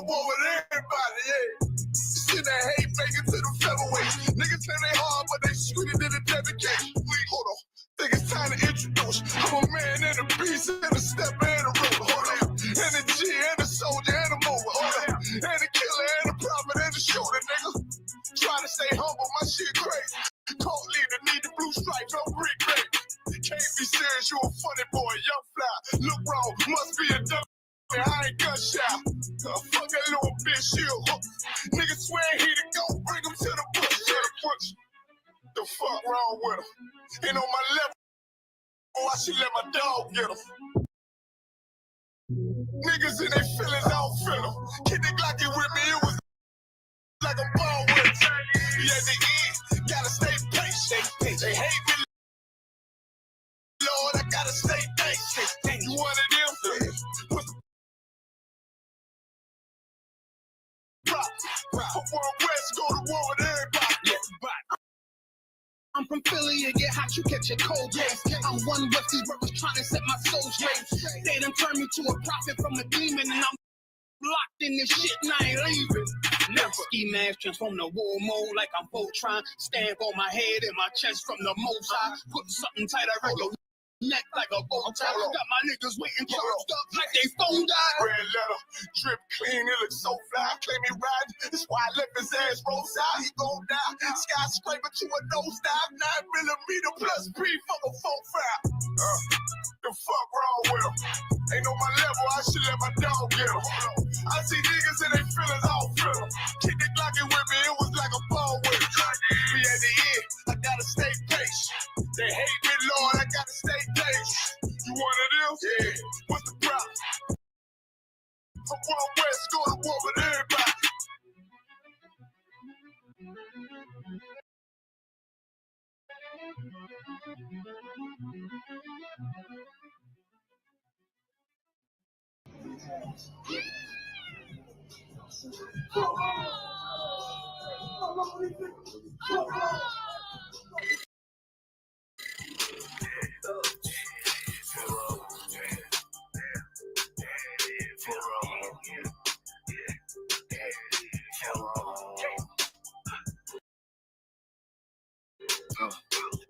to war with everybody, yeah. Shit that hate make it to the featherweight. Niggas say they hard, but they sweeter than a dedication. Hold on, think it's time to introduce. I'm a man and a beast and a step and a rover. Hold on, and a G and a soldier and a mover. Hold on, and a killer and a prophet and a shooter, nigga. Trying to stay humble, my shit crazy. Cold leader, need the blue stripes, no brick grade. Can't be serious, you a funny boy, young fly. Look wrong, must be a dumb. I ain't gunshot. Fuck that little bitch, she a hook. Nigga swear he the go, bring him to the bush. The fuck wrong with him? Ain't on my level. Oh, I should let my dog get him. Niggas in their feelings, I don't feel them. Kid the Glocky with me, it was like a ball with him. Yeah, at the end, gotta stay patient. They hate me, Lord, I gotta stay patient. You one of them? From World West, go to war with everybody. I'm from Philly, you get hot, you catch a cold case. I'm one with these brothers trying to set my soul straight. They done turned me to a prophet from a demon, and I'm locked in this shit and I ain't leaving. Never ski mask transform the war mode like I'm Voltron. Stamp on my head and my chest from the most high. Put something tight around your neck like a bow tie. Got my niggas waiting charged up like they phone died. Red letter, drip clean, it looks so fly. Claim he riding, that's why I left his ass roadside. He gon' die, skyscraper to a nosedive. 9mm plus B, fuck a 4-5. The fuck wrong with him? Ain't on my level, I should let my dog get him. I see niggas in their feelings, I don't feel them. Kick the Glocky with me, it was like a ball with him. Be at the end, I gotta stay patient. They hate me, Lord, I gotta stay patient. You one of them? Yeah. What's the problem? From World West, go to war with everybody.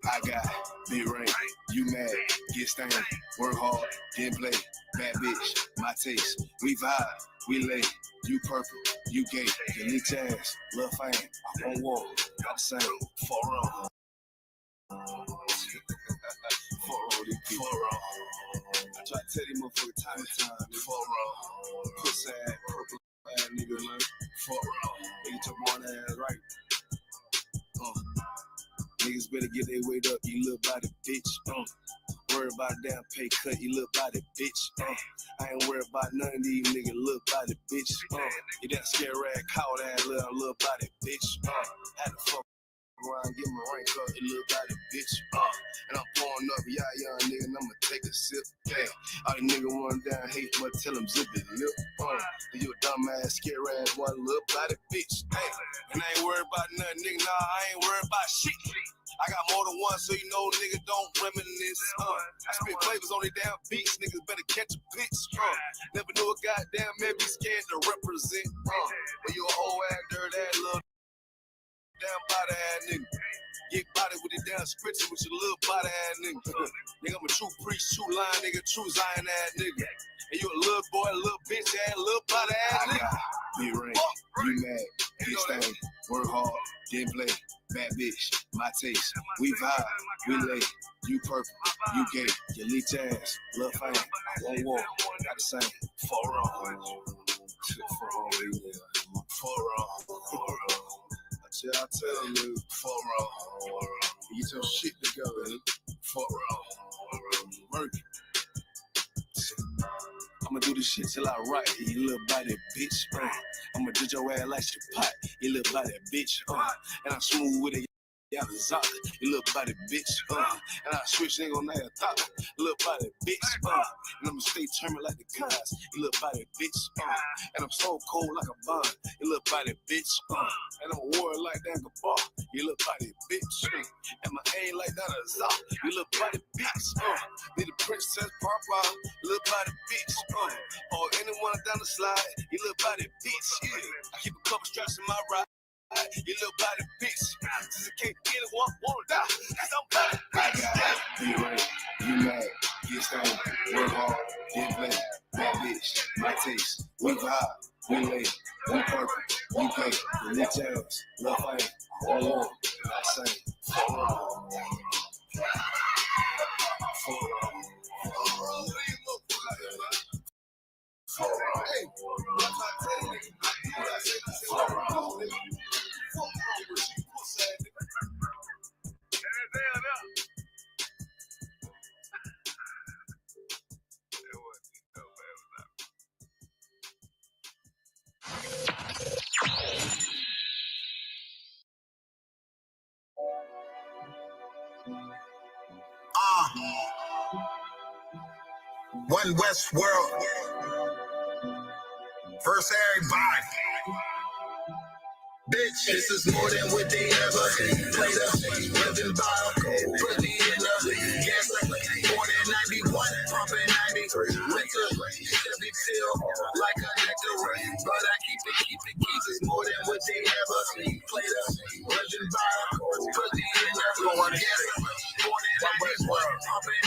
I got big rain, you mad, get stained, work hard, then play, bad bitch, my taste, we vibe, we lay, you purple, you gay, you leech ass, lil' fame, I won't walk, I'm the same, for real. I try to tell these motherfuckers time to time, for real. Pussy ass, purple ass nigga, man, for real. Nigga took one ass right. Niggas better get their weight up, you little body bitch. Worry about a damn pay cut, you little body bitch. I ain't worried about none of these niggas, little body bitch. You that scare rat, cowed ass little body bitch. Had to fuck around, get my rank up, you little body bitch. And I'm pouring up, y'all young nigga, and I'ma take a sip. Yeah, all the niggas run down, hate, but tell them zip it lip. You a dumb ass, scare ass, one little body bitch. Hey, and I ain't worried about nothing, nigga, nah, I ain't worried about shit. I got more than one, so you know niggas don't reminisce. I spit flavors on they damn beats, niggas better catch a bitch. Never knew a goddamn man be scared to represent. But you a whole ass, dirt ass, little damn body ass nigga. Get body with the damn scripture with your little body ass nigga. Nigga, I'm a true priest, true line nigga, true Zion ass nigga. And you a little boy, little bitch ass, little body ass nigga. Big rain, you mad, get stained, work hard, then play. Bad bitch, my taste, we vibe, we lay, you purple, you gay, you leech ass, lil' fame, I won't walk, got the same, for wrong. I tell them, nigga, for wrong. Get your shit together, nigga, for wrong. Murky. I'ma do this shit till I write, you little body bitch. I'ma judge your ass like your pot, you little body bitch. And I'm smooth with it. Yeah, Zach, you little body bitch, and I switch ain't gonna have thought, little body bitch, and I'ma stay determined like the cars, you little body bitch, and I'm so cold like a bond, you little body bitch, and I'm a warrior like that bar, you little body bitch, and my aim like that a Zach, you little body bitch, need a princess papa, little body bitch, or anyone down the slide, you little body bitch, yeah, I keep a couple straps in my ride. You little body bitch, since you can't get it, wanna die, cause I'm body bitch. You right, you mad, get stoned, work hard, get played, bad bitch, my taste, we vibe, we late, we perfect, we pay, we lit jams, love fame, all on, not same, fall on. Hey, One West World. First everybody. Bitch, this is more than what they ever played up. Living by a code, put me in a gas tank. Born in 91, pumping 93. Winter, Chevy feel like a nectar. But I keep it. It's more than what they ever played up. Living by a code, put me in a gas tank. Born in 91, pumping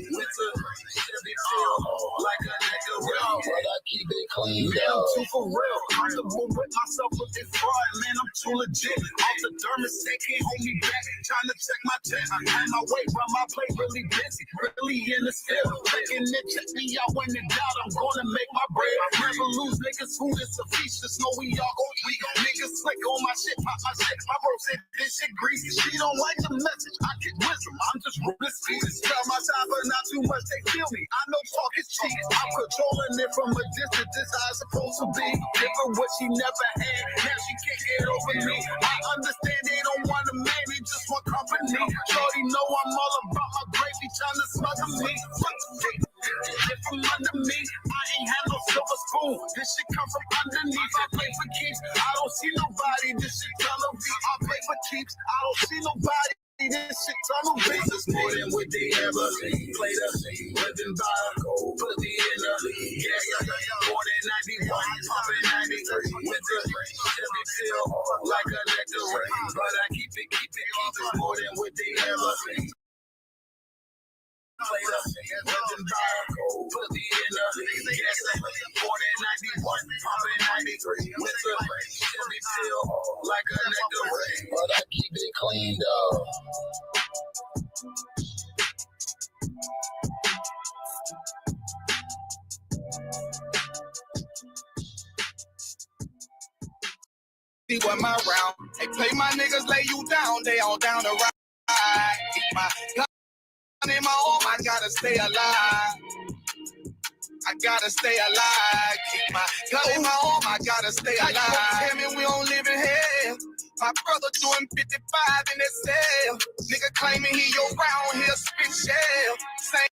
93. Winter, Chevy feel like a nectar. But I keep it clean. Man, I'm too for real. Comfortable with myself with this fraud. Man, I'm too legit. Off the thermostat, can't hold me back. Trying to check my check. I had my weight, run my plate, really busy. Really in the field. Taking it, check me out when it doubt. I'm gonna make my bread. Never lose niggas who is a feast. Just know we all gon' tweak. Niggas slick on my shit, pop my shit. My bro said this shit greasy. She don't like the message. I get wisdom. I'm just ruthless. Tell my time, but not too much. They feel me. I know talk is cheap. I'm controlling it from a distance. This how it's supposed to be. Different what she never had. Now she can't get over me. I understand they don't want a man, they just want company. Shorty know I'm all about my gravy, trying to smother me. Fuck the dick, get from under me. I ain't had no silver spoon. This shit come from underneath. I play for keeps. I don't see nobody. This shit tunnel V. I play for keeps. I don't see nobody. This shit tunnel V. This is more than what they ever played up. Living by a code, put me in a gas tank. Born in 91, pumping 93. Winter, Chevy feel like a nectar. But I keep it. It's more than what they ever played up. Living by a code, put me in a gas tank. Born in 91, pumping 93. Winter, Chevy feel like a nectar. But I keep it clean, though. See what my round. They play my niggas, lay you down. They all down to ride. Keep my gun in my arm. I gotta stay alive. I gotta stay alive. Keep my gun in my arm. I gotta stay alive. Tell me we don't live in hell. My brother doing 55 in that cell. Nigga claiming he your round here spit shell. Same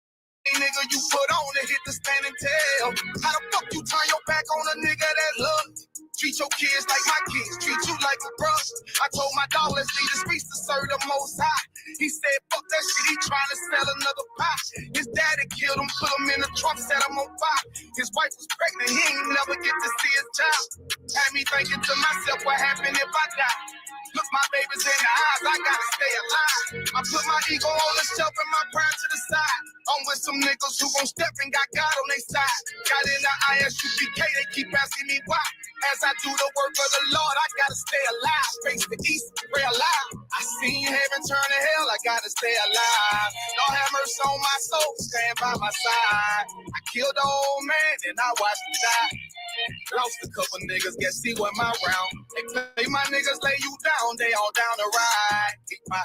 nigga you put on to hit the stand and tell. How the fuck you turn your back on a nigga that look? Treat your kids like my kids, treat you like a brother. I told my dog, let's leave the streets to serve the most high. He said, fuck that shit, he trying to sell another pot. His daddy killed him, put him in the trunk, set him on fire. His wife was pregnant, he ain't never get to see his child. Had me thinking to myself, what happened if I die? Look my babies in the eyes, I gotta stay alive. I put my ego on the shelf and my pride to the side. I'm with some niggas who gon' step and got God on their side. Got in the ISUPK, they keep asking me why. As I do the work of the Lord, I gotta stay alive. Face the east, pray alive. I seen heaven turn to hell, I gotta stay alive. Lord have mercy on my soul, stand by my side. I killed the old man and I watched him die. Lost a couple niggas, guess he went my round. They play my niggas, lay you down, they all down to ride. Keep my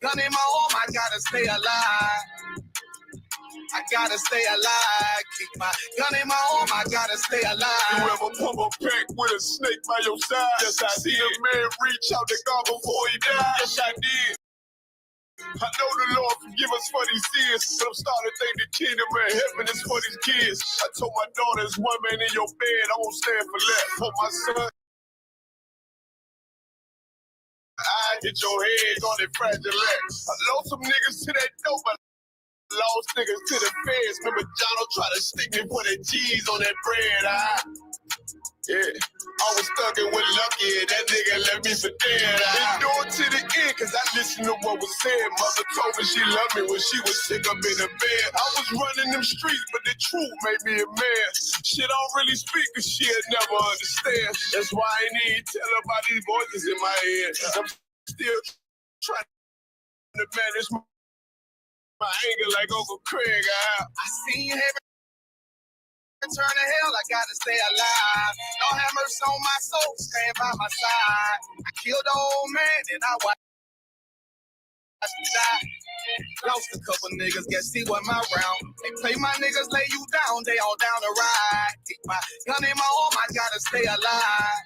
gun in my arm, I gotta stay alive. I gotta stay alive. Keep my gun in my arm, I gotta stay alive. You ever pump a pack with a snake by your side? Yes, I see a man reach out to God before he died. Yes, I did. I know the Lord forgive us for these sins, but I'm starting to think the kingdom of heaven is for these kids. I told my daughter, there's one man in your bed, I won't stand for less. For my son, I hit your head on that fragile legs. I lost some niggas to that dope, but lost niggas to the feds. Remember John tried to stick me for the cheese on that bread. Yeah, I was thugging with Lucky and that nigga left me for dead. Been doing to the end cause I listened to what was said. Mother told me she loved me when she was sick up in the bed. I was running them streets but the truth made me a man. She don't really speak cause she'll never understand. That's why I ain't even tell her about these voices in my head. I'm still trying to manage my anger like Uncle Craig. I seen heaven turn to hell, I gotta stay alive. Don't have mercy on my soul, stand by my side. I killed the old man and I watched him die. Lost a couple niggas, guess he wasn't my round. They play my niggas, lay you down, they all down the ride. Keep my gun in my arm, I gotta stay alive.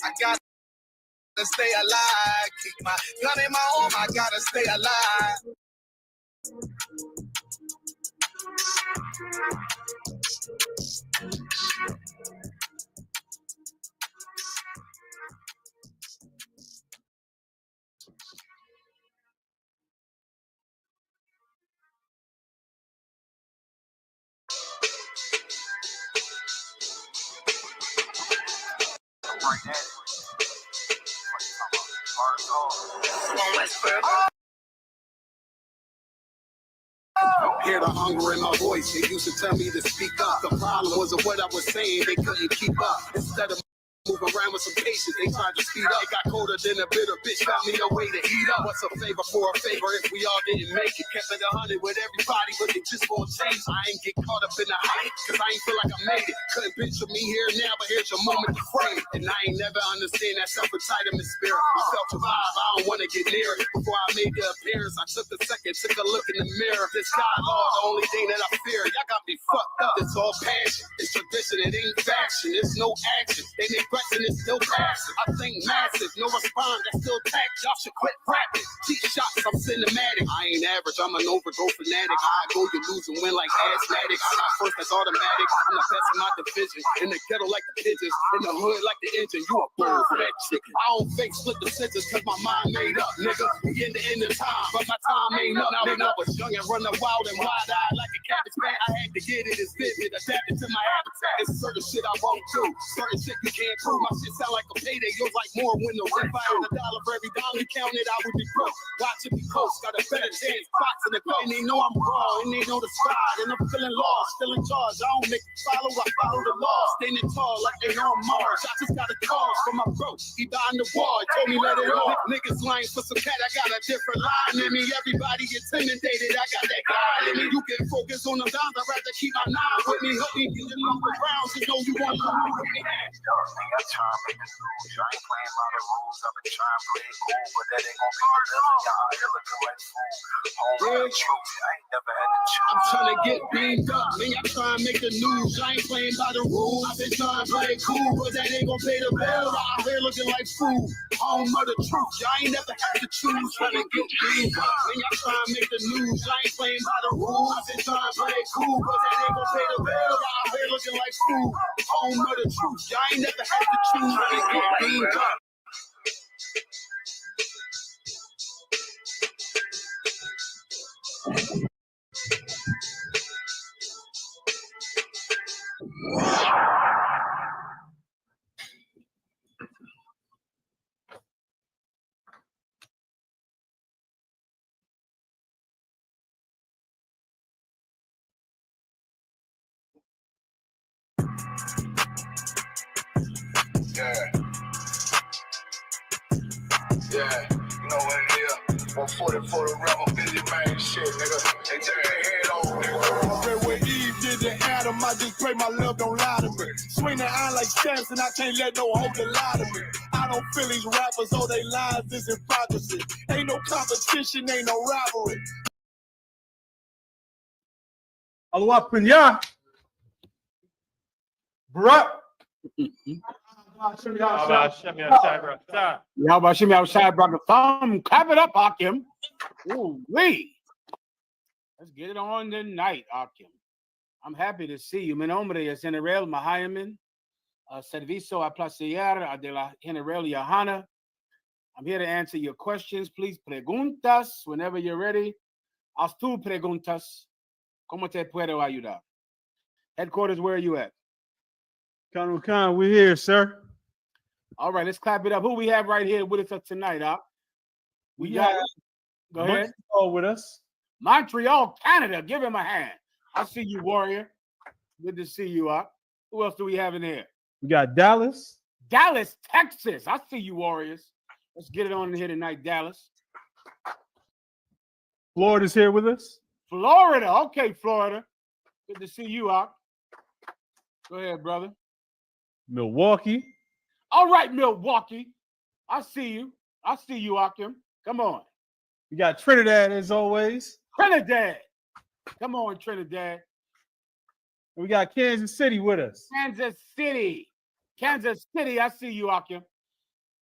I gotta stay alive. Keep my gun in my arm, I gotta stay alive. Hear the hunger in my voice. They used to tell me to speak up. The problem wasn't what I was saying, they couldn't keep up. Instead of moving around with some patience, they tried to speed up. It got colder than a bitter bitch, found me a way to heat up. What's a favor for a favor if we all didn't make it? Kept it 100 with everybody, but they just won't change. I ain't get caught up in the hype, cause I ain't feel like I made it. Couldn't picture me here now, but here's your moment to frame it. And I ain't never understand that self-entitlement spirit. I felt the vibe, I don't wanna get near it. Before I made the appearance, I took a second, took a look in the mirror. This God, Lord, the only thing that I fear. Y'all got me fucked up. It's all passion, it's tradition, it ain't faction. It's no action, they neglecting it still passive. I think massive, no response, that's still tact. Y'all should quit rapping. Cheap shots, I'm cinematic. I ain't average, I'm an overdose fanatic. I go, you lose and win like asthmatic. I'm not first, that's automatic. I'm the best in my division. In the ghetto like the pigeons, in the hood like the engine. You a bull for that chicken. I don't fake split the sentence cause my mind made up, nigga. We in the end of time, but my time ain't up. Now when I was young and running wild and wide-eyed like a cabbage man, I had to get it as vivid, adapted to my habitat. It's certain shit I won't do, certain shit you can't prove. My shit sound like a payday, yours like more when the rent. If I had $1 for every dollar you counted, I would be broke. Watch it be close, got a better chance. Box in the go, and they know I'm raw, and they know the squad, and I'm feeling lost, still in charge. I don't make it follow, I follow the law. Standing tall like they on Mars. I just got a call from my bro, he behind the wall, he told me let it off. Niggas lying for some cat, I got a different line in me. Everybody intimidated, I got that guy in me. You can focus on the dimes, I'd rather keep my nine with me. Help me get the number rounds, you know you want to lose with me. I ain't playing by the rules. I've been trying to play it cool, but that ain't gonna be the living. Y'all out here looking like fools. Home the truth. I ain't never had to choose. I'm trying to get beamed up, man. Y'all trying to make the news. I ain't playing by the rules. I've been trying to play it cool, but that ain't gonna pay the bill. Out here looking like fools. Home of the truth. Y'all ain't never had to choose. Trying to get beamed up, man. Y'all trying to make the news. I ain't playing by the rules. I've been trying to play it cool, but that ain't gonna pay the bill. Out here looking like fools. Home of the truth. Y'all ain't never had to choose. Trying to get beamed up. Yeah, you know what it is. 140 for the rapper, busy man, shit, nigga. They take their head off, nigga. I pray what Eve did to Adam, I just pray my love don't lie to me. Swing the iron like Samson, I can't let no hope to lie to me. I don't feel these rappers, all they lies is hypocrisy. Ain't no competition, ain't no rivalry. Allah Pinya. Bruh. Y'all about Shimmy outside, brother. Thumb, clap it up, Hakim. Ooh, wee. Let's get it on tonight, Hakim. I'm happy to see you. Mi nombre es General Mahayamin, Servicio a Placer de la General Yahana. I'm here to answer your questions. Please, preguntas whenever you're ready. Haz tu preguntas. ¿Cómo te puedo ayudar? Headquarters, where are you at? Khan, we're here, sir. All right, let's clap it up. Who we have right here with us tonight, Hop? We got Go ahead. Montreal with us. Montreal, Canada. Give him a hand. I see you, Warrior. Good to see you, Hop. Who else do we have in here? We got Dallas. Dallas, Texas. I see you, Warriors. Let's get it on in here tonight, Dallas. Florida's here with us. Florida. Okay, Florida. Good to see you, Hop. Go ahead, brother. Milwaukee. All right, Milwaukee. I see you. I see you, Hakim. Come on. We got Trinidad as always. Trinidad. Come on, Trinidad. And we got Kansas City with us. Kansas City. Kansas City. I see you, Hakim.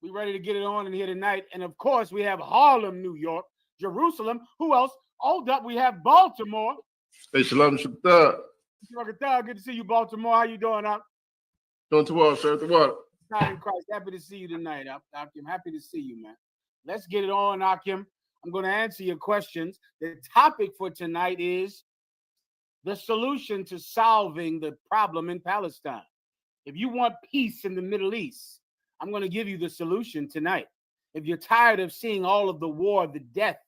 We ready to get it on in here tonight. And of course, we have Harlem, New York, Jerusalem. Who else? Hold up. We have Baltimore. Hey, Shalom Shabbat. Good to see you, Baltimore. How you doing, Hak? Doing too well, sir. The water. God in Christ. Happy to see you tonight, Hakim. Happy to see you, man. Let's get it on, Hakim. I'm going to answer your questions. The topic for tonight is the solution to solving the problem in Palestine. If you want peace in the Middle East, I'm going to give you the solution tonight. If you're tired of seeing all of the war, the death,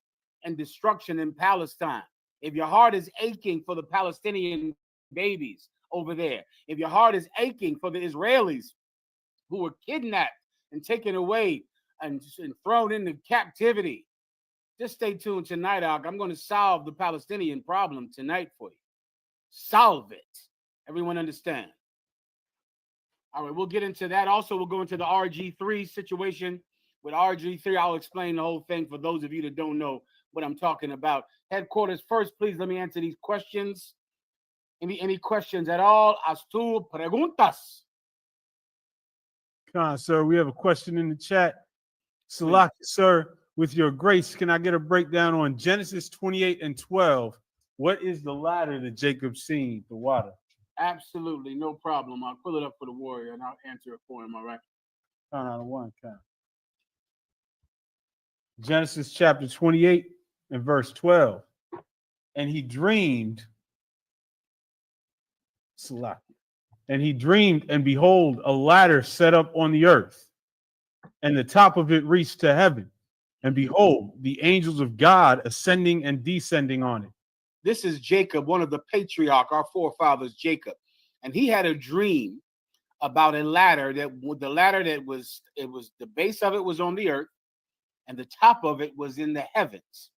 and destruction in Palestine, if your heart is aching for the Palestinian babies over there, if your heart is aching for the Israelis who were kidnapped and taken away and thrown into captivity, just stay tuned tonight, Hak. I'm going to solve the Palestinian problem tonight for you. Solve it. Everyone understand? All right, we'll get into that. Also, we'll go into the RG3 situation. With RG3, I'll explain the whole thing for those of you that don't know what I'm talking about. Headquarters first, please let me answer these questions. Any questions at all? Haz tu preguntas. Khan, sir, we have a question in the chat. Salaki, sir, with your grace, can I get a breakdown on Genesis 28 and 12? What is the ladder that Jacob seen, the water? Absolutely, no problem. I'll pull it up for the warrior and I'll answer it for him, all right? Khan out of one, Khan. Genesis chapter 28 and verse 12. And he dreamed, Salaki, and he dreamed, and behold, a ladder set up on the earth, and the top of it reached to heaven. And behold, the angels of God ascending and descending on it. This is Jacob, one of the patriarch, our forefathers, Jacob. And he had a dream about a ladder the base of it was on the earth, and the top of it was in the heavens.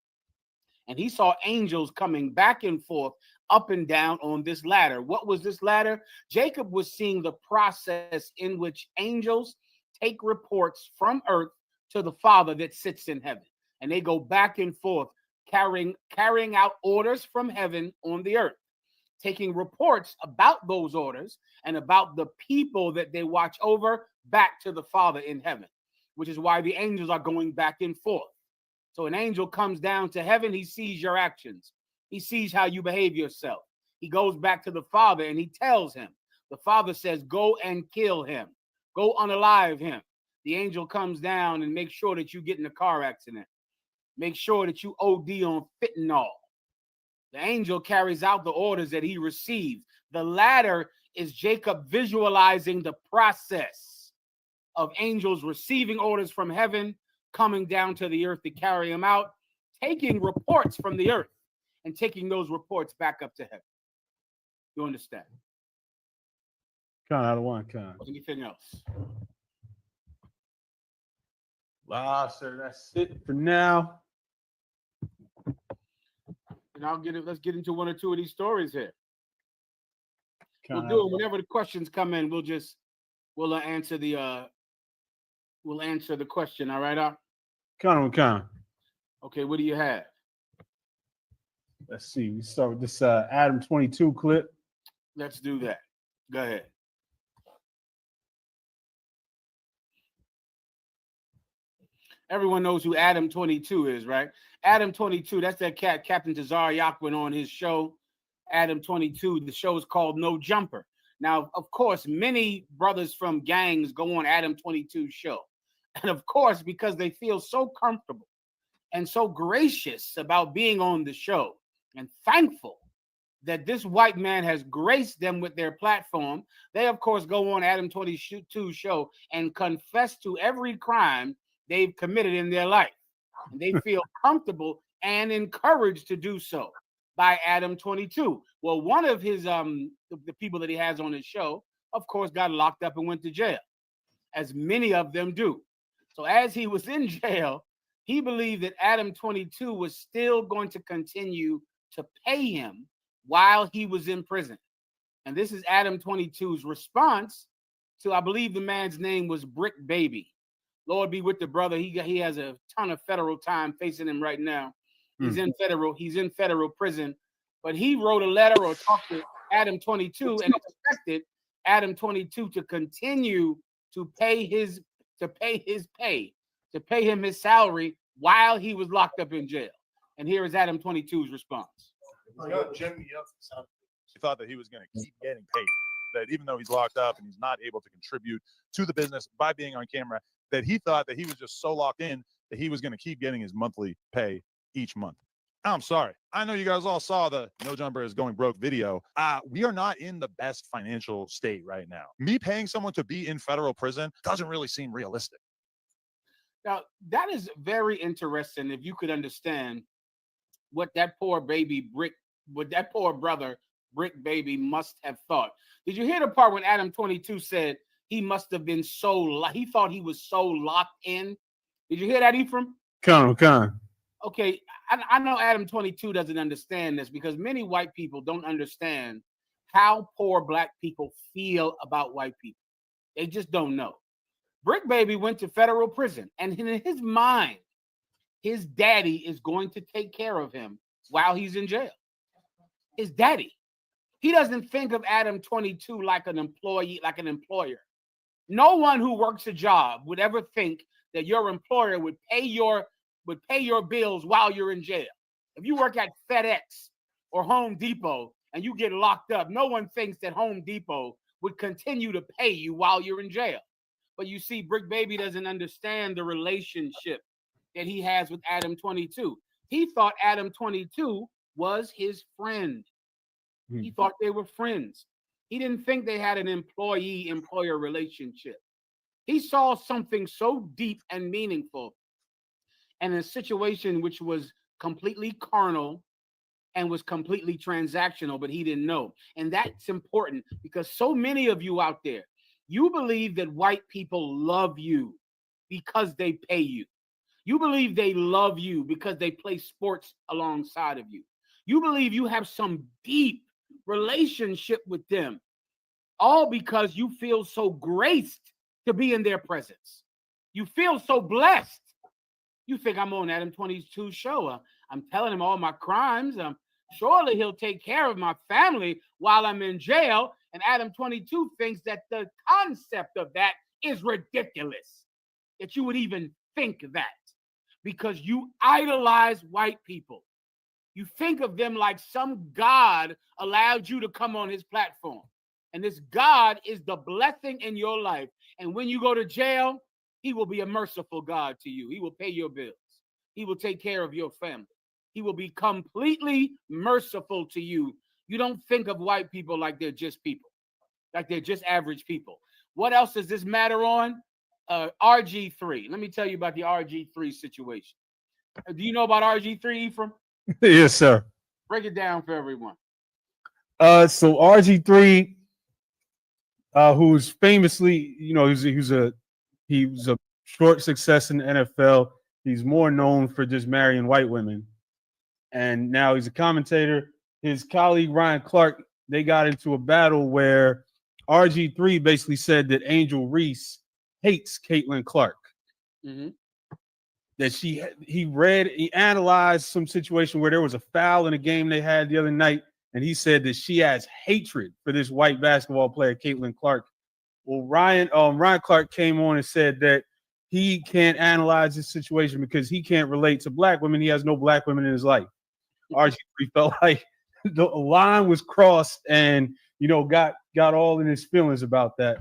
And he saw angels coming back and forth, up and down on this ladder. What was this ladder? Jacob was seeing the process in which angels take reports from earth to the Father that sits in heaven. And they go back and forth, carrying out orders from heaven on the earth, taking reports about those orders and about the people that they watch over back to the Father in heaven, which is why the angels are going back and forth. So an angel comes down to heaven, he sees your actions. He sees how you behave yourself. He goes back to the Father and he tells him. The Father says, go and kill him. Go unalive him. The angel comes down and makes sure that you get in a car accident. Make sure that you OD on fentanyl. The angel carries out the orders that he received. The ladder is Jacob visualizing the process of angels receiving orders from heaven, coming down to the earth to carry them out, taking reports from the earth and taking those reports back up to heaven. You understand? Khan out of one, Khan. Anything else? Sir, that's it for now. And let's get into one or two of these stories here. Khan We'll do it whenever the questions come in. We'll answer the question. All right, Khan. Okay, what do you have? Let's see. We start with this Adam 22 clip. Let's do that. Go ahead. Everyone knows who Adam 22 is, right? Adam 22, that's that cat Captain Tazar Yakwin on his show, Adam 22. The show is called No Jumper. Now, of course, many brothers from gangs go on Adam 22's show. And of course, because they feel so comfortable and so gracious about being on the show and thankful that this white man has graced them with their platform, they, of course, go on Adam 22's show and confess to every crime they've committed in their life. And they feel comfortable and encouraged to do so by Adam 22. Well, one of his the people that he has on his show, of course, got locked up and went to jail, as many of them do. So as he was in jail, he believed that Adam 22 was still going to continue to pay him while he was in prison. And this is Adam 22's response to, I believe the man's name was Brick Baby. Lord be with the brother. He has a ton of federal time facing him right now. He's in federal prison. But he wrote a letter or talked to Adam 22 and expected Adam 22 to continue to pay him his salary while he was locked up in jail. And here is Adam 22's response. He thought that he was going to keep getting paid, that even though he's locked up and he's not able to contribute to the business by being on camera, that he thought that he was just so locked in that he was going to keep getting his monthly pay each month. I'm sorry. I know you guys all saw the No Jumper is Going Broke video. We are not in the best financial state right now. Me paying someone to be in federal prison doesn't really seem realistic. Now, that is very interesting if you could understand what that poor brother, Brick Baby, must have thought. Did you hear the part when Adam 22 said he must have been he thought he was so locked in? Did you hear that, Ephraim? Con. Okay, I know Adam 22 doesn't understand this because many white people don't understand how poor black people feel about white people. They just don't know. Brick Baby went to federal prison, and in his mind, his daddy is going to take care of him while he's in jail. His daddy. He doesn't think of Adam 22 like an employee, like an employer. No one who works a job would ever think that your employer would pay your bills while you're in jail. If you work at FedEx or Home Depot and you get locked up, no one thinks that Home Depot would continue to pay you while you're in jail. But you see, Brick Baby doesn't understand the relationship that he has with Adam 22. He thought Adam 22 was his friend. He thought they were friends. He didn't think they had an employee-employer relationship. He saw something so deep and meaningful and a situation which was completely carnal and was completely transactional, but he didn't know. And that's important because so many of you out there, you believe that white people love you because they pay you. You believe they love you because they play sports alongside of you. You believe you have some deep relationship with them, all because you feel so graced to be in their presence. You feel so blessed. You think I'm on Adam 22's show. I'm telling him all my crimes. Surely he'll take care of my family while I'm in jail. And Adam 22 thinks that the concept of that is ridiculous, that you would even think that, because you idolize white people. You think of them like some God allowed you to come on his platform. And this God is the blessing in your life. And when you go to jail, he will be a merciful God to you. He will pay your bills. He will take care of your family. He will be completely merciful to you. You don't think of white people like they're just people, like they're just average people. What else does this matter on? RG3. Let me tell you about the RG3 situation. Do you know about RG3, Ephraim? Yes, sir. Break it down for everyone. So RG3, who's famously, he was a short success in the NFL. He's more known for just marrying white women. And now he's a commentator. His colleague, Ryan Clark, they got into a battle where RG3 basically said that Angel Reese hates Caitlin Clark. Mm-hmm. that he analyzed some situation where there was a foul in a game they had the other night, and he said that she has hatred for this white basketball player, Caitlin Clark. Well, Ryan Clark came on and said that he can't analyze this situation because he can't relate to black women. He has no black women in his life. RG3 felt like the line was crossed, and got all in his feelings about that.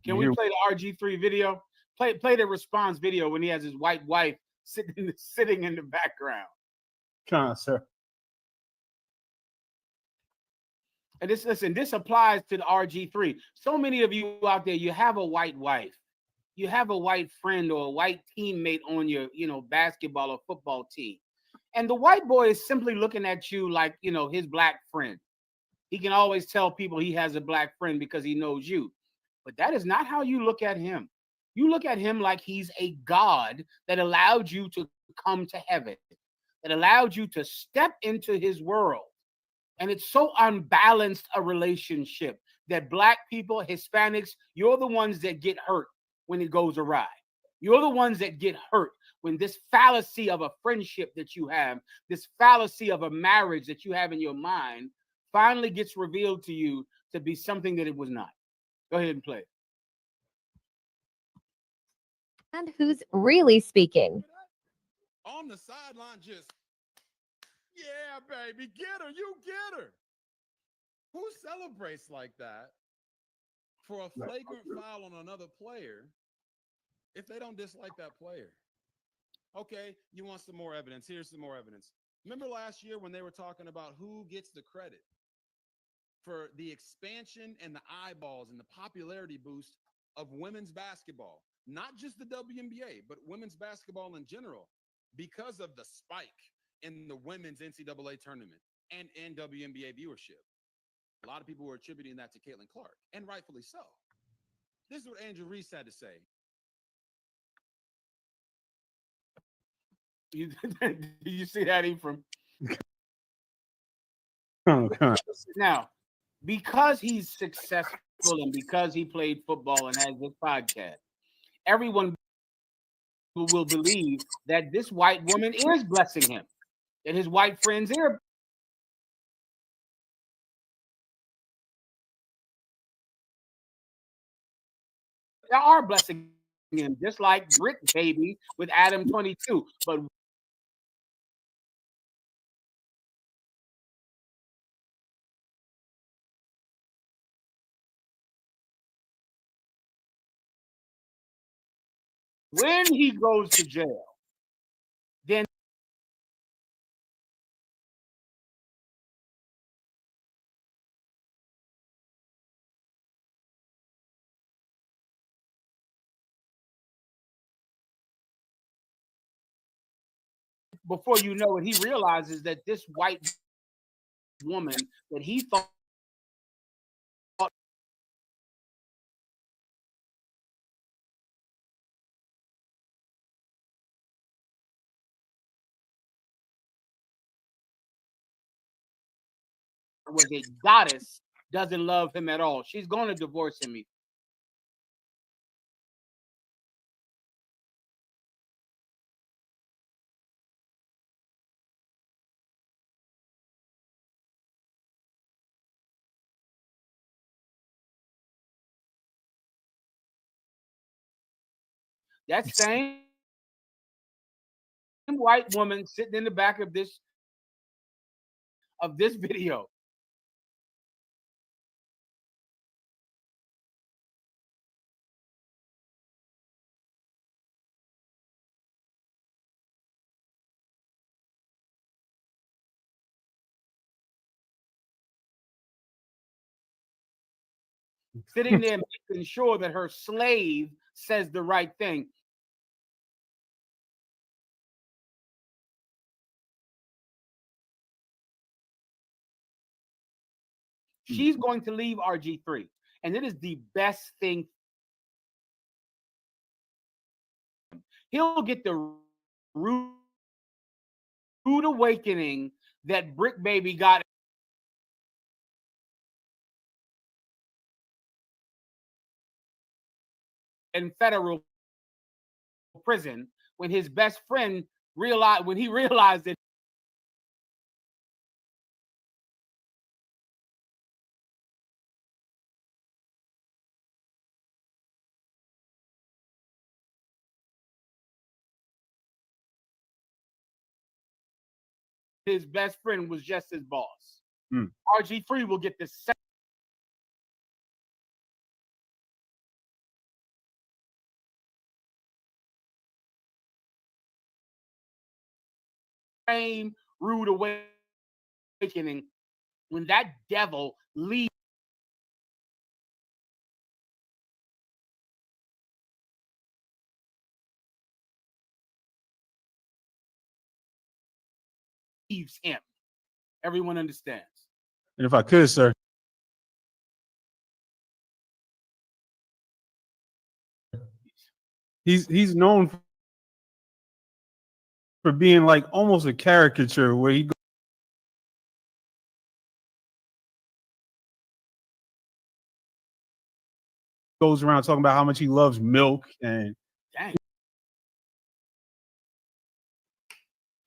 Can we play the RG3 video? Play the response video when he has his white wife sitting in the background. Come on, sir. And this applies to the RG3. So many of you out there, you have a white wife, you have a white friend or a white teammate on your, basketball or football team. And the white boy is simply looking at you like, his black friend. He can always tell people he has a black friend because he knows you. But that is not how you look at him. You look at him like he's a God that allowed you to come to heaven, that allowed you to step into his world. And it's so unbalanced a relationship that black people, Hispanics, you're the ones that get hurt when it goes awry. You're the ones that get hurt when this fallacy of a friendship that you have, this fallacy of a marriage that you have in your mind, finally gets revealed to you to be something that it was not. Go ahead and play it. And who's really speaking? On the sideline, just, yeah, baby, get her, you get her. Who celebrates like that for a flagrant foul on another player if they don't dislike that player? Okay, you want some more evidence? Here's some more evidence. Remember last year when they were talking about who gets the credit for the expansion and the eyeballs and the popularity boost of women's basketball? Not just the WNBA, but women's basketball in general, because of the spike in the women's NCAA tournament and WNBA viewership. A lot of people were attributing that to Caitlin Clark, and rightfully so. This is what Andrew Reese had to say. Did you see that, Ephraim? Now, because he's successful and because he played football and has this podcast, everyone will believe that this white woman is blessing him, that his white friends are blessing him, just like Brick Baby with Adam 22. But when he goes to jail, then before you know it, he realizes that this white woman that he thought was a goddess doesn't love him at all. She's going to divorce him. That same white woman sitting in the back of this video. Sitting there making sure that her slave says the right thing. She's going to leave RG3, and it is the best thing. He'll get the rude awakening that Brick Baby got in federal prison when his best friend realized that his best friend was just his boss. RG3 will get the same rude awakening when that devil leaves him. Everyone understands. And if I could, sir, he's known for being like almost a caricature where he goes around talking about how much he loves milk and Dang.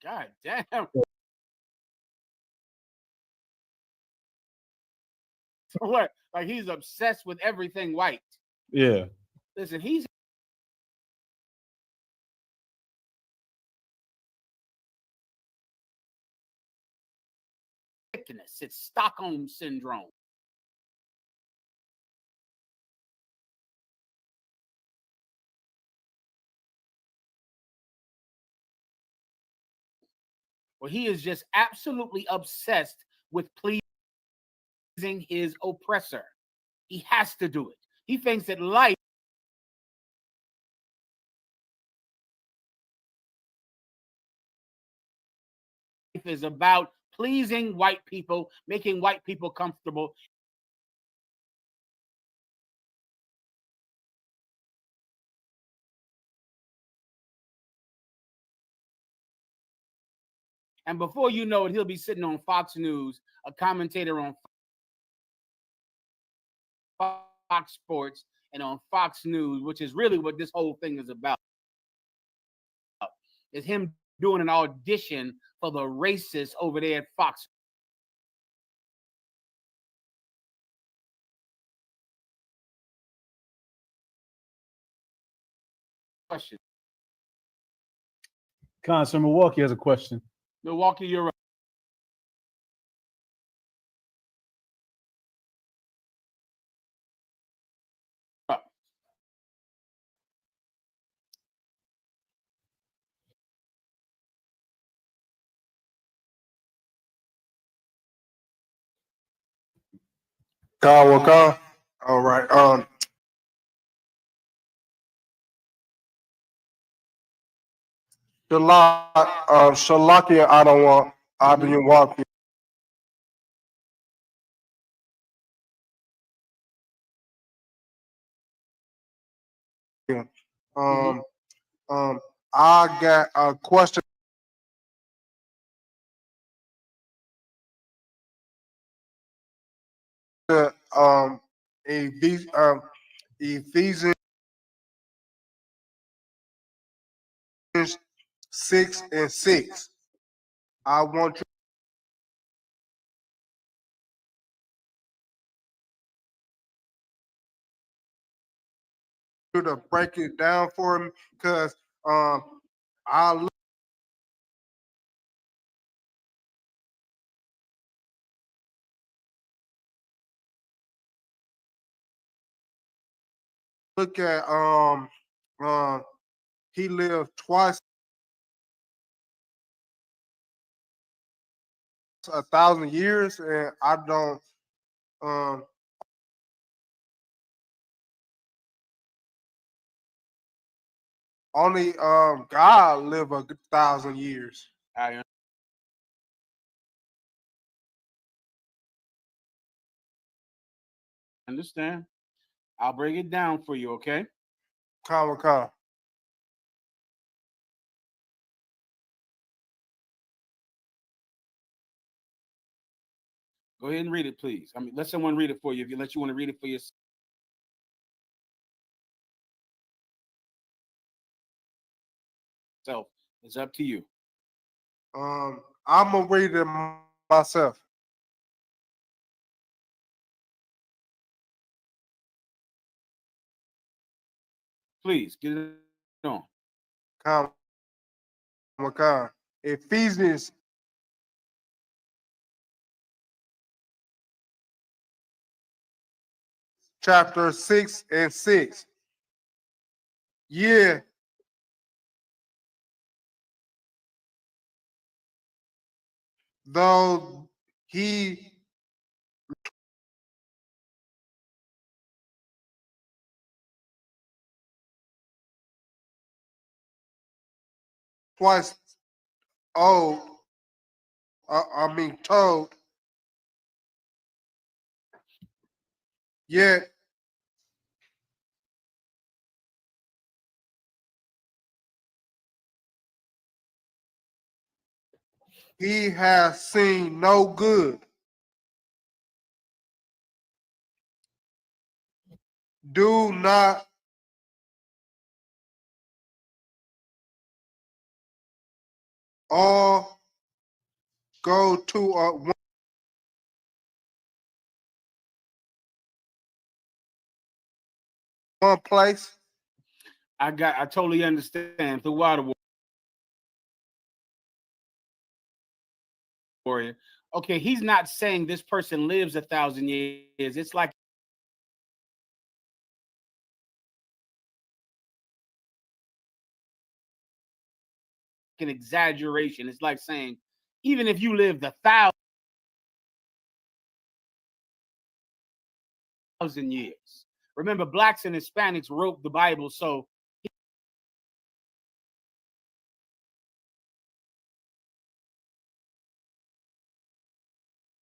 God damn. So what? Like he's obsessed with everything white. yeah. Listen, he's sickness. It's Stockholm syndrome. Well, he is just absolutely obsessed with pleasing his oppressor. He has to do it. He thinks that life is about pleasing white people, making white people comfortable. And before you know it, he'll be sitting on Fox News, a commentator on Fox Sports and on Fox News, which is really what this whole thing is about. Is him doing an audition for the racists over there at Fox. Question. Constance Milwaukee has a question. Milwaukee, you're up. Waka. All right. Shalakia, I don't want. I didn't walk. Um, I got a question. Um, Ephesians 6:6. I want you to break it down for me because I look at he lived twice 1,000 years, and I don't um only God live 1,000 years. I understand. I'll break it down for you, okay? Come. Go ahead and read it, please. I mean, let someone read it for you if you want to read it for yourself. So it's up to you. I'm gonna read it myself. Please get it on. Come, Ephesians chapter 6 and 6. Yeah, though he twice old, told, yet he has seen no good. Do not all go to one place? I totally understand. The water warrior. Okay, he's not saying this person lives 1,000 years. It's like an exaggeration. It's like saying, even if you lived 1,000 years. Remember, blacks and Hispanics wrote the Bible, so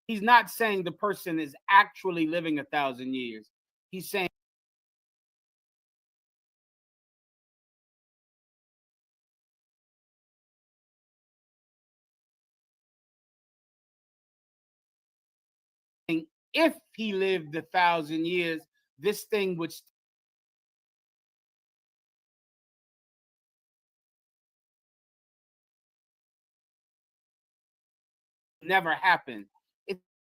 he's not saying the person is actually living 1,000 years. He's saying if he lived 1,000 years, this thing would never happen.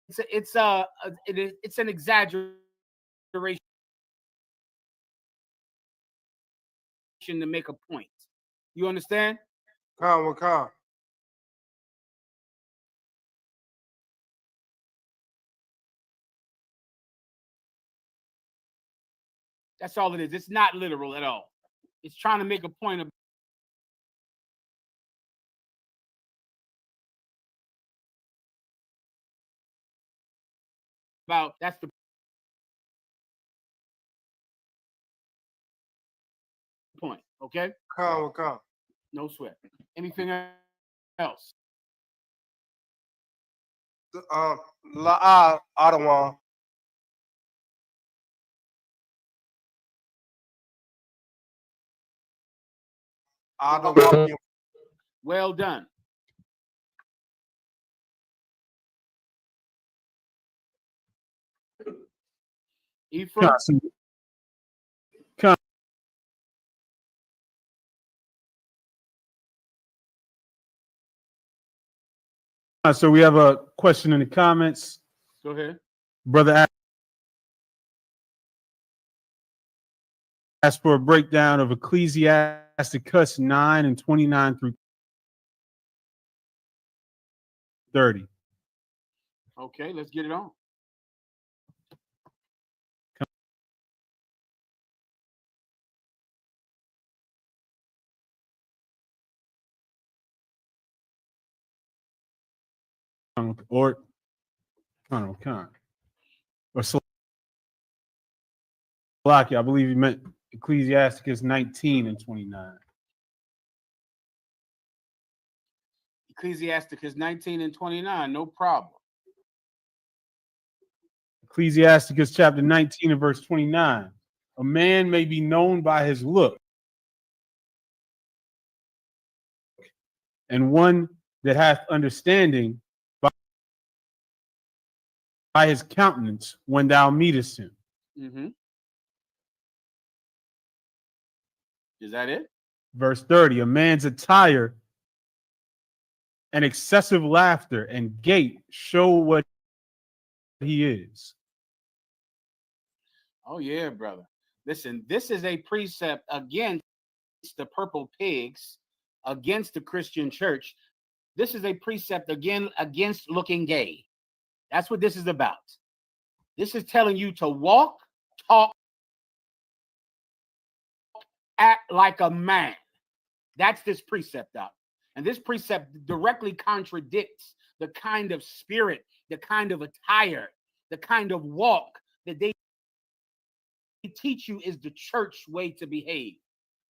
It's an exaggeration to make a point. You understand? Come. That's all it is. It's not literal at all. It's trying to make a point about that's the point. Okay? Come. No sweat. Anything else? Ottawa. Well done. Ephraim? So we have a question in the comments. Go ahead. Brother asked for a breakdown of Ecclesiasticus 9 and 29 through 30. Okay, let's get it on. Or Salaki, I believe he meant Ecclesiasticus 19 and 29. Ecclesiasticus 19 and 29, no problem. Ecclesiasticus chapter 19 and verse 29. A man may be known by his look, and one that hath understanding by his countenance when thou meetest him. Mm-hmm. Is that it? Verse 30, a man's attire and excessive laughter and gait show what he is. Oh, yeah, brother. Listen, this is a precept against the purple pigs, against the Christian church. This is a precept again against looking gay. That's what this is about. This is telling you to walk, talk, act like a man. That's this precept out. And this precept directly contradicts the kind of spirit, the kind of attire, the kind of walk that they teach you is the church way to behave.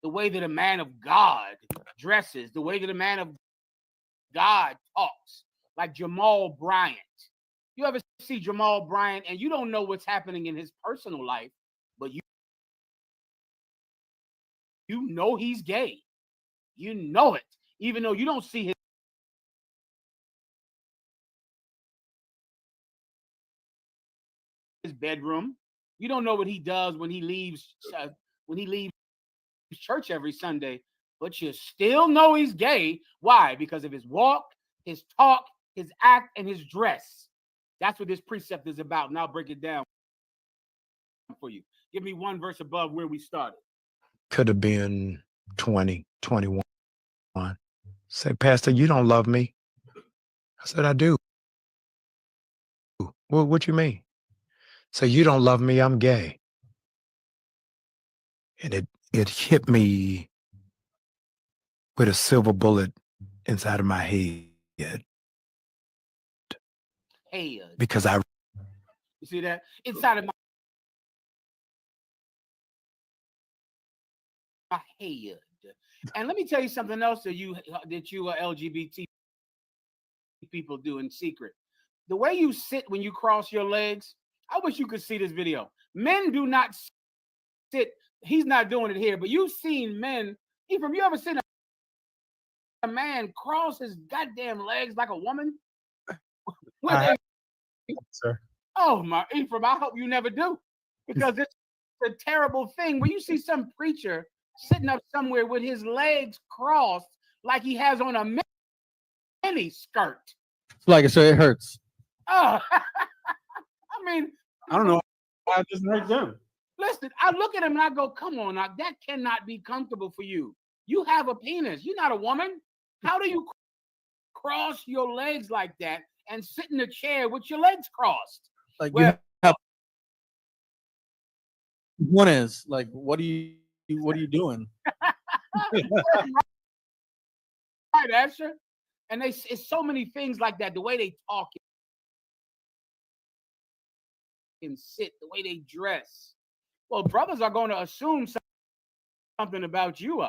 The way that a man of God dresses, the way that a man of God talks, like Jamal Bryant. You ever see Jamal Bryant and you don't know what's happening in his personal life, but you know he's gay. You know it, even though you don't see his bedroom. You don't know what he does when he leaves church every Sunday, but you still know he's gay. Why? Because of his walk, his talk, his act, and his dress. That's what this precept is about. And I'll break it down for you. Give me one verse above where we started. Could have been 20, 21. Say, Pastor, you don't love me. I said, I do. Well, what you mean? So you don't love me, I'm gay. And it hit me with a silver bullet inside of my head. Because I You see that? Inside of my head. And let me tell you something else that you LGBT people do in secret. The way you sit when you cross your legs, I wish you could see this video. Men do not sit. He's not doing it here, but you've seen men. Ephraim, you ever seen a man cross his goddamn legs like a woman? Sir. Oh my, Ephraim, I hope you never do, because it's a terrible thing when you see some preacher sitting up somewhere with his legs crossed like he has on a mini skirt. Like I said, it hurts. Oh, I mean, I don't know why it doesn't hurt them. Listen, I look at him and I go, come on, now, that cannot be comfortable for you. You have a penis. You're not a woman. How do you cross your legs like that and sit in a chair with your legs crossed? Like, well, one is like, what are you doing? Right, Asher. And it's so many things like that. The way they talk and sit, the way they dress. Well, brothers are going to assume something about you.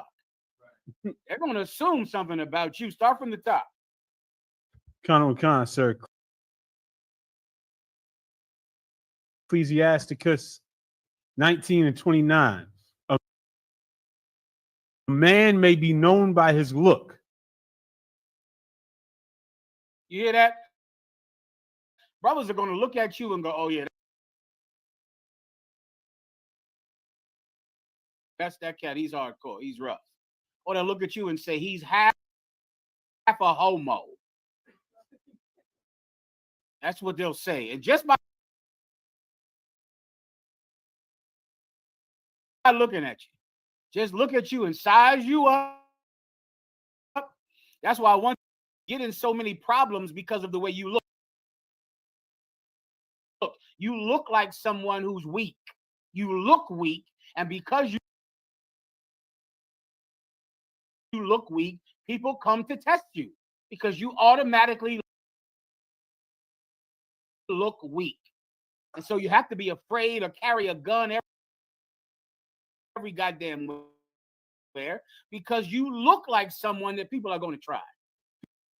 They're going to assume something about you. Start from the top. Con, sir. Ecclesiasticus 19 and 29. A man may be known by his look. You hear that? Brothers are going to look at you and go, oh, yeah, that's that cat. He's hardcore. He's rough. Or they'll look at you and say, he's half a homo. That's what they'll say. And just by looking at you, just look at you and size you up. That's why I want to get in so many problems, because of the way you look. You look like someone who's weak. You look weak, and because you look weak, people come to test you because you automatically look weak. And so you have to be afraid or carry a gun every goddamn where, because you look like someone that people are going to try.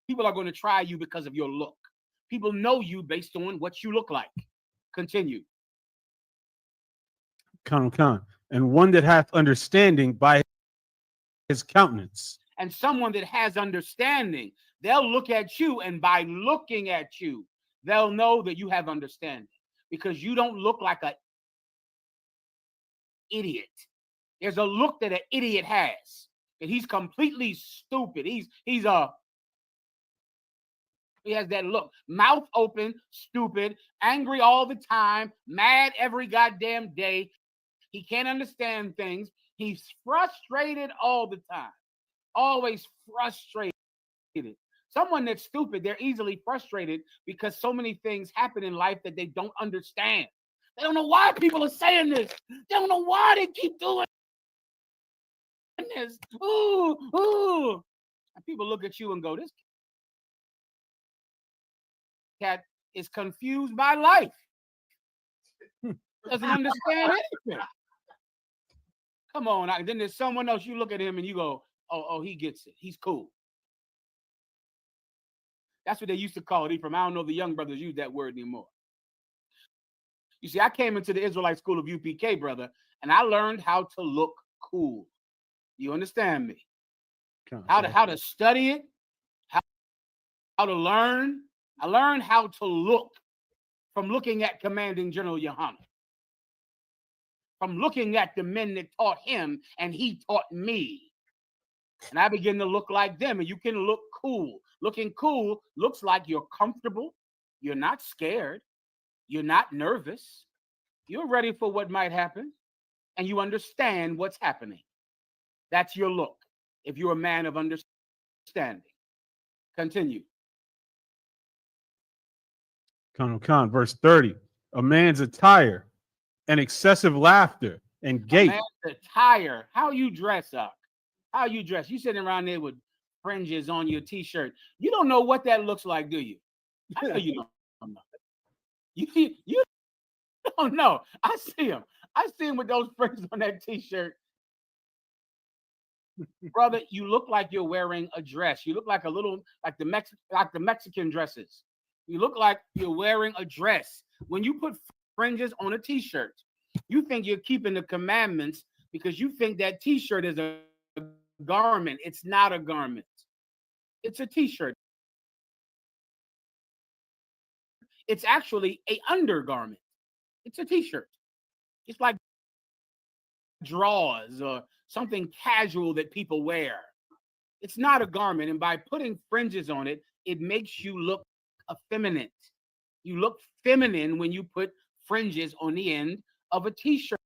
People are going to try you because of your look. People know you based on what you look like. Continue. Con. And one that hath understanding by his countenance. And someone that has understanding, they'll look at you, and by looking at you, they'll know that you have understanding, because you don't look like an idiot. There's a look that an idiot has. and he's completely stupid. He has that look, mouth open, stupid, angry all the time, mad every goddamn day. He can't understand things. He's frustrated all the time, always frustrated. Someone that's stupid, they're easily frustrated because so many things happen in life that they don't understand. They don't know why people are saying this. They don't know why they keep doing this. Ooh. And people look at you and go, this cat is confused by life. Doesn't understand anything. Come on. Then there's someone else, you look at him and you go, oh, he gets it. He's cool. That's what they used to call it, Ephraim. I don't know if the young brothers use that word anymore. You see, I came into the Israelite school of UPK, brother, and I learned how to look cool. You understand me? How to study it, how to learn. I learned how to look from looking at Commanding General Yohanan, from looking at the men that taught him, and he taught me. And I begin to look like them, and you can look cool. Looking cool looks like you're comfortable, you're not scared, you're not nervous, you're ready for what might happen, and you understand what's happening. That's your look, if you're a man of understanding. Continue. Colonel Khan, verse 30. A man's attire and excessive laughter and gait. A man's attire. How you dress up? How you dress? You sitting around there with fringes on your t-shirt. You don't know what that looks like, do you? I know you don't know. You don't know. I see him. I see him with those fringes on that t-shirt. Brother, you look like you're wearing a dress. You look like a little, like the Mexican dresses. You look like you're wearing a dress. When you put fringes on a t-shirt, you think you're keeping the commandments because you think that t-shirt is a garment. It's not a garment. It's a t-shirt. It's actually an undergarment. It's a t-shirt. It's like drawers or something casual that people wear. It's not a garment. And by putting fringes on it, it makes you look effeminate. You look feminine when you put fringes on the end of a t-shirt.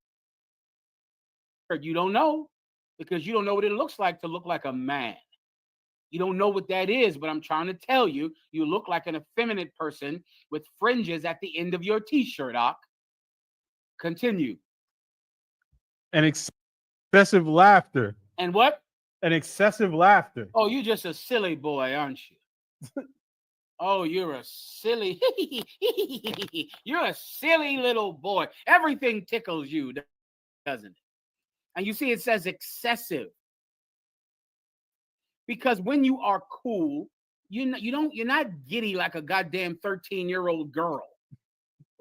You don't know because you don't know what it looks like to look like a man. You don't know what that is, but I'm trying to tell you, you look like an effeminate person with fringes at the end of your t-shirt, Ak. Continue. And excessive laughter. And what? And excessive laughter. Oh, you're just a silly boy, aren't you? Oh, you're a silly, you're a silly little boy. Everything tickles you, doesn't it? And you see, it says excessive. Because when you are cool, you're not giddy like a goddamn 13-year-old girl.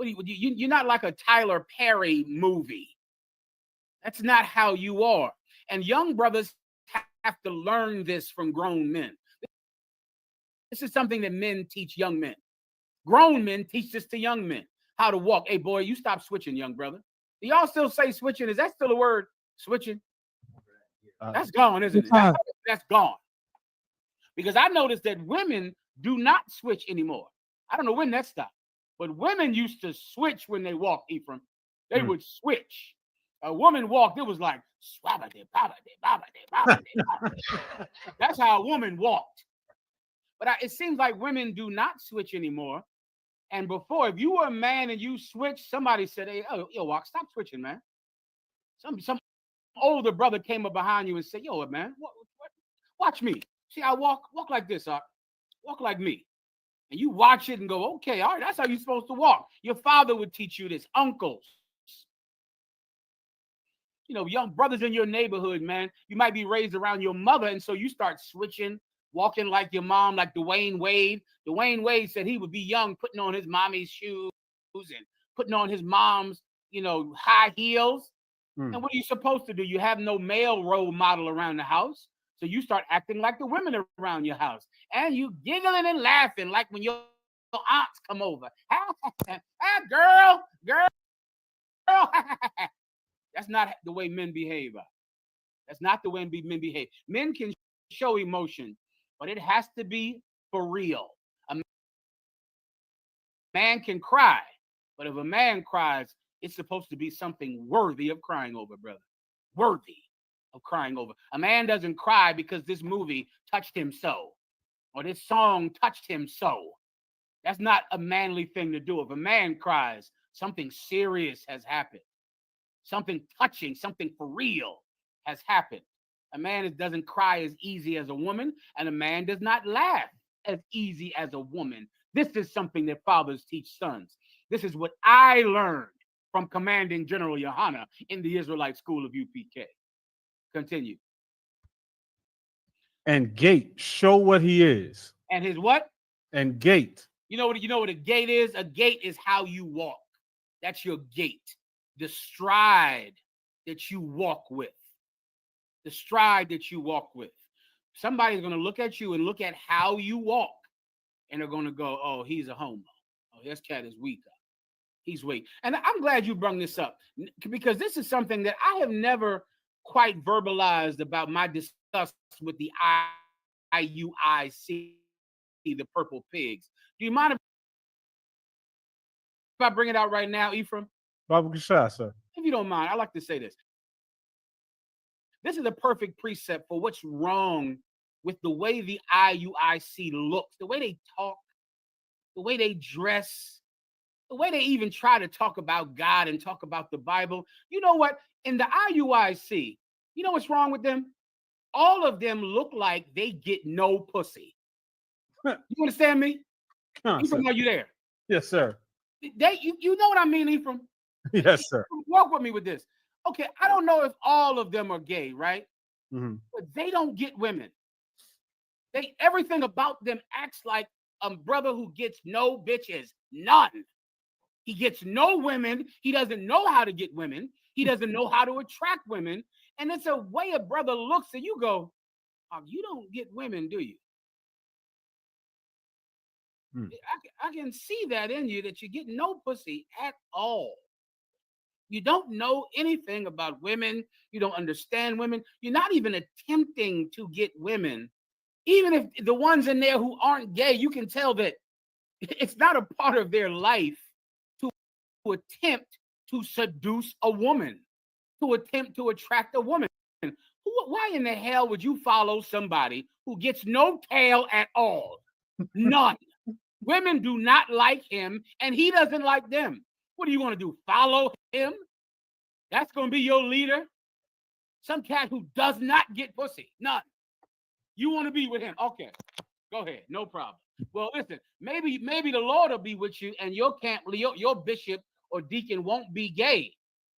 You're not like a Tyler Perry movie. That's not how you are. And young brothers have to learn this from grown men. This is something that men teach young men. Grown men teach this to young men. How to walk. Hey, boy, you stop switching, young brother. Do y'all still say switching? Is that still a word? Switching? That's gone, isn't it? That's gone. Because I noticed that women do not switch anymore. I don't know when that stopped. But women used to switch when they walked, Ephraim. They would switch. A woman walked, it was like, that's how a woman walked. But it seems like women do not switch anymore. And before, if you were a man and you switched, somebody said, hey, yo, walk, stop switching, man. Some older brother came up behind you and said, yo, man, watch me. See, I walk like this, walk like me. And you watch it and go, okay, all right, that's how you're supposed to walk. Your father would teach you this, uncles. You know, young brothers in your neighborhood, man, you might be raised around your mother, and so you start switching, walking like your mom, like Dwayne Wade. Dwayne Wade said he would be young, putting on his mommy's shoes and putting on his mom's, high heels. And what are you supposed to do? You have no male role model around the house. So you start acting like the women around your house. And you giggling and laughing like when your aunts come over. Girl. That's not the way men behave. That's not the way men behave. Men can show emotion, but it has to be for real. A man can cry, but if a man cries, it's supposed to be something worthy of crying over, brother. Worthy of crying over. A man doesn't cry because this movie touched him so, or this song touched him so. That's not a manly thing to do. If a man cries, something serious has happened. Something touching, something for real has happened. A man doesn't cry as easy as a woman, and a man does not laugh as easy as a woman. This is something that fathers teach sons. This is what I learned from Commanding General Yohana in the Israelite School of UPK. Continue. And gate, show what he is. And his what? And gate. You know what a gait is? A gait is how you walk. That's your gait. The stride that you walk with. The stride that you walk with. Somebody's going to look at you and look at how you walk, and they're going to go, oh, he's a homo. Oh, this cat is weak. He's weak. And I'm glad you brought this up, because this is something that I have never quite verbalized about my disgust with the IUIC, the purple pigs. Do you mind if I bring it out right now, Ephraim? Baba Kashah, sir. If you don't mind, I like to say this. This is a perfect precept for what's wrong with the way the IUIC looks, the way they talk, the way they dress, the way they even try to talk about God and talk about the Bible. You know what? In the IUIC, you know what's wrong with them? All of them look like they get no pussy. You understand me? Ephraim, are you there? Yes, sir. You know what I mean, Ephraim? Yes, sir. Walk with me with this. Okay, I don't know if all of them are gay, right? Mm-hmm. But they don't get women. Everything about them acts like a brother who gets no bitches. None. He gets no women. He doesn't know how to get women. He doesn't know how to attract women. And it's a way a brother looks and you go, oh, you don't get women, do you? I can see that in you, that you get no pussy at all. You don't know anything about women. You don't understand women. You're not even attempting to get women. Even if the ones in there who aren't gay, you can tell that it's not a part of their life to attempt to seduce a woman, to attempt to attract a woman. Why in the hell would you follow somebody who gets no tail at all? None. Women do not like him, and he doesn't like them. What do you want to do? Follow him? That's going to be your leader? Some cat who does not get pussy. None. You want to be with him? Okay. Go ahead. No problem. Well, listen, maybe the Lord will be with you, and your bishop or deacon won't be gay,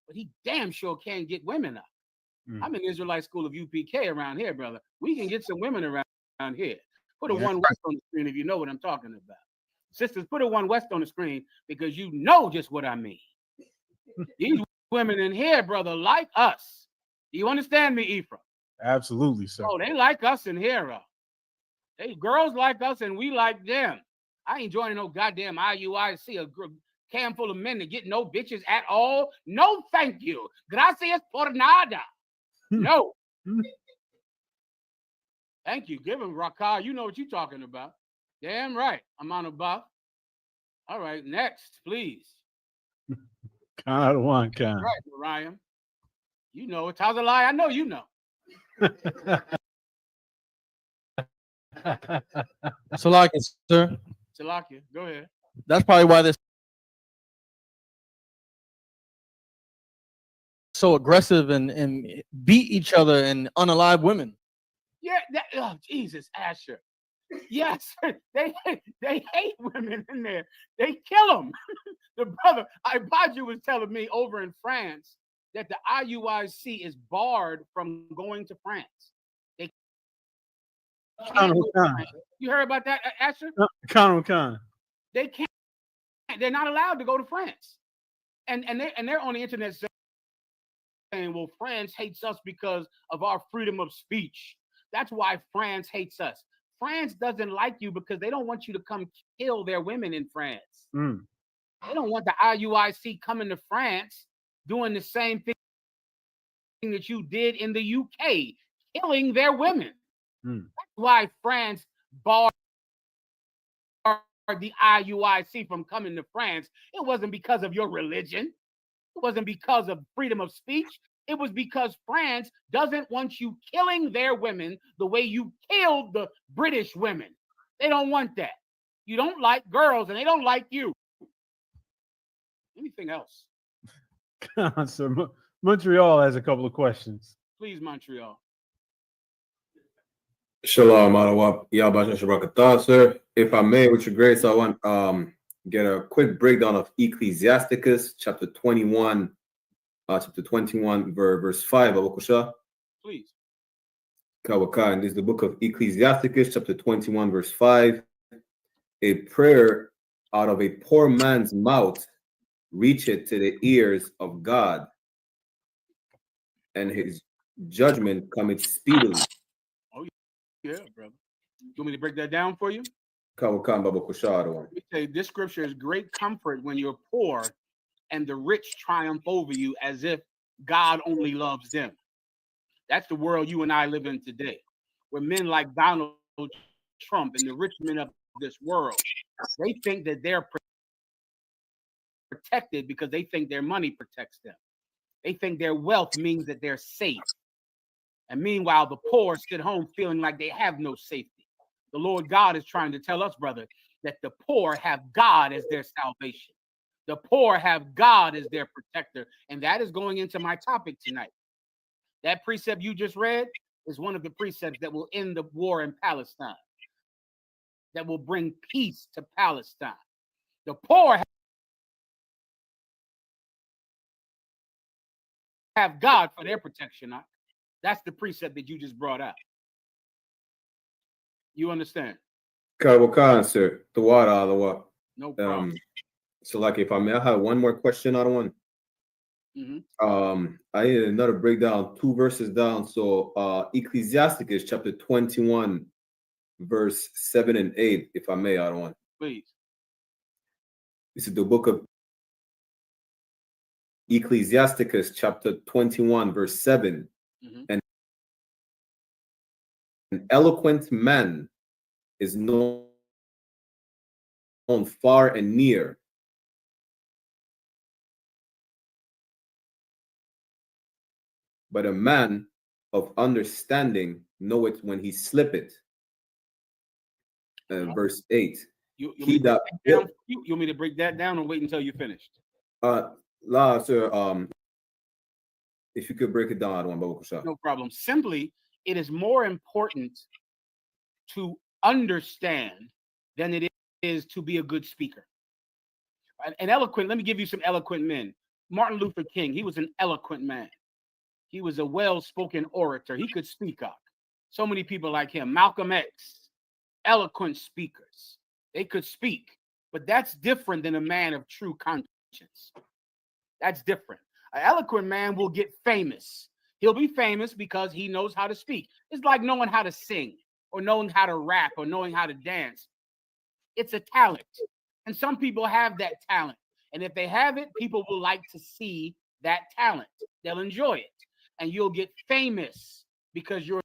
but he damn sure can get women up. I'm in the Israelite School of UPK around here, brother. We can get some women around here. Put a One West on the screen if you know what I'm talking about. Sisters, put a One West on the screen because you know just what I mean. These women in here, brother, like us. Do you understand me, Ephraim? Absolutely, sir. Oh, they like us in here. They girls like us and we like them. I ain't joining no goddamn IUIC, a can full of men that get no bitches at all. No, thank you. Gracias por nada. No. Thank you. Give him Rakah. You know what you're talking about. Damn right. I'm on a buff. All right, next, please. Kind of one kind. Right, Ryan. You know it's how's a lie. I know you know. Salakia, sir. Salakia, go ahead. That's probably why they're so aggressive and beat each other and unalive women. Yeah, oh Jesus, Asher. Yes, they hate women in there. They kill them. The brother Ibaju was telling me over in France that the IUIC is barred from going to France. They you heard about that, Asher? Khan. They can't. They're not allowed to go to France, and they're on the internet saying, "Well, France hates us because of our freedom of speech. That's why France hates us." France doesn't like you because they don't want you to come kill their women in France. They don't want the IUIC coming to France doing the same thing that you did in the UK, killing their women. Hmm. That's why France barred the IUIC from coming to France. It wasn't because of your religion. It wasn't because of freedom of speech. It was because France doesn't want you killing their women the way you killed the British women. They don't want that. You don't like girls, and they don't like you. Anything else? So Montreal has a couple of questions. Please, Montreal. Shalom, Alawab. Yabasha Shabrakatah, sir. If I may, with your grace, I want get a quick breakdown of Ecclesiasticus, chapter 21, verse 5. Abakusha. Please. Kawaka. And this is the book of Ecclesiasticus, chapter 21, verse 5. A prayer out of a poor man's mouth reacheth to the ears of God, and his judgment cometh speedily. Oh, yeah, brother. You want me to break that down for you? Kawakan Babakusha. Let me say, this scripture is great comfort when you're poor and the rich triumph over you as if God only loves them. That's the world you and I live in today, where men like Donald Trump and the rich men of this world, they think that they're protected because they think their money protects them. They think their wealth means that they're safe. And meanwhile, the poor sit home feeling like they have no safety. The Lord God is trying to tell us, brother, that the poor have God as their salvation. The poor have God as their protector. And that is going into my topic tonight. That precept you just read is one of the precepts that will end the war in Palestine, that will bring peace to Palestine. The poor have God for their protection. That's the precept that you just brought out. You understand? Kawakan, sir. Tawara, no problem. So, like, if I may, I have one more question on one. I need another breakdown, 2 verses down. So, Ecclesiasticus chapter 21, verse 7 and 8, if I may, I don't want. Please. This is the book of Ecclesiasticus chapter 21, verse 7. And an eloquent man is known far and near. But a man of understanding knoweth when he slippeth. Verse 8. You want me to break that down or wait until you're finished? Sir, if you could break it down, I don't want to. No problem. Simply, it is more important to understand than it is to be a good speaker. An eloquent, let me give you some eloquent men. Martin Luther King, he was an eloquent man. He was a well-spoken orator. He could speak up. So many people like him. Malcolm X, eloquent speakers. They could speak, but that's different than a man of true conscience. That's different. An eloquent man will get famous. He'll be famous because he knows how to speak. It's like knowing how to sing or knowing how to rap or knowing how to dance. It's a talent. And some people have that talent. And if they have it, people will like to see that talent. They'll enjoy it. And you'll get famous because you're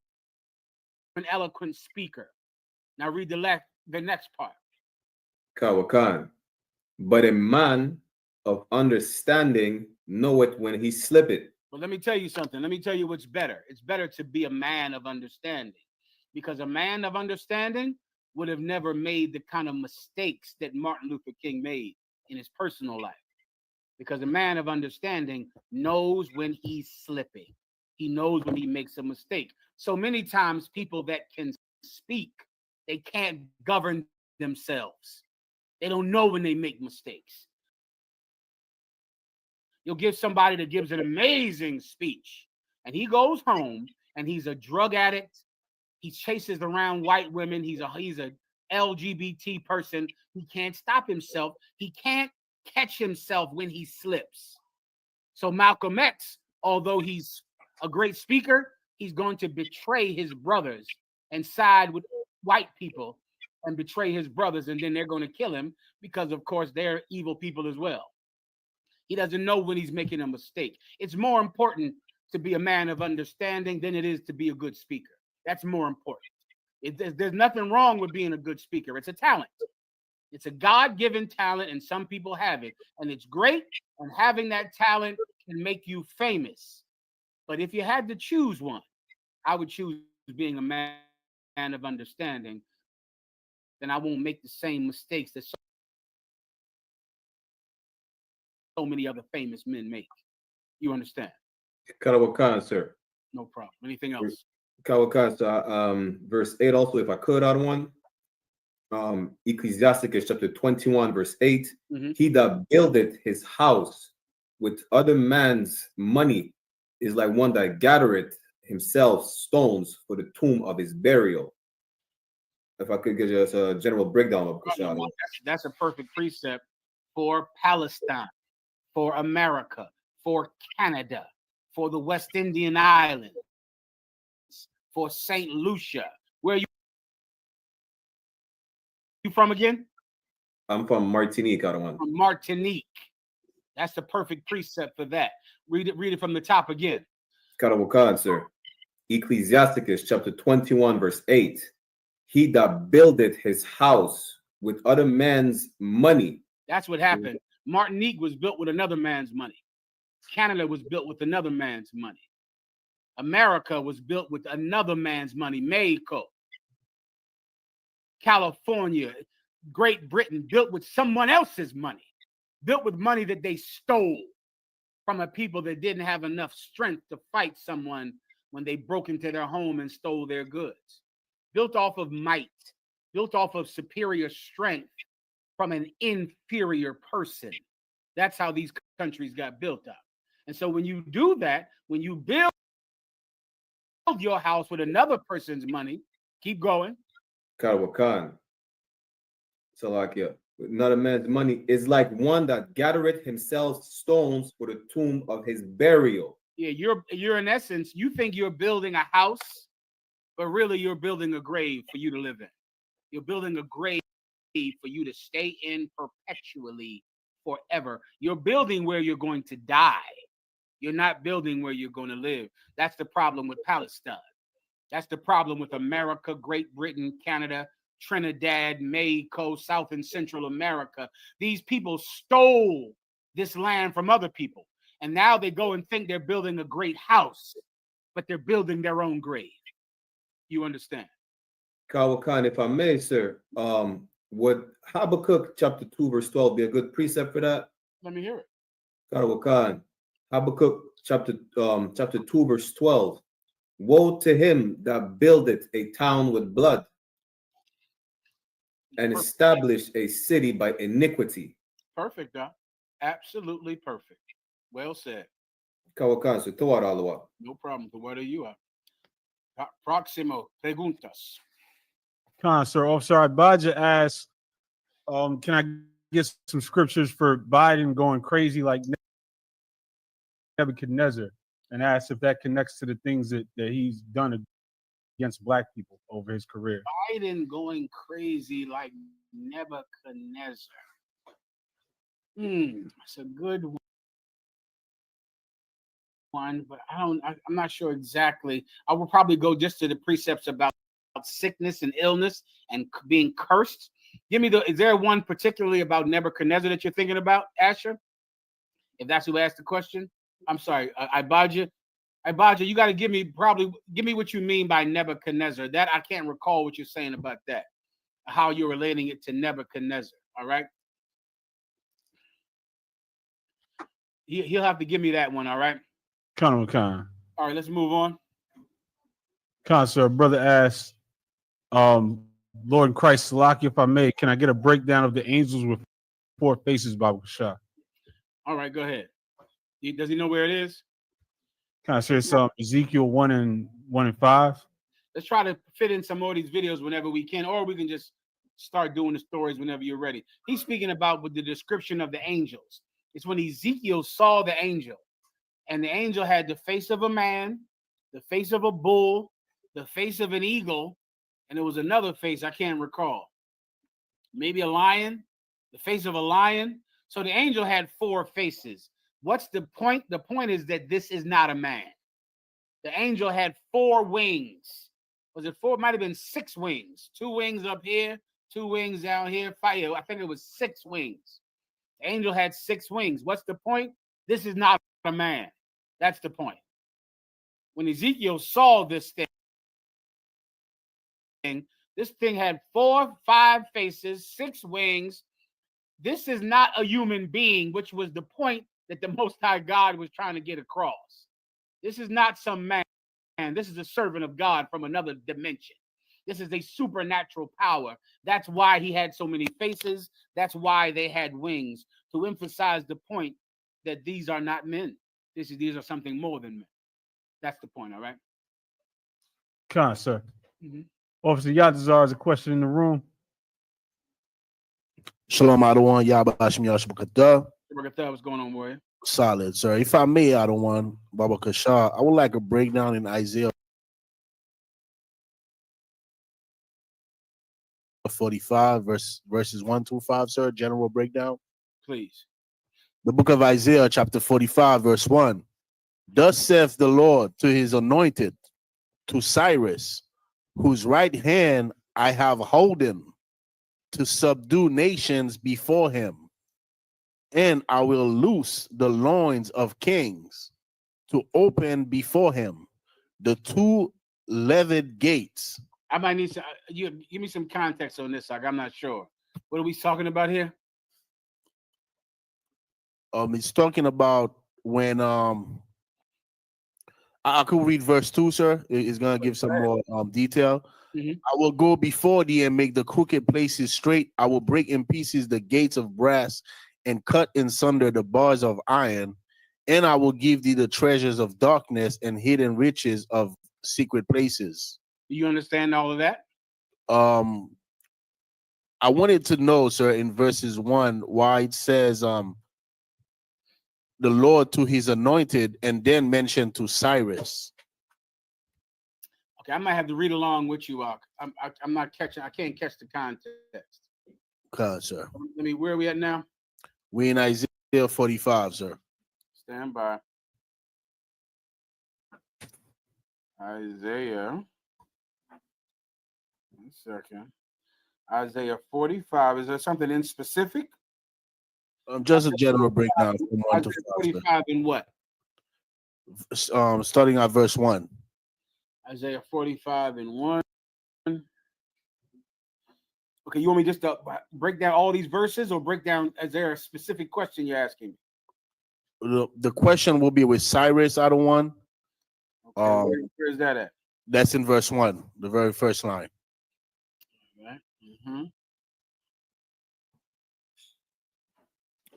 an eloquent speaker. Now read the next part. Kawakan. But a man of understanding knoweth when he slippeth. Well, let me tell you something. Let me tell you what's better. It's better to be a man of understanding, because a man of understanding would have never made the kind of mistakes that Martin Luther King made in his personal life. Because a man of understanding knows when he's slipping. He knows when he makes a mistake. So many times people that can speak, they can't govern themselves. They don't know when they make mistakes. You'll give somebody that gives an amazing speech, and he goes home and he's a drug addict. He chases around white women. He's a LGBT person. He can't stop himself. He can't catch himself when he slips. So Malcolm X, although he's a great speaker, he's going to betray his brothers and side with white people and betray his brothers, and then they're going to kill him because, of course, they're evil people as well. He doesn't know when he's making a mistake. It's more important to be a man of understanding than it is to be a good speaker. That's more important. There's nothing wrong with being a good speaker. It's a talent. It's a God-given talent, and some people have it. And it's great, and having that talent can make you famous. But if you had to choose one, I would choose being a man of understanding. Then I won't make the same mistakes that so many other famous men make. You understand? Karawakan, sir. No problem. Anything else? Karawakan, verse 8 also, if I could add one. Ecclesiasticus chapter 21, verse 8. He that buildeth his house with other man's money is like one that gathereth himself stones for the tomb of his burial. If I could get just a general breakdown of Kushal. That's a perfect precept for Palestine, for America, for Canada, for the West Indian Islands, for St. Lucia. Where you from again? I'm from Martinique, I don't want. From Martinique. That's the perfect precept for that. Read it from the top again. Karawakan, sir. Ecclesiasticus chapter 21, verse 8. He that buildeth his house with other man's money. That's what happened. Martinique was built with another man's money. Canada was built with another man's money. America was built with another man's money. Mexico, California, Great Britain, built with someone else's money. Built with money that they stole from a people that didn't have enough strength to fight someone when they broke into their home and stole their goods. Built off of might, built off of superior strength from an inferior person. That's how these countries got built up. And so when you do that, when you build your house with another person's money, keep going. Karawakan. Salakia. Another man's money is like one that gathereth himself stones for the tomb of his burial. Yeah, you're in essence, you think you're building a house, but really you're building a grave for you to live in. You're building a grave for you to stay in perpetually forever. You're building where you're going to die. You're not building where you're going to live. That's the problem with Palestine. That's the problem with America, Great Britain, Canada, Trinidad, Mexico, South and Central America. These people stole this land from other people. And now they go and think they're building a great house, but they're building their own grave. You understand? Karawakan, if I may, sir, would Habakkuk chapter 2, verse 12 be a good precept for that? Let me hear it. Karawakan, Habakkuk chapter 2, verse 12. Woe to him that buildeth a town with blood and establish a city by iniquity. Perfect, Doc. Absolutely perfect. Well said. Karawakan, so Tawar Alawa. No problem. So where are you at? Próximo preguntas. Sir, Officer Ibaja asked, can I get some scriptures for Biden going crazy like Nebuchadnezzar, and asked if that connects to the things that he's done against black people over his career. Biden going crazy like Nebuchadnezzar. It's a good one, but I'm not sure exactly. I will probably go just to the precepts about sickness and illness and being cursed. Is there one particularly about Nebuchadnezzar that you're thinking about, Asher? If that's who asked the question. I'm sorry, Ibaja, you got to give me what you mean by Nebuchadnezzar. That I can't recall what you're saying about that, how you're relating it to Nebuchadnezzar. All right. He'll have to give me that one. All right. Khan. All right, let's move on. Khan, sir, brother asked, Lord in Christ, Salaki, if I may, can I get a breakdown of the angels with 4 faces, Baba Shah? All right, go ahead. Does he know where it is? Can I say some Ezekiel 1 and 5? Let's try to fit in some more of these videos whenever we can, or we can just start doing the stories whenever you're ready. He's speaking about with the description of the angels. It's when Ezekiel saw the angel, and the angel had the face of a man, the face of a bull, the face of an eagle, and there was another face I can't recall. Maybe a lion, the face of a lion. So the angel had 4 faces. What's the point? The point is that this is not a man. The angel had 4 wings. Was it 4? It might have been 6 wings. 2 wings up here, 2 wings down here. Fire. I think it was 6 wings. The angel had 6 wings. What's the point? This is not a man. That's the point. When Ezekiel saw this thing had 4, 5 faces, 6 wings. This is not a human being, which was the point that the Most High God was trying to get across. This is not some man. This is a servant of God from another dimension. This is a supernatural power. That's why he had so many faces. That's why they had wings, to emphasize the point that these are not men. These are something more than men. That's the point, all right? Con, sir. Mhm. Officer Yatazar has a question in the room. Shalom, Adawan, Yabba Hashim Yashbakata. What's going on, warrior? Solid, sir. If I may, Adawan, Baba Kasha, I would like a breakdown in Isaiah 45, verses 1 through 5, sir. General breakdown. Please. The book of Isaiah, chapter 45, verse 1. Thus saith the Lord to his anointed, to Cyrus, whose right hand I have holden, to subdue nations before him. And I will loose the loins of kings, to open before him the 2 levied gates. I might need some. You give me some context on this. Like, I'm not sure. What are we talking about here? It's talking about when I could read verse 2, sir. It's gonna give some more detail. Mhm. I will go before thee and make the crooked places straight. I will break in pieces the gates of brass and cut in sunder the bars of iron. And I will give thee the treasures of darkness and hidden riches of secret places. Do you understand all of that? I wanted to know, sir, in verses 1, why it says the Lord to his anointed and then mentioned to Cyrus. Okay, I might have to read along with you. I'm not catching. I can't catch the context. Okay, sir. Let me. Where are we at now? We in Isaiah 45, sir. Stand by. Isaiah. 1 second. Isaiah 45. Is there something in specific? Just a general breakdown from 1 to 5. Isaiah 45 in what? Starting at verse 1. Isaiah 45 and 1. Okay, you want me just to break down all these verses, or break down? Is there a specific question you're asking me? The question will be with Cyrus, I don't want. Okay, where is that at? That's in verse 1, the very first line. Right. Mm-hmm.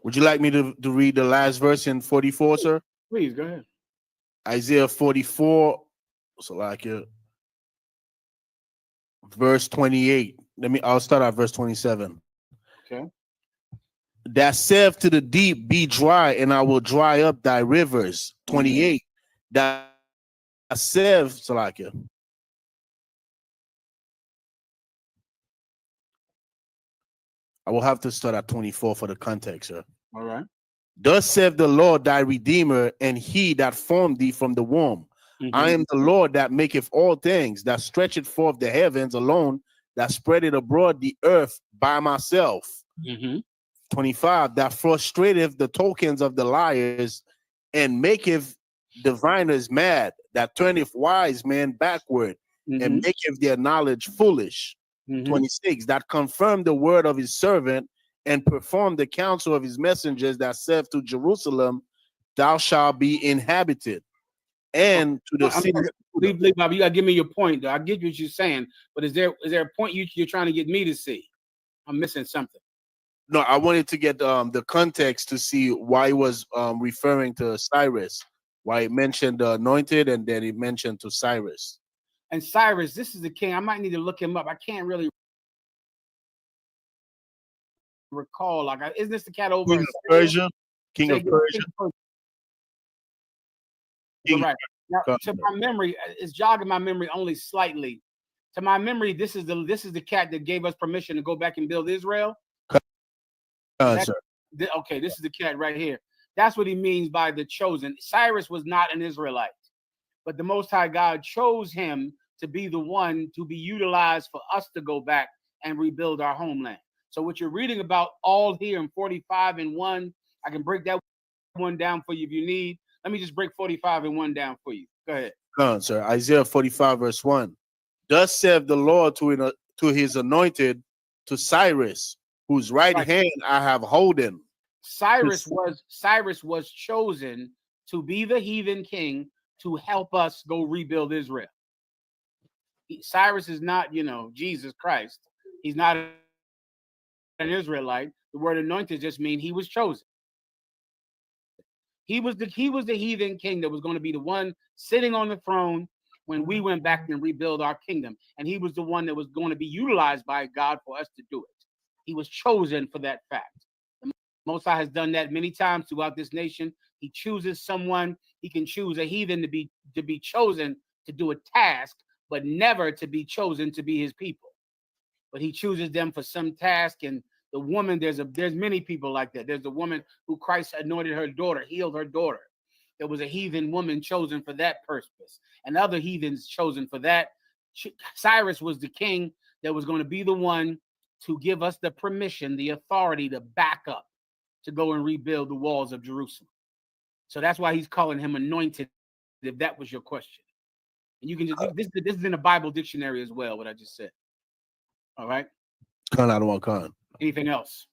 Would you like me to read the last verse in 44, sir? Please, go ahead. Isaiah 44, so like verse 28. I'll start at verse 27. Okay. That saith to the deep, be dry, and I will dry up thy rivers. 28. That saith, so like I will have to start at 24 for the context, sir. All right. Thus saith the Lord thy Redeemer, and he that formed thee from the womb. I am the Lord that maketh all things, that stretcheth forth the heavens alone, that spreadeth abroad the earth by myself. 25, that frustrateth the tokens of the liars, and maketh diviners mad, that turneth wise men backward, and maketh their knowledge foolish. 26, that confirmed the word of his servant, and performed the counsel of his messengers, that saith to Jerusalem, thou shalt be inhabited. And to the city. Leave, Bob, you gotta give me your point, though. I get what you're saying, but is there a point you're trying to get me to see? I'm missing something. No, I wanted to get the context to see why he was referring to Cyrus, why he mentioned the anointed, and then he mentioned to Cyrus. And Cyrus, this is the king. I might need to look him up. I can't really recall. Like, isn't this the cat over King in of Persia? King of Persia. Right. Now, to my memory, it's jogging my memory only slightly. To my memory, this is the cat that gave us permission to go back and build Israel. Sir. Okay, this is the cat right here. That's what he means by the chosen. Cyrus was not an Israelite. but the Most High God chose him to be the one to be utilized for us to go back and rebuild our homeland. So what you're reading about all here in 45 and 1, I can break that one down for you if you need. Let me just break 45 and 1 down for you. Go ahead. Come on, sir. Isaiah 45 verse 1. Thus saith the Lord to his anointed, to Cyrus, whose right hand I have holden. Cyrus was chosen to be the heathen king to help us go rebuild Israel. Cyrus is not, Jesus Christ. He's not an Israelite. The word anointed just means he was chosen. He was the heathen king that was going to be the one sitting on the throne when we went back and rebuild our kingdom. And he was the one that was going to be utilized by God for us to do it. He was chosen for that fact. The Most High has done that many times throughout this nation. He chooses someone. He can choose a heathen to be chosen to do a task, but never to be chosen to be his people. But he chooses them for some task. And the woman, there's many people like that. There's the woman who Christ anointed her daughter, healed her daughter. There was a heathen woman chosen for that purpose, and other heathens chosen for that. Cyrus was the king that was going to be the one to give us the permission, the authority to back up, to go and rebuild the walls of Jerusalem. So that's why he's calling him anointed, if that was your question. And you can just, this is in the Bible dictionary as well, what I just said. All right. Khan, I don't want Khan. Anything else?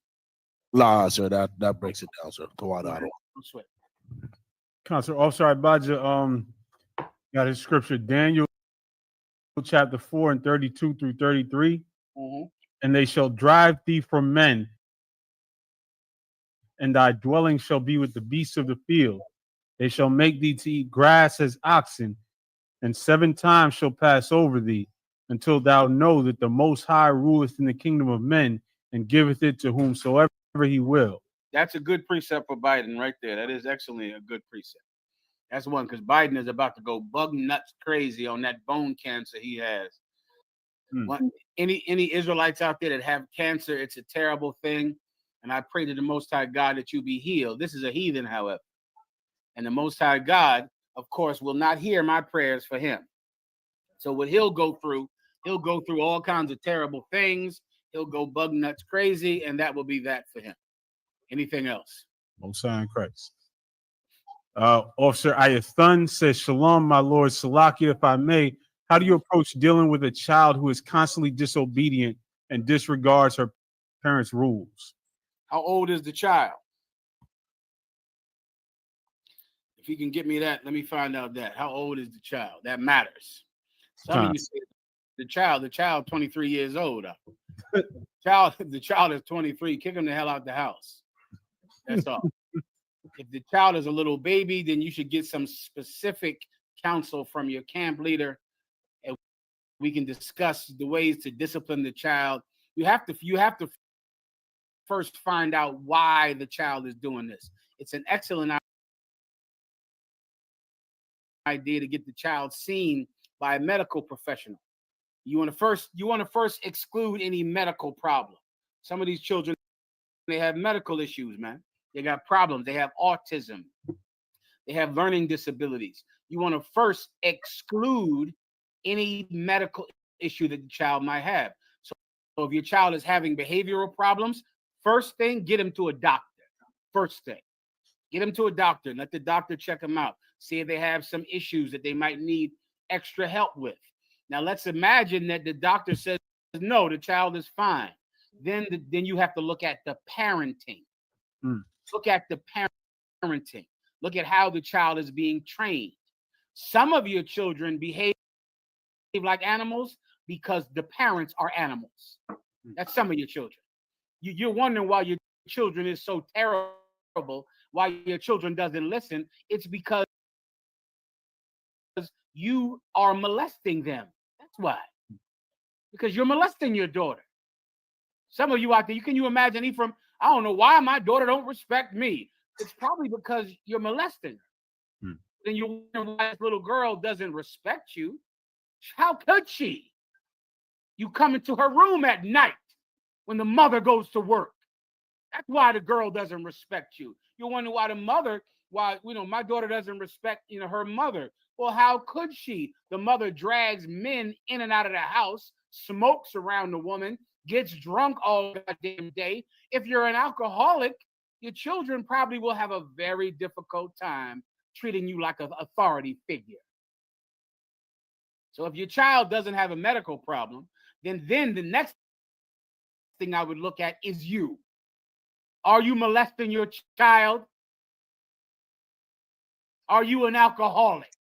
Nah, sir, that breaks it down, sir. Go on, I don't. Sweat. Counselor Officer Ibaja got his scripture, Daniel chapter 4 and 32 through 33. Mm-hmm. And they shall drive thee from men, and thy dwelling shall be with the beasts of the field. They shall make thee to eat grass as oxen, and 7 times shall pass over thee, until thou know that the Most High ruleth in the kingdom of men, and giveth it to whomsoever he will. That's a good precept for Biden right there. That is actually a good precept. That's one, because Biden is about to go bug nuts crazy on that bone cancer he has. Any Israelites out there that have cancer, it's a terrible thing. And I pray to the Most High God that you be healed. This is a heathen, however. And the Most High God, of course, will not hear my prayers for him. So what he'll go through all kinds of terrible things. He'll go bug nuts crazy, and that will be that for him. Anything else? Most High in Christ. Officer Ayathun says, Shalom, my Lord Salakia, if I may. How do you approach dealing with a child who is constantly disobedient and disregards her parents' rules? How old is the child? If you can get me that, let me find out that. How old is the child? That matters. Some of you say the child 23 years old. The child is 23. Kick him the hell out the house. That's all. If the child is a little baby, then you should get some specific counsel from your camp leader, and we can discuss the ways to discipline the child. You have to first find out why the child is doing this. It's an excellent idea to get the child seen by a medical professional. You want to first exclude any medical problem. Some of these children, they have medical issues, man. They got problems. They have autism. They have learning disabilities. You want to first exclude any medical issue that the child might have. So if your child is having behavioral problems, first thing, get him to a doctor. First thing, get him to a doctor and let the doctor check them out. See if they have some issues that they might need extra help with. Now, let's imagine that the doctor says, no, the child is fine. Then you have to look at the parenting. Look at the parenting. Look at how the child is being trained. Some of your children behave like animals because the parents are animals. That's some of your children. You're wondering why your children is so terrible, why your children doesn't listen. It's because you are molesting them. That's why. Because you're molesting your daughter. Some of you out there, can you imagine Ephraim? I don't know why my daughter don't respect me. It's probably because you're molesting her. Then you wonder why this little girl doesn't respect you. How could she? You come into her room at night when the mother goes to work. That's why the girl doesn't respect you. You wonder why the mother why, my daughter doesn't respect, her mother. Well, how could she? The mother drags men in and out of the house, smokes around the woman, gets drunk all goddamn day. If you're an alcoholic, your children probably will have a very difficult time treating you like an authority figure. So if your child doesn't have a medical problem, then the next thing I would look at is you. Are you molesting your child? Are you an alcoholic?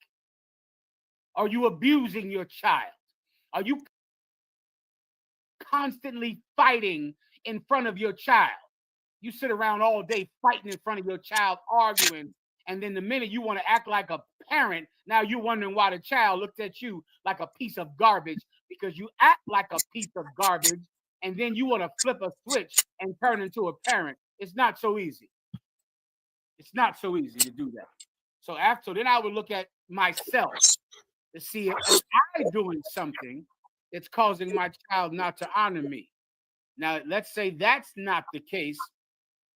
Are you abusing your child? Are you constantly fighting in front of your child? You sit around all day fighting in front of your child, arguing, and then the minute you want to act like a parent, now you're wondering why the child looked at you like a piece of garbage because you act like a piece of garbage, and then you want to flip a switch and turn into a parent. It's not so easy. It's not so easy to do that. So then I would look at myself to see if I'm doing something that's causing my child not to honor me. Now, let's say that's not the case.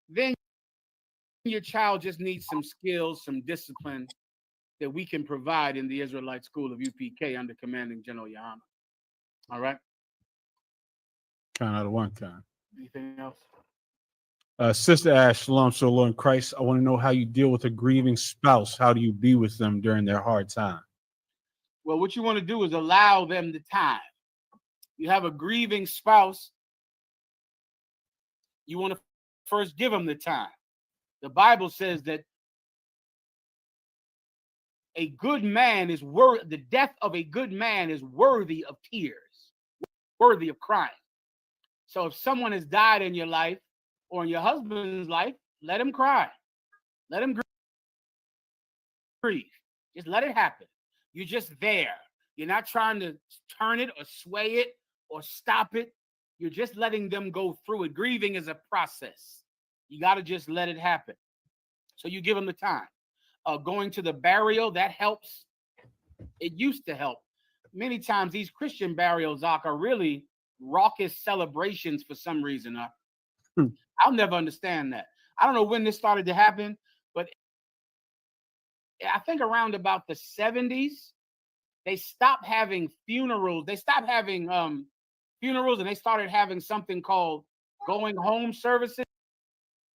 Then your child just needs some skills, some discipline that we can provide in the Israelite School of UPK under commanding General Yohana. All right? Kind out of one kind. Anything else? Sister Ash, Shalom, Shalom in Christ. I want to know how you deal with a grieving spouse. How do you be with them during their hard time? Well, what you want to do is allow them the time. You have a grieving spouse, you want to first give them the time. The Bible says that a good man is the death of a good man is worthy of tears, worthy of crying. So if someone has died in your life or in your husband's life, let him cry. Let him grieve. Just let it happen. You're just there. You're not trying to turn it or sway it or stop it. You're just letting them go through it. Grieving is a process. You got to just let it happen. So you give them the time. Going to the burial, that helps. It used to help. Many times these Christian burials, are really raucous celebrations for some reason. I'll never understand that. I don't know when this started to happen, but I think around about the 70s, they stopped having funerals. They stopped having funerals, and they started having something called going home services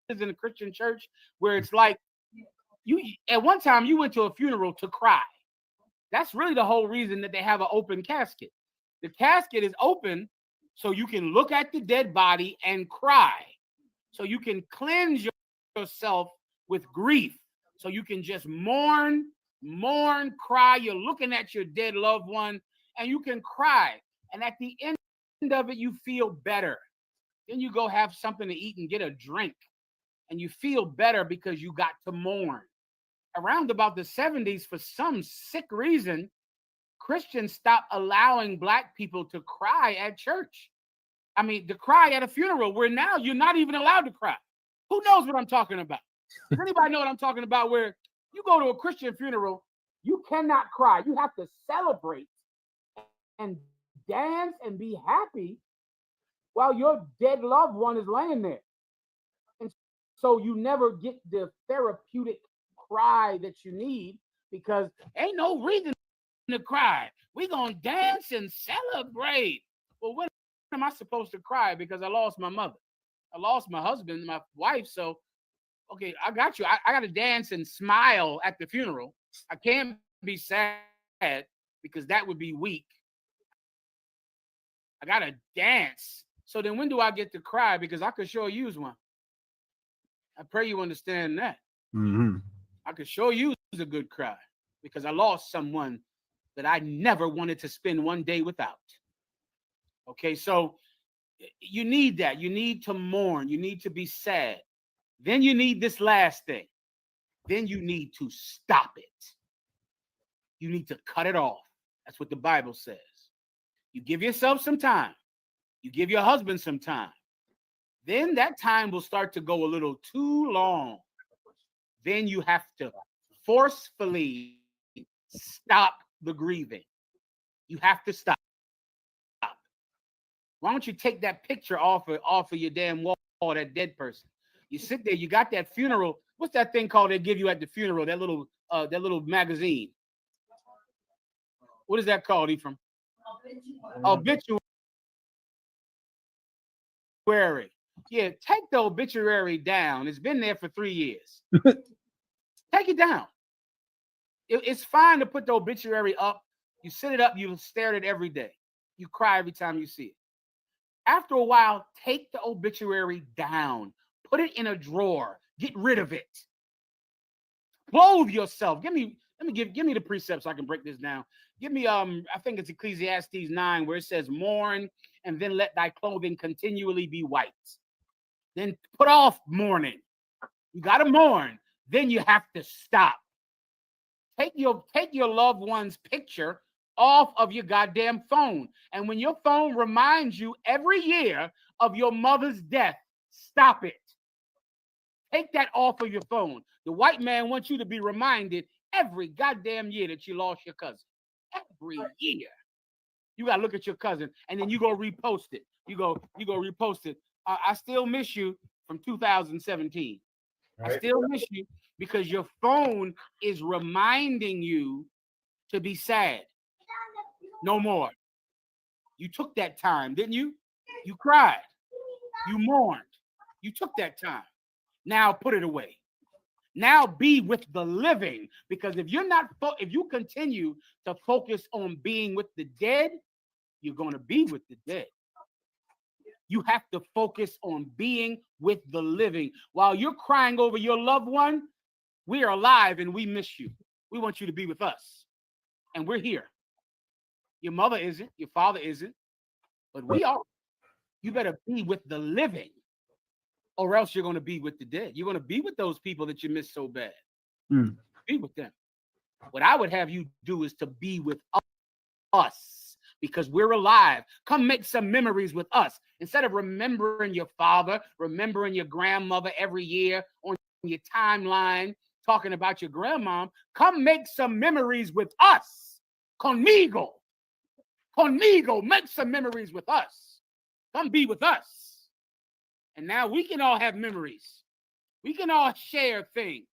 in the Christian church, where it's like at one time you went to a funeral to cry. That's really the whole reason that they have an open casket. The casket is open so you can look at the dead body and cry. So you can cleanse yourself with grief. So you can just mourn, cry. You're looking at your dead loved one and you can cry. And at the end of it, you feel better. Then you go have something to eat and get a drink. And you feel better because you got to mourn. Around about the 70s, for some sick reason, Christians stopped allowing Black people to cry at church. I mean, to cry at a funeral, where now you're not even allowed to cry. Who knows what I'm talking about? Does anybody know what I'm talking about? Where you go to a Christian funeral, you cannot cry. You have to celebrate and dance and be happy while your dead loved one is laying there. And so you never get the therapeutic cry that you need, because ain't no reason to cry. We're going to dance and celebrate. Well, when am I supposed to cry? Because I lost my mother. I lost my husband, my wife. So, okay, I got you. I got to dance and smile at the funeral. I can't be sad because that would be weak. I got to dance. So then when do I get to cry? Because I could sure use one. I pray you understand that. Mm-hmm. I could sure use a good cry because I lost someone that I never wanted to spend one day without. Okay, so you need that. You need to mourn. You need to be sad. Then you need this last thing. Then you need to stop it. You need to cut it off. That's what the Bible says. You give yourself some time. You give your husband some time. Then that time will start to go a little too long. Then you have to forcefully stop the grieving. You have to stop. Why don't you take that picture off of your damn wall, that dead person? You sit there, you got that funeral, What's that thing called they give you at the funeral? That little magazine. What is that called, Ephraim? Obituary. Yeah, take the obituary down. It's been there for 3 years. Take it down. It's fine to put the obituary up. You sit it up, you stare at it every day. You cry every time you see it. After a while, take the obituary down. Put it in a drawer. Get rid of it. Clothe yourself. Give me the precepts so I can break this down. Give me I think it's Ecclesiastes 9 where it says mourn and then let thy clothing continually be white. Then put off mourning. You got to mourn. Then you have to stop. Take your loved one's picture off of your goddamn phone. And when your phone reminds you every year of your mother's death, stop it. Take that off of your phone. The white man wants you to be reminded every goddamn year that you lost your cousin. Every year. You got to look at your cousin and then you go repost it. You go repost it. I still miss you from 2017. Right. I still miss you because your phone is reminding you to be sad. No more. You took that time, didn't you? You cried. You mourned. You took that time. Now put it away. Now be with the living, because if you continue to focus on being with the dead, you're going to be with the dead. You have to focus on being with the living. While you're crying over your loved one, we are alive and we miss you. We want you to be with us. And we're here. Your mother isn't, your father isn't, but we are. You better be with the living, or else you're going to be with the dead. You're going to be with those people that you miss so bad. Be with them. What I would have you do is to be with us, because we're alive. Come make some memories with us. Instead of remembering your father, remembering your grandmother every year on your timeline, talking about your grandma, come make some memories with us. Conmigo. Conmigo, make some memories with us. Come be with us. And now we can all have memories. We can all share things.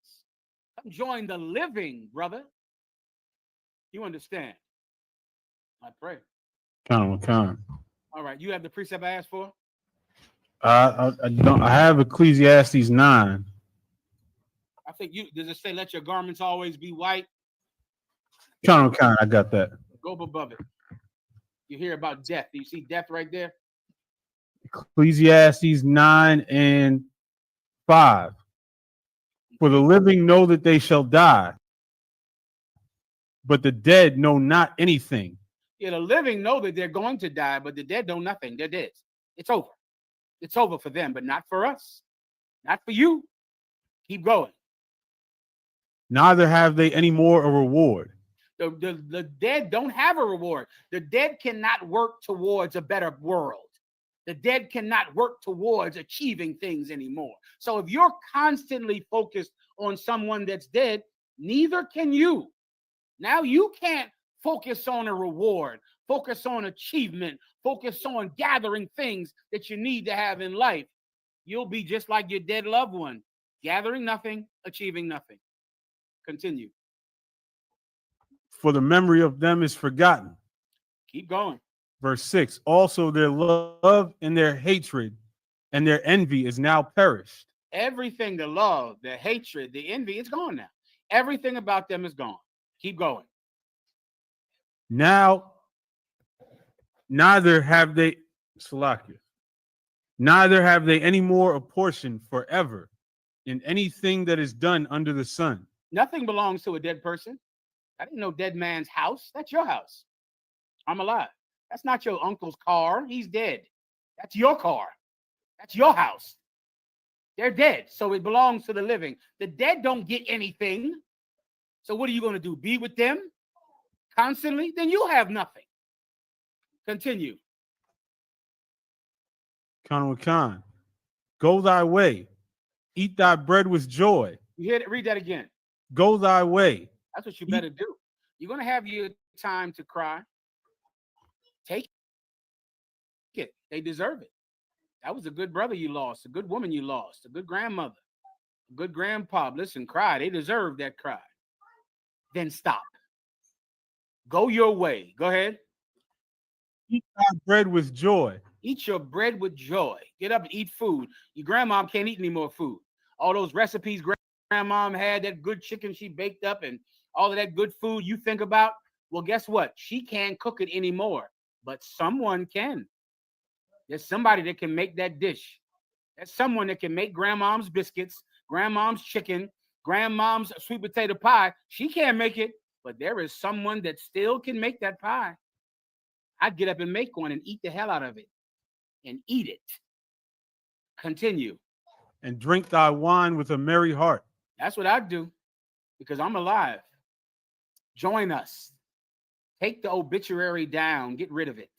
Come join the living, brother. You understand? I pray. Con. All right, you have the precept I asked for? I don't. I have Ecclesiastes 9. I think does it say let your garments always be white? Con. I got that. Go above it. You hear about death. Do you see death right there? Ecclesiastes 9 and 5. For the living know that they shall die, but the dead know not anything. Yeah, the living know that they're going to die, but the dead know nothing. They're dead. It's over. It's over for them, but not for us. Not for you. Keep going. Neither have they any more a reward. The dead don't have a reward. The dead cannot work towards a better world. The dead cannot work towards achieving things anymore. So if you're constantly focused on someone that's dead, neither can you. Now you can't focus on a reward, focus on achievement, focus on gathering things that you need to have in life. You'll be just like your dead loved one, gathering nothing, achieving nothing. Continue. For the memory of them is forgotten. Keep going. Verse 6. Also their love and their hatred and their envy is now perished. Everything, the love, the hatred, the envy, it's gone now. Everything about them is gone. Keep going. Now, neither have they any more a portion forever in anything that is done under the sun. Nothing belongs to a dead person. I didn't know dead man's house. That's your house. I'm alive. That's not your uncle's car. He's dead. That's your car. That's your house. They're dead, so it belongs to the living. The dead don't get anything. So what are you going to do? Be with them constantly? Then you have nothing. Continue. Con. Go thy way. Eat thy bread with joy. You hear it? Read that again. Go thy way. That's what you better do. You're going to have your time to cry. Take it. They deserve it. That was a good brother you lost, a good woman you lost, a good grandmother. Good grandpa. Listen, cry. They deserve that cry. Then stop. Go your way. Go ahead. Eat thy bread with joy. Eat your bread with joy. Get up and eat food. Your grandma can't eat any more food. All those recipes grandmom had, that good chicken she baked up and all of that good food you think about, well, guess what? She can't cook it anymore, but someone can. There's somebody that can make that dish. There's someone that can make grandmom's biscuits, grandmom's chicken, grandmom's sweet potato pie. She can't make it, but there is someone that still can make that pie. I'd get up and make one and eat the hell out of it and eat it. Continue. And drink thy wine with a merry heart. That's what I do because I'm alive. Join us. Take the obituary down. Get rid of it.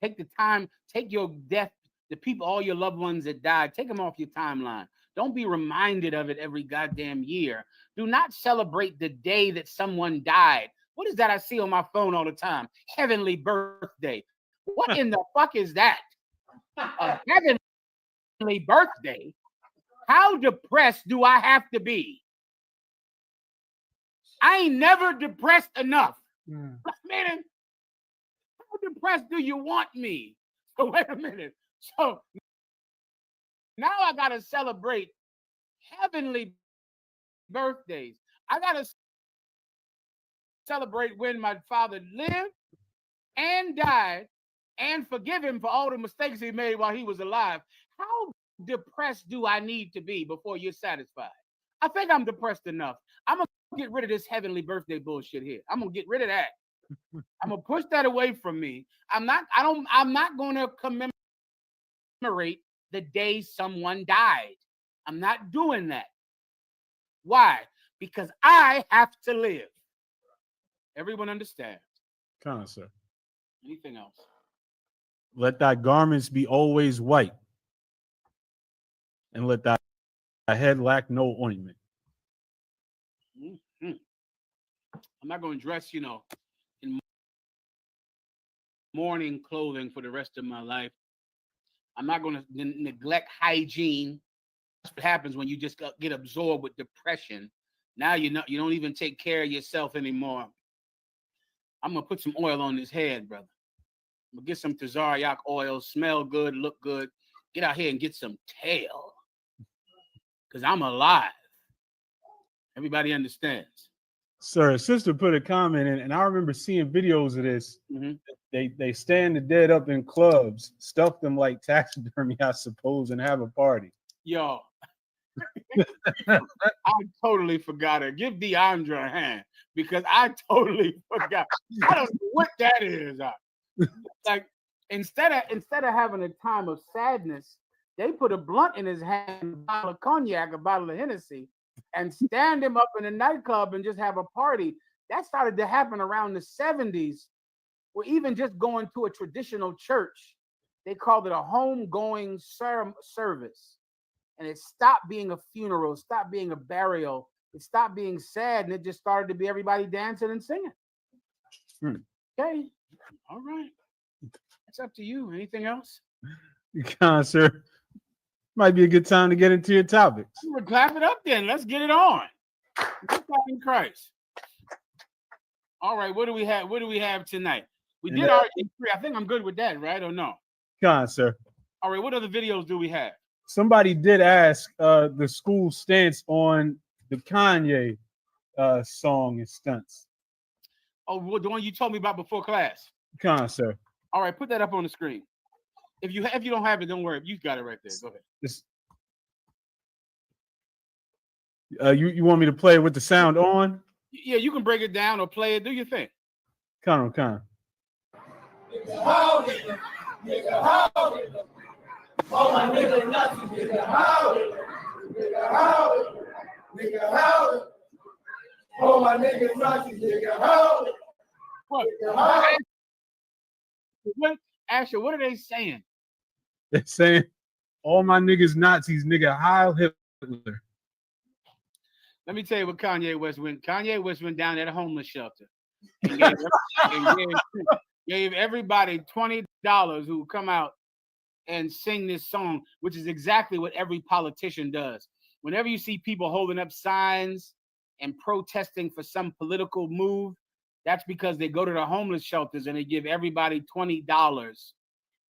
Take the time. Take your death, the people, all your loved ones that died, take them off your timeline. Don't be reminded of it every goddamn year. Do not celebrate the day that someone died. What is that I see on my phone all the time? Heavenly birthday. What in the fuck is that? A heavenly birthday? How depressed do I have to be? I ain't never depressed enough. Man, how depressed do you want me? So wait a minute. So now I got to celebrate heavenly birthdays. I got to celebrate when my father lived and died and forgive him for all the mistakes he made while he was alive. How depressed do I need to be before you're satisfied? I think I'm depressed enough. I'm going to get rid of this heavenly birthday bullshit here. I'm going to get rid of that. I'm going to push that away from me. I'm not going to commemorate the day someone died. I'm not doing that. Why? Because I have to live. Everyone understands. Come on, sir. Anything else? Let thy garments be always white, and let thy head lack no ointment. Mm-hmm. I'm not going to dress, in mourning clothing for the rest of my life. I'm not going to neglect hygiene. That's what happens when you just get absorbed with depression. Now you don't even take care of yourself anymore. I'm going to put some oil on his head, brother. I'm going to get some Tazariak oil, smell good, look good. Get out here and get some tail. Because I'm alive. Everybody understands. Sir, a sister put a comment in, and I remember seeing videos of this. Mm-hmm. They stand the dead up in clubs, stuff them like taxidermy, I suppose, and have a party. Yo, I totally forgot it. Give Deandra a hand because I totally forgot. I don't know what that is. Like instead of having a time of sadness, they put a blunt in his hand, a bottle of cognac, a bottle of Hennessy, and stand him up in a nightclub and just have a party. That started to happen around the 70s, or even just going to a traditional church. They called it a homegoing service. And it stopped being a funeral, stopped being a burial, it stopped being sad, and it just started to be everybody dancing and singing. Okay, all right. It's up to you. Anything else? Come on, sir. Might be a good time to get into your topics. We'll clap it up then. Let's get it on. In Christ. All right, what do we have? What do we have tonight? We did our E3. I think I'm good with that, right? Or no? Come on, sir. All right, what other videos do we have? Somebody did ask the school stance on the Kanye song and stunts. Oh, the one you told me about before class. Come on, sir. All right, put that up on the screen. If you don't have it, don't worry. You got it right there. Go ahead. You want me to play it with the sound on? Yeah, you can break it down or play it. Do your thing. Come on. All my niggas nuts, nigga, how? Nigga, how? Nigga, how? All my niggas nuts, nigga, how? What? Asher, what are they saying? They're saying all my niggas Nazis, nigga, Heil Hitler. Let me tell you what Kanye West went. Kanye West went down at a homeless shelter and gave everybody $20 who come out and sing this song, which is exactly what every politician does. Whenever you see people holding up signs and protesting for some political move, that's because they go to the homeless shelters and they give everybody $20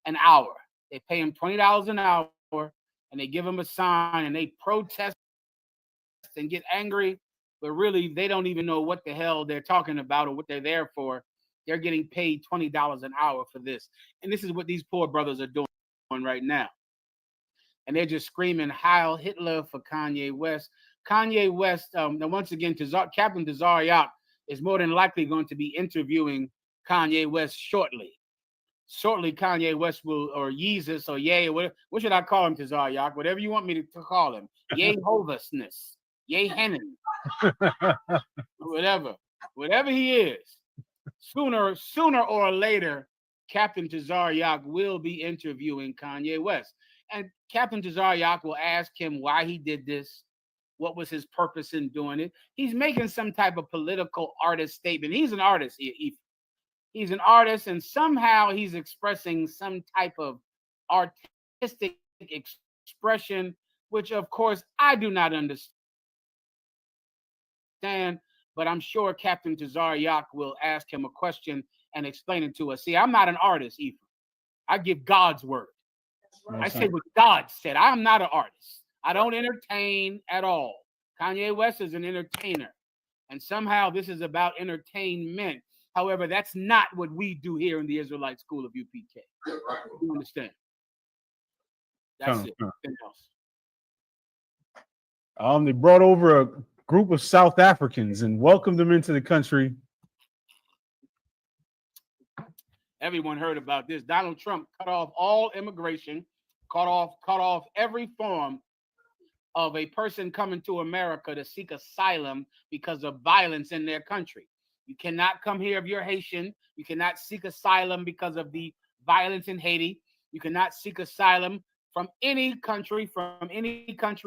an hour. They pay them $20 an hour and they give them a sign and they protest and get angry, but really they don't even know what the hell they're talking about or what they're there for. They're getting paid $20 an hour for this. And this is what these poor brothers are doing right now. And they're just screaming Heil Hitler for Kanye West. Kanye West, now once again, Captain Tazariak is more than likely going to be interviewing Kanye West shortly. Shortly, Kanye West will, or Yeezus, or Ye, or what should I call him, Tazariak? Whatever you want me to call him. Yehovasness, Yehenin, whatever he is. Sooner or later, Captain Tazariak will be interviewing Kanye West. And Captain Tazariak will ask him why he did this, what was his purpose in doing it. He's making some type of political artist statement. He's an artist. He's an artist, and somehow he's expressing some type of artistic expression, which, of course, I do not understand. But I'm sure Captain Tazariak will ask him a question and explain it to us. See, I'm not an artist, Ephraim. I give God's word. I say what God said. I'm not an artist. I don't entertain at all. Kanye West is an entertainer. And somehow this is about entertainment. However, that's not what we do here in the Israelite School of UPK. You understand? That's it. Nothing else. They brought over a group of South Africans and welcomed them into the country. Everyone heard about this. Donald Trump cut off all immigration, cut off every form of a person coming to America to seek asylum because of violence in their country. You cannot come here if you're Haitian. You cannot seek asylum because of the violence in Haiti. You cannot seek asylum from any country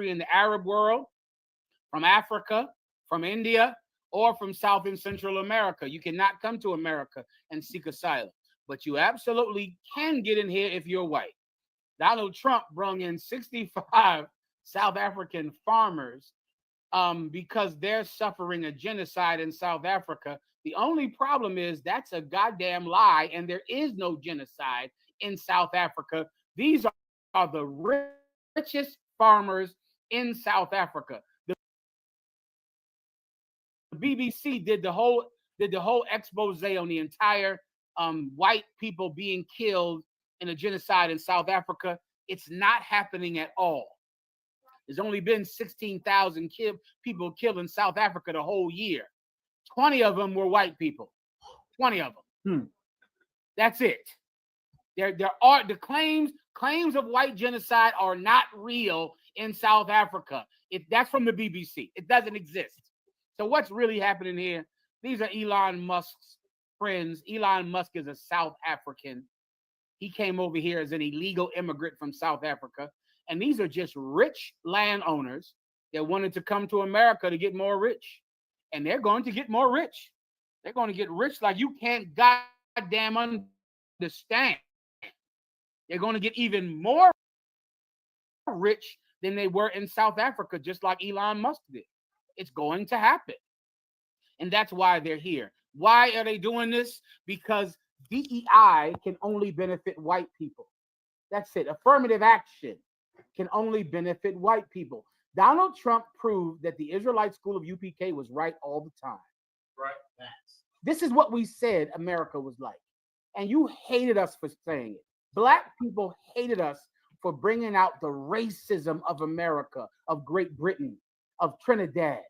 in the Arab world, from Africa, from India, or from South and Central America. You cannot come to America and seek asylum. But you absolutely can get in here if you're white. Donald Trump brought in 65 South African farmers because they're suffering a genocide in South Africa. The only problem is that's a goddamn lie, and there is no genocide in South Africa. These are the richest farmers in South Africa. The BBC did the whole expose on the entire white people being killed in a genocide in South Africa. It's not happening at all. There's only been 16,000 people killed in South Africa the whole year. 20 of them were white people. 20 of them. That's it. There are the claims of white genocide are not real in South Africa. That's from the BBC. It doesn't exist. So what's really happening here? These are Elon Musk's friends. Elon Musk is a South African. He came over here as an illegal immigrant from South Africa. And these are just rich landowners that wanted to come to America to get more rich. And they're going to get more rich. They're going to get rich like you can't goddamn understand. They're going to get even more rich than they were in South Africa, just like Elon Musk did. It's going to happen. And that's why they're here. Why are they doing this? Because DEI can only benefit white people. That's it. Affirmative action can only benefit white people. Donald Trump proved that the Israelite School of UPK was right all the time. Right. This is what we said America was like. And you hated us for saying it. Black people hated us for bringing out the racism of America, of Great Britain, of Trinidad,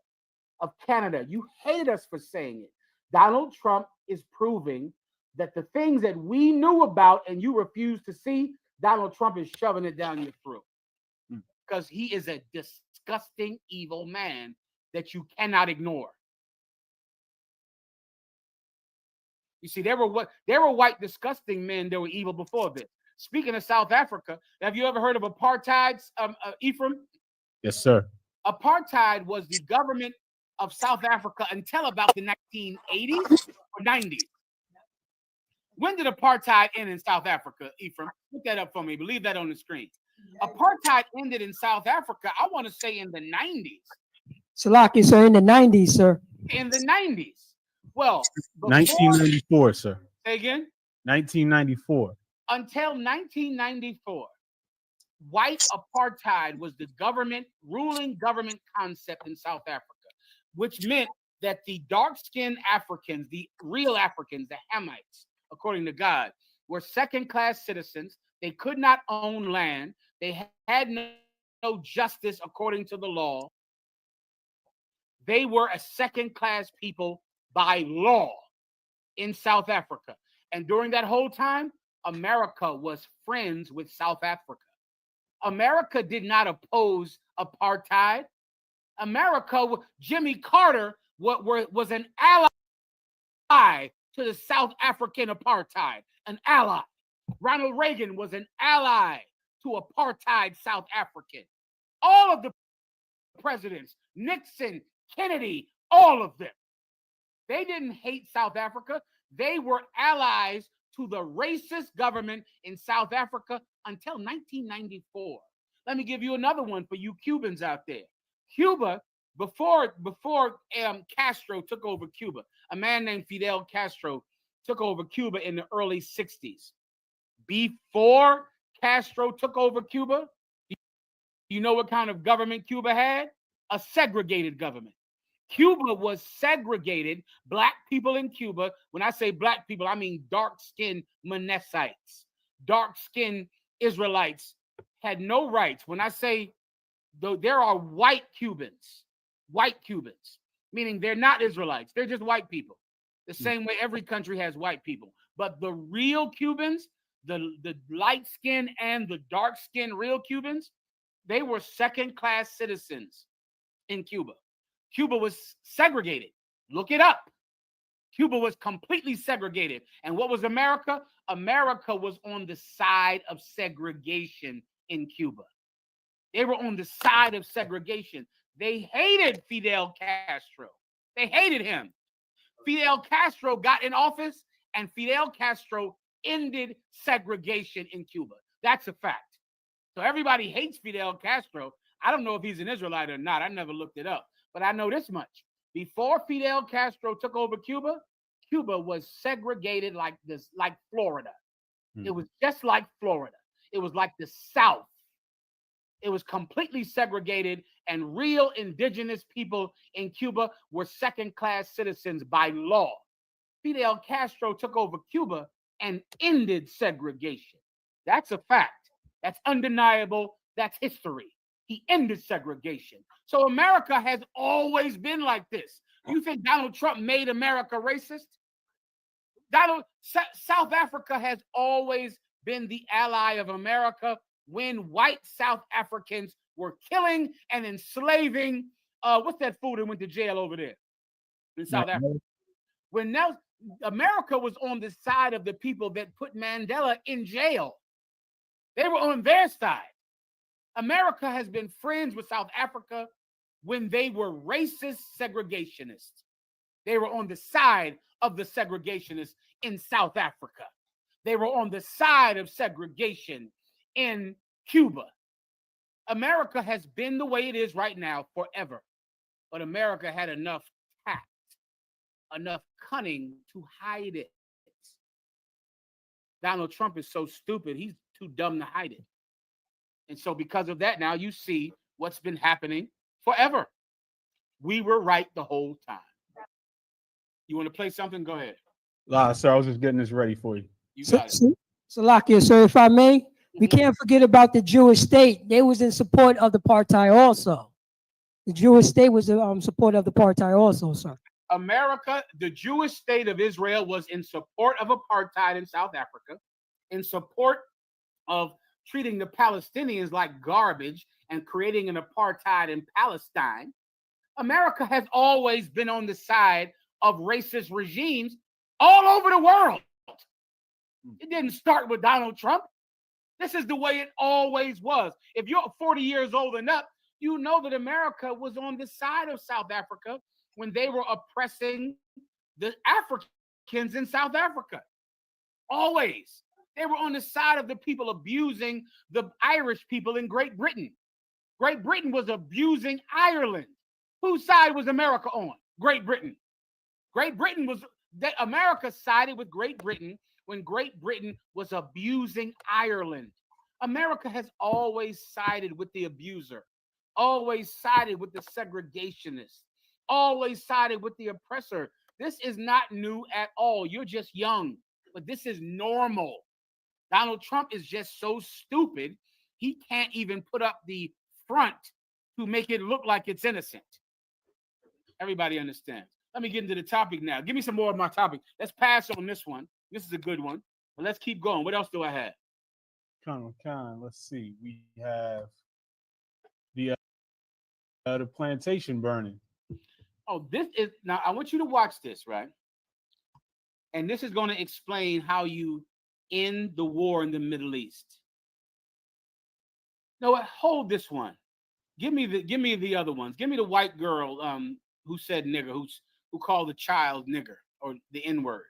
of Canada. You hated us for saying it. Donald Trump is proving that the things that we knew about and you refused to see, Donald Trump is shoving it down your throat. Because he is a disgusting, evil man that you cannot ignore. You see, there were white, disgusting men that were evil before this. Speaking of South Africa, have you ever heard of apartheid, Ephraim? Yes, sir. Apartheid was the government of South Africa until about the 1980s or 90s. When did apartheid end in South Africa, Ephraim? Look that up for me. Leave that on the screen. Apartheid ended in South Africa, I want to say in the 90s. Salaki, sir, in the 90s, sir. In the 90s. Well, before, 1994, sir. say again? 1994. Until 1994, white apartheid was the ruling government concept in South Africa, which meant that the dark-skinned Africans, the real Africans, the Hamites, according to God, were second-class citizens. They could not own land. They had no justice according to the law. They were a second-class people by law in South Africa. And during that whole time, America was friends with South Africa. America did not oppose apartheid. Jimmy Carter was an ally to the South African apartheid, an ally. Ronald Reagan was an ally to apartheid South African. All of the presidents, Nixon, Kennedy, all of them. They didn't hate South Africa. They were allies to the racist government in South Africa until 1994. Let me give you another one for you Cubans out there. Cuba, before Castro took over Cuba, a man named Fidel Castro took over Cuba in the early 60s. Before Castro took over Cuba, do you know what kind of government Cuba had? A segregated government. Cuba was segregated. Black people in Cuba, when I say black people, I mean dark-skinned Manassites, dark-skinned Israelites had no rights. When I say there are white Cubans, meaning they're not Israelites. They're just white people. The same way every country has white people. But the real Cubans, the light skin and the dark skin real Cubans, they were second-class citizens in Cuba. Cuba was segregated. Look it up. Cuba was completely segregated. And what was America? America was on the side of segregation in Cuba. They were on the side of segregation. They hated Fidel Castro. They hated him. Fidel Castro got in office, and Fidel Castro ended segregation in Cuba. That's a fact. So everybody hates Fidel Castro. I don't know if he's an Israelite or not. I never looked it up. But I know this much. Before Fidel Castro took over Cuba, Cuba was segregated like Florida. It was just like Florida. It was like the South. It was completely segregated, and real indigenous people in Cuba were second-class citizens by law. Fidel Castro took over Cuba and ended segregation. That's a fact. That's undeniable. That's history. He ended segregation. So America has always been like this. You think Donald Trump made America racist? South Africa has always been the ally of America when white South Africans were killing and enslaving. What's that fool that went to jail over there in South Africa? When America was on the side of the people that put Mandela in jail. They were on their side. America has been friends with South Africa when they were racist segregationists. They were on the side of the segregationists in South Africa. They were on the side of segregation in Cuba. America has been the way it is right now forever. But America had enough tact, enough cunning to hide it. Donald Trump is so stupid, he's too dumb to hide it. And so because of that, now you see what's been happening forever. We were right the whole time. You want to play something? Go ahead. Sir, I was just getting this ready for you. You got it. Salakia, sir, if I may, we can't forget about the Jewish state. They was in support of the apartheid also. The Jewish state was in support of the apartheid also, sir. America, the Jewish state of Israel, was in support of apartheid in South Africa, in support of treating the Palestinians like garbage and creating an apartheid in Palestine. America has always been on the side of racist regimes all over the world. It didn't start with Donald Trump. This is the way it always was. If you're 40 years old and up, you know that America was on the side of South Africa when they were oppressing the Africans in South Africa. Always. They were on the side of the people abusing the Irish people in Great Britain. Great Britain was abusing Ireland. Whose side was America on? Great Britain. Great Britain was that America sided with Great Britain when Great Britain was abusing Ireland. America has always sided with the abuser, always sided with the segregationist, always sided with the oppressor. This is not new at all. You're just young, but this is normal. Donald Trump is just so stupid, he can't even put up the front to make it look like it's innocent. Everybody understands. Let me get into the topic now. Give me some more of my topic. Let's pass on this one. This is a good one. But let's keep going. What else do I have? Let's see. We have the plantation burning. Oh, this is now. I want you to watch this, right? And this is going to explain how you end the war in the Middle East. No, hold this one. Give me the other ones. Give me the white girl who said nigger, who called the child nigger or the N-word.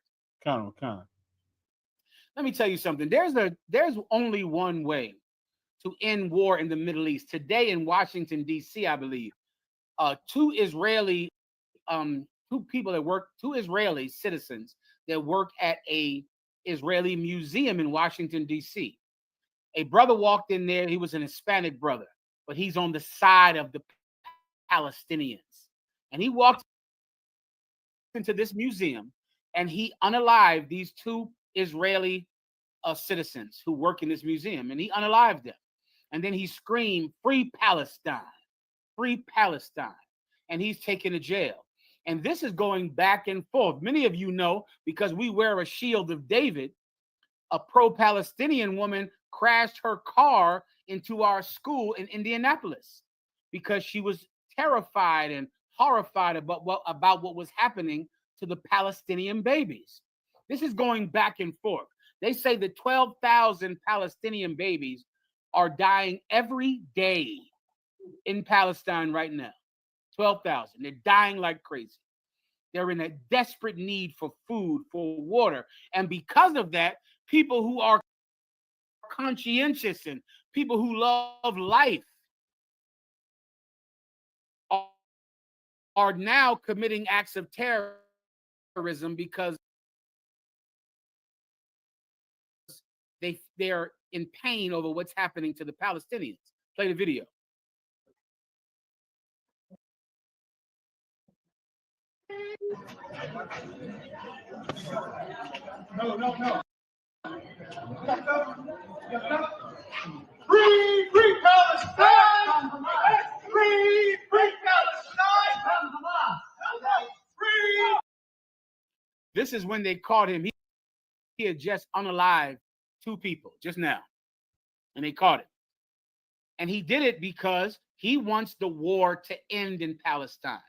Let me tell you something. There's only one way to end war in the Middle East. Today in Washington, D.C., I believe, two Israeli citizens that work at a Israeli museum in Washington, D.C. A brother walked in there. He was an Hispanic brother, but he's on the side of the Palestinians. And he walked into this museum and he unalived these two Israeli citizens who work in this museum, and he unalived them. And then he screamed, "Free Palestine, free Palestine." And he's taken to jail. And this is going back and forth. Many of you know, because we wear a shield of David, a pro-Palestinian woman crashed her car into our school in Indianapolis because she was terrified and horrified about what was happening to the Palestinian babies. This is going back and forth. They say that 12,000 Palestinian babies are dying every day in Palestine right now. 12,000. They're dying like crazy. They're in a desperate need for food, for water. And because of that, people who are conscientious and people who love life are now committing acts of terrorism because they're in pain over what's happening to the Palestinians. Play the video. No. Free Palestine! Free Palestine! Free! This is when they caught him. He had just unalived two people just now, and they caught him. And he did it because he wants the war to end in Palestine.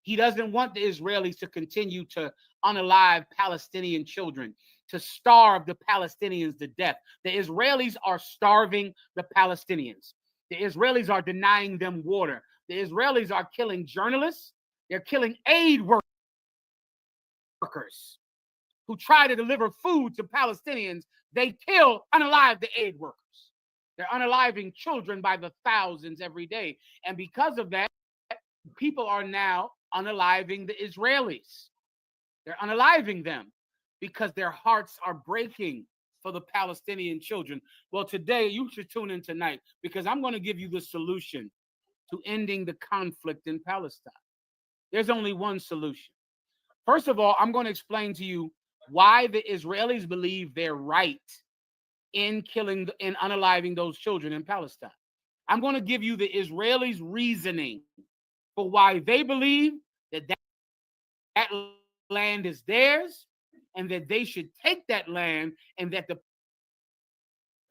He doesn't want the Israelis to continue to unalive Palestinian children, to starve the Palestinians to death. The Israelis are starving the Palestinians. The Israelis are denying them water. The Israelis are killing journalists. They're killing aid workers who try to deliver food to Palestinians. They kill, unalive the aid workers. They're unaliving children by the thousands every day. And because of that, people are now unaliving the Israelis. They're unaliving them because their hearts are breaking for the Palestinian children. Well, today you should tune in tonight because I'm going to give you the solution to ending the conflict in Palestine. There's only one solution. First of all, I'm going to explain to you why the Israelis believe they're right in killing and unaliving those children in Palestine. I'm going to give you the Israelis' reasoning for why they believe that land is theirs and that they should take that land and that the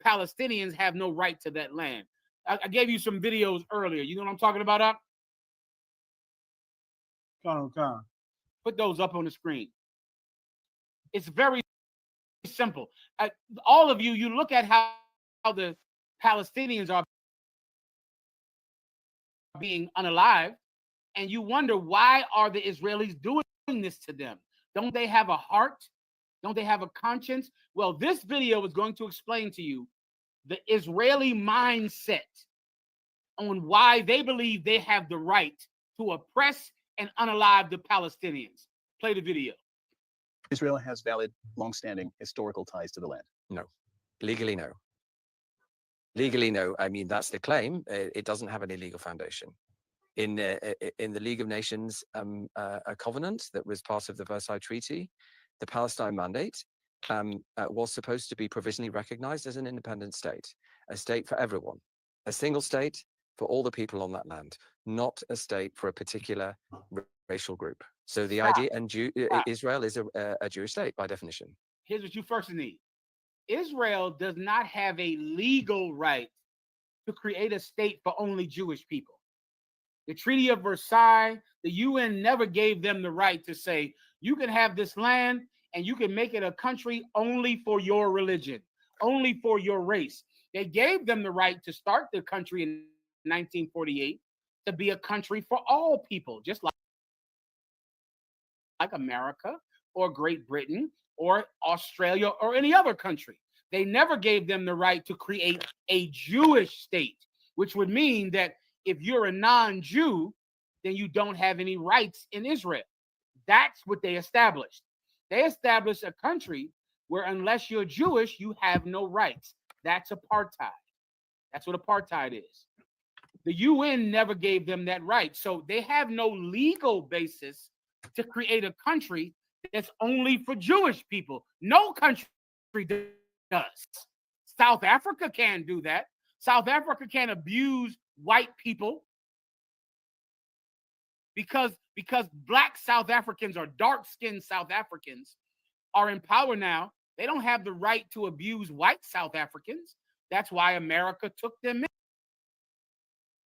Palestinians have no right to that land. I gave you some videos earlier. You know what I'm talking about, Up? Put those up on the screen. It's very simple. All of you look at how the Palestinians are being unalived, and you wonder, why are the Israelis doing this to them? Don't they have a heart? Don't they have a conscience? Well, this video is going to explain to you the Israeli mindset on why they believe they have the right to oppress and unalive the Palestinians. Play the video. Israel has valid, long-standing historical ties to the land. No. Legally, no. Legally, no. I mean, that's the claim. It doesn't have any legal foundation. In the League of Nations a covenant that was part of the Versailles Treaty, the Palestine Mandate was supposed to be provisionally recognized as an independent state, a state for everyone, a single state for all the people on that land, not a state for a particular racial group. So the idea, and Israel is a Jewish state by definition. Here's what you first need. Israel does not have a legal right to create a state for only Jewish people. The Treaty of Versailles, the UN never gave them the right to say, you can have this land and you can make it a country only for your religion, only for your race. They gave them the right to start the country in 1948 to be a country for all people, just like America or Great Britain or Australia or any other country. They never gave them the right to create a Jewish state, which would mean that if you're a non-Jew, then you don't have any rights in Israel. That's what they established. They established a country where unless you're Jewish, you have no rights. That's apartheid. That's what apartheid is. The UN never gave them that right. So they have no legal basis to create a country that's only for Jewish people. No country does. South Africa can't do that. South Africa can't abuse white people because black South Africans or dark-skinned South Africans are in power now. They don't have the right to abuse white South Africans. That's why America took them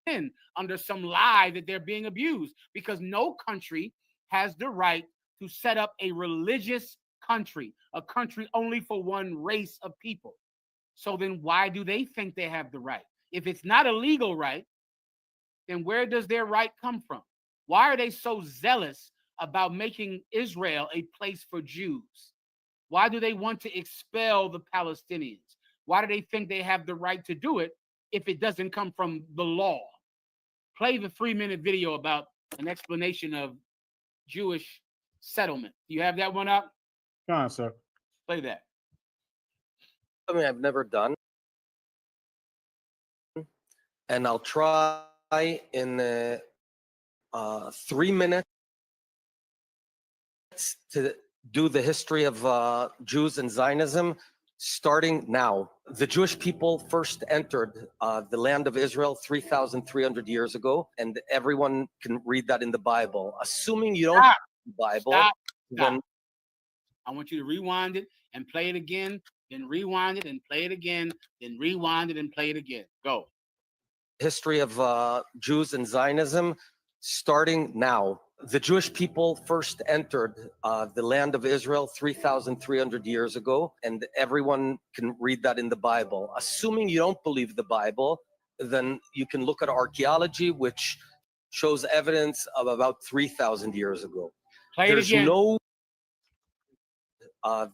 in under some lie that they're being abused, because no country has the right to set up a religious country, a country only for one race of people. So then why do they think they have the right? If it's not a legal right, then where does their right come from? Why are they so zealous about making Israel a place for Jews? Why do they want to expel the Palestinians? Why do they think they have the right to do it if it doesn't come from the law? Play the 3-minute video about an explanation of Jewish settlement. You have that one up? Come on, sir. Play that. Something I've never done, and I'll try in 3 minutes to do the history of Jews and Zionism, starting now. The Jewish people first entered the land of Israel 3,300 years ago, and everyone can read that in the Bible. Assuming you don't read the Bible, then I want you to rewind it and play it again, then rewind it and play it again, then rewind it and play it again. Go. History of Jews and Zionism, starting now. The Jewish people first entered the land of Israel 3,300 years ago, and everyone can read that in the Bible. Assuming you don't believe the Bible, then you can look at archaeology, which shows evidence of about 3,000 years ago. Play it again. No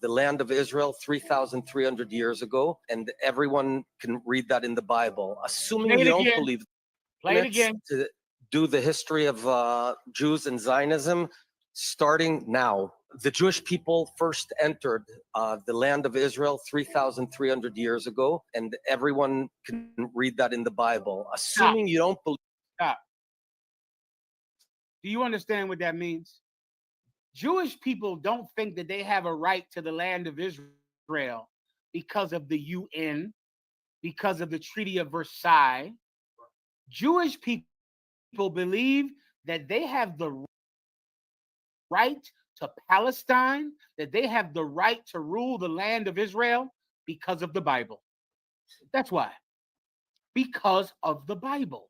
the land of Israel 3,300 years ago, and everyone can read that in the Bible. Assuming you don't believe, play it again. To do the history of Jews and Zionism, starting now. The Jewish people first entered the land of Israel 3,300 years ago, and everyone can read that in the Bible. Assuming you don't believe. Stop. Do you understand what that means? Jewish people don't think that they have a right to the land of Israel because of the UN, because of the Treaty of Versailles. Jewish people believe that they have the right to Palestine, that they have the right to rule the land of Israel because of the Bible. That's why. Because of the Bible.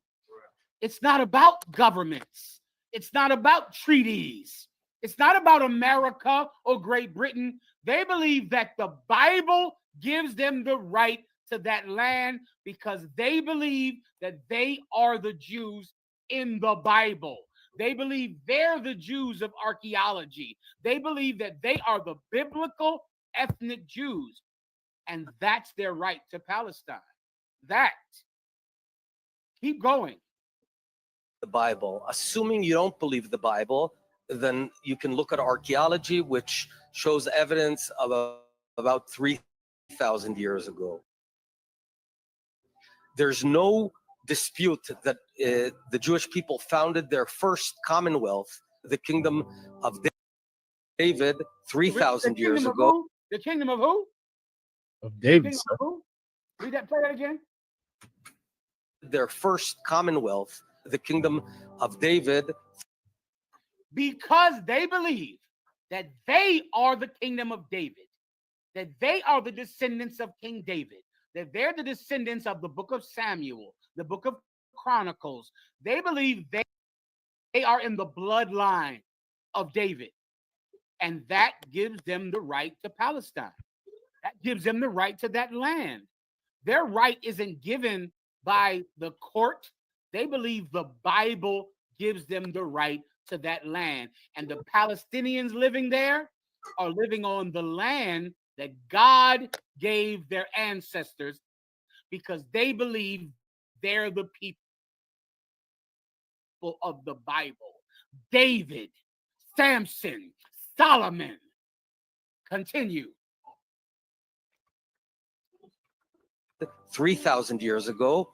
It's not about governments. It's not about treaties. It's not about America or Great Britain. They believe that the Bible gives them the right to that land because they believe that they are the Jews in the Bible. They believe they're the Jews of archaeology. They believe that they are the biblical ethnic Jews, and that's their right to Palestine. That. Keep going. The Bible. Assuming you don't believe the Bible, then you can look at archaeology, which shows evidence of about 3,000 years ago. There's no dispute that the Jewish people founded their first commonwealth, the kingdom of David, 3,000 years ago. Who? The kingdom of who? Of David. Kingdom of who? Read that. Play that again. Their first commonwealth, the kingdom of David. Because they believe that they are the kingdom of David, that they are the descendants of King David, that they're the descendants of the book of Samuel, the book of Chronicles. They believe they are in the bloodline of David. And that gives them the right to Palestine. That gives them the right to that land. Their right isn't given by the court. They believe the Bible gives them the right to that land. And the Palestinians living there are living on the land that God gave their ancestors because they believe they're the people of the Bible. David, Samson, Solomon. Continue. 3,000 years ago,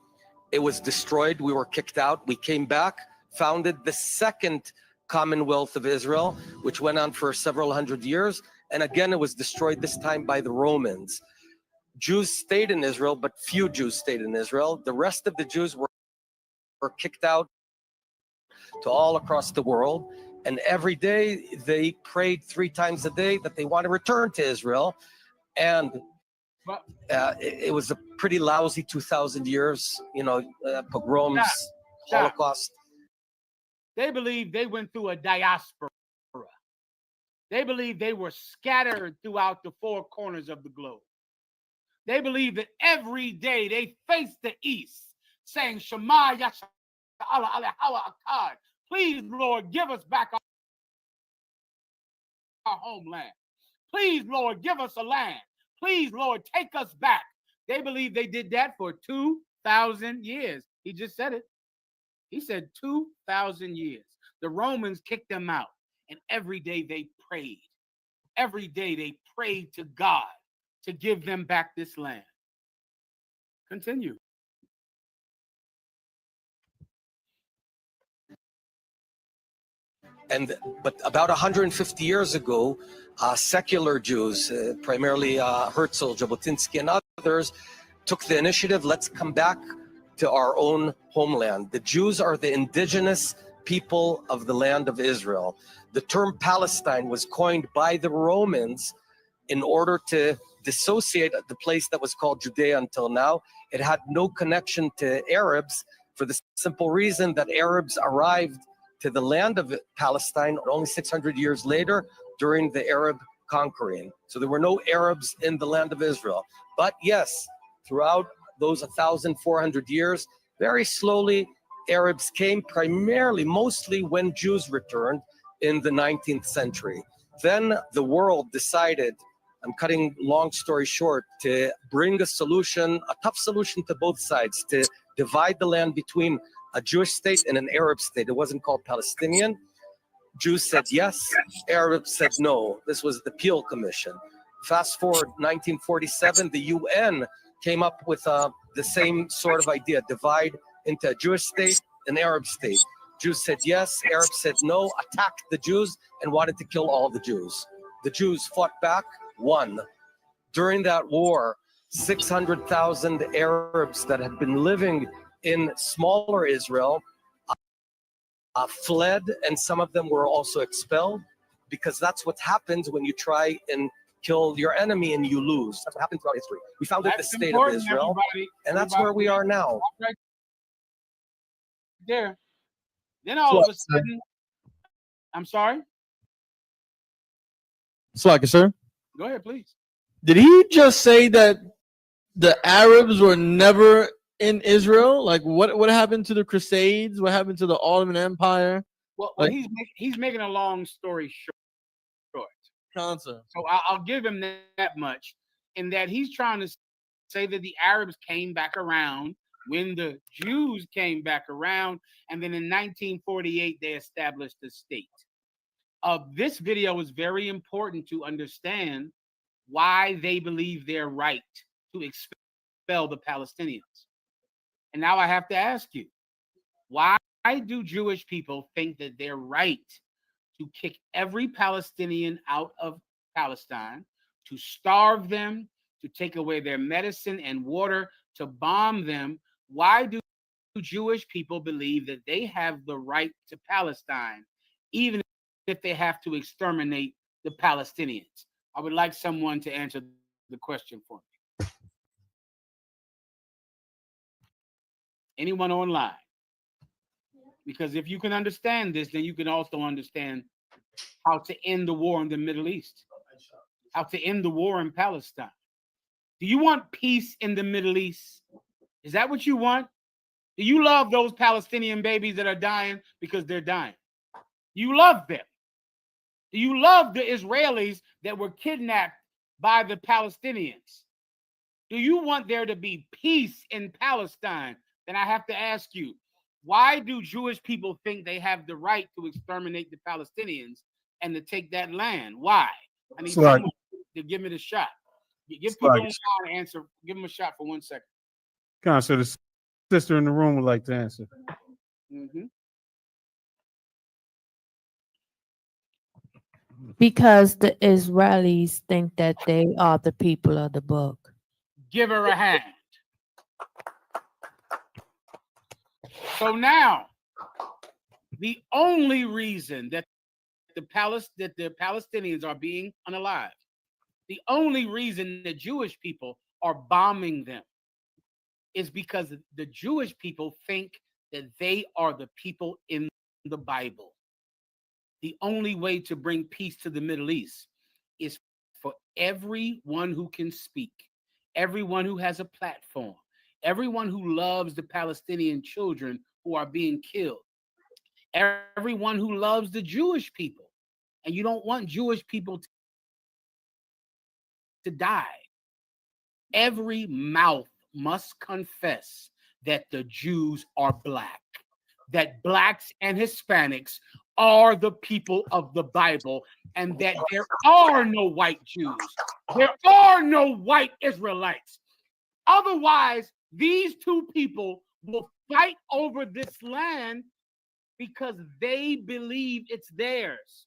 it was destroyed. We were kicked out. We came back, founded the second Commonwealth of Israel, which went on for several hundred years. And again, it was destroyed this time by the Romans. Jews stayed in Israel, but few Jews stayed in Israel. The rest of the Jews were kicked out to all across the world. And every day they prayed 3 times a day that they want to return to Israel. And it was a pretty lousy 2,000 years, pogroms, Holocaust. They believe they went through a diaspora. They believe they were scattered throughout the 4 corners of the globe. They believe that every day they faced the east, saying, Shema Yasha Allah Alehawa Akkad. Please, Lord, give us back our homeland. Please, Lord, give us a land. Please, Lord, take us back. They believe they did that for 2,000 years. He just said it. He said 2,000 years. The Romans kicked them out, and every day they prayed. Every day they prayed to God to give them back this land. Continue. But about 150 years ago, secular Jews, primarily Herzl, Jabotinsky, and others, took the initiative. Let's come back to our own homeland. The Jews are the indigenous people of the land of Israel. The term Palestine was coined by the Romans in order to dissociate the place that was called Judea until now. It had no connection to Arabs for the simple reason that Arabs arrived to the land of Palestine only 600 years later during the Arab conquering. So there were no Arabs in the land of Israel. But yes, throughout those 1,400 years, very slowly Arabs came, primarily, mostly when Jews returned in the 19th century. Then the world decided, I'm cutting long story short, to bring a solution, a tough solution to both sides, to divide the land between a Jewish state and an Arab state. It wasn't called Palestinian. Jews said yes, Arabs said no. This was the Peel Commission. Fast forward 1947, the UN came up with the same sort of idea, divide into a Jewish state, an Arab state. Jews said yes, Arabs said no, attacked the Jews and wanted to kill all the Jews. The Jews fought back, won. During that war, 600,000 Arabs that had been living in smaller Israel fled, and some of them were also expelled, because that's what happens when you try and kill your enemy and you lose. That's what happened throughout history. We founded the state of Israel, and that's where we are now. Right there. Then all of a sudden, I'm sorry? Slaka, sir. Go ahead, please. Did he just say that the Arabs were never in Israel? Like, what happened to the Crusades? What happened to the Ottoman Empire? Well, Like, he's making a long story short. So I'll give him that much, in that he's trying to say that the Arabs came back around when the Jews came back around, and then in 1948 they established the state. This video is very important to understand why they believe they're right to expel the Palestinians. And now I have to ask you, why do Jewish people think that they're right to kick every Palestinian out of Palestine, to starve them, to take away their medicine and water, to bomb them? Why do Jewish people believe that they have the right to Palestine, even if they have to exterminate the Palestinians? I would like someone to answer the question for me. Anyone online? Because if you can understand this, then you can also understand how to end the war in the Middle East, how to end the war in Palestine. Do you want peace in the Middle East? Is that what you want? Do you love those Palestinian babies that are dying because they're dying? You love them. Do you love the Israelis that were kidnapped by the Palestinians? Do you want there to be peace in Palestine? Then I have to ask you, why do Jewish people think they have the right to exterminate the Palestinians and to take that land? Why? I need someone to give me the shot. Give people an answer. Give them a shot for 1 second. So the sister in the room would like to answer. Because the Israelis think that they are the people of the book. Give her a hand. So now, the only reason that the Palestinians are being unalived, the only reason the Jewish people are bombing them, is because the Jewish people think that they are the people in the Bible. The only way to bring peace to the Middle East is for everyone who can speak, everyone who has a platform, everyone who loves the Palestinian children who are being killed, everyone who loves the Jewish people, and you don't want Jewish people to die. Every mouth must confess that the Jews are black, that blacks and Hispanics are the people of the Bible, and that there are no white Jews. There are no white Israelites. Otherwise, these two people will fight over this land because they believe it's theirs.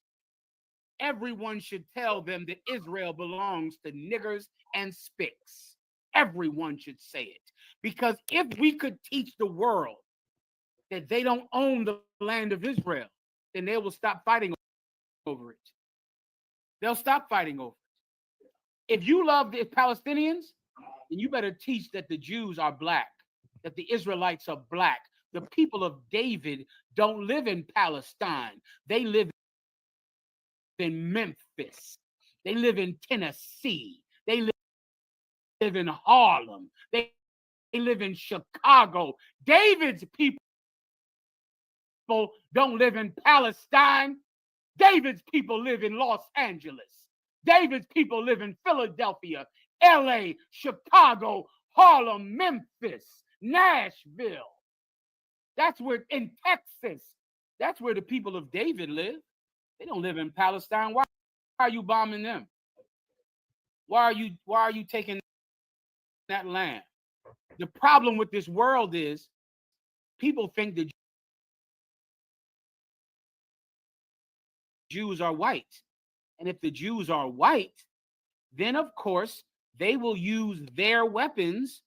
Everyone should tell them that Israel belongs to niggers and spicks. Everyone should say it. Because if we could teach the world that they don't own the land of Israel, then they will stop fighting over it. They'll stop fighting over it. If you love the Palestinians, then you better teach that the Jews are black, that the Israelites are black. The people of David don't live in Palestine. They live in Memphis. They live in Tennessee. They live in Harlem. They live in Chicago. David's people don't live in Palestine. David's people live in Los Angeles. David's people live in Philadelphia, LA, Chicago, Harlem, Memphis, Nashville. That's where, in Texas, that's where the people of David live. They don't live in Palestine. Why are you bombing them? Why are you taking that land? The problem with this world is people think the Jews are white. And if the Jews are white, then of course they will use their weapons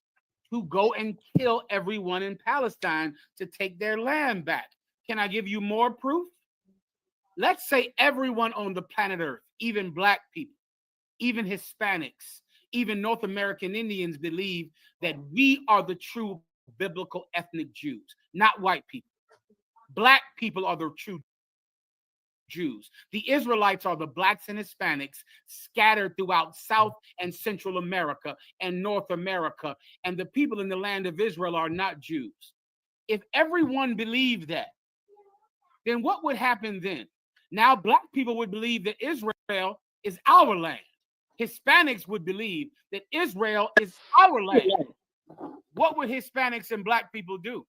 to go and kill everyone in Palestine to take their land back. Can I give you more proof? Let's say everyone on the planet Earth, even black people, even Hispanics, even North American Indians believe that we are the true biblical ethnic Jews, not white people. Black people are the true Jews. The Israelites are the blacks and Hispanics scattered throughout South and Central America and North America, and the people in the land of Israel are not Jews. If everyone believed that, then what would happen then? Now black people would believe that Israel is our land. Hispanics would believe that Israel is our land. What would Hispanics and black people do?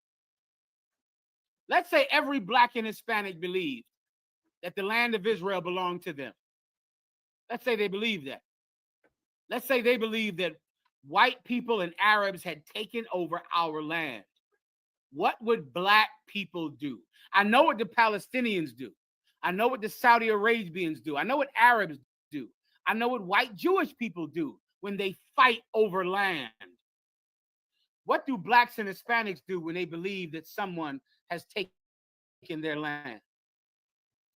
Let's say every black and Hispanic believed that the land of Israel belonged to them. Let's say they believe that. Let's say they believe that white people and Arabs had taken over our land. What would black people do? I know what the Palestinians do. I know what the Saudi Arabians do. I know what Arabs do. I know what white Jewish people do when they fight over land. What do blacks and Hispanics do when they believe that someone has taken their land?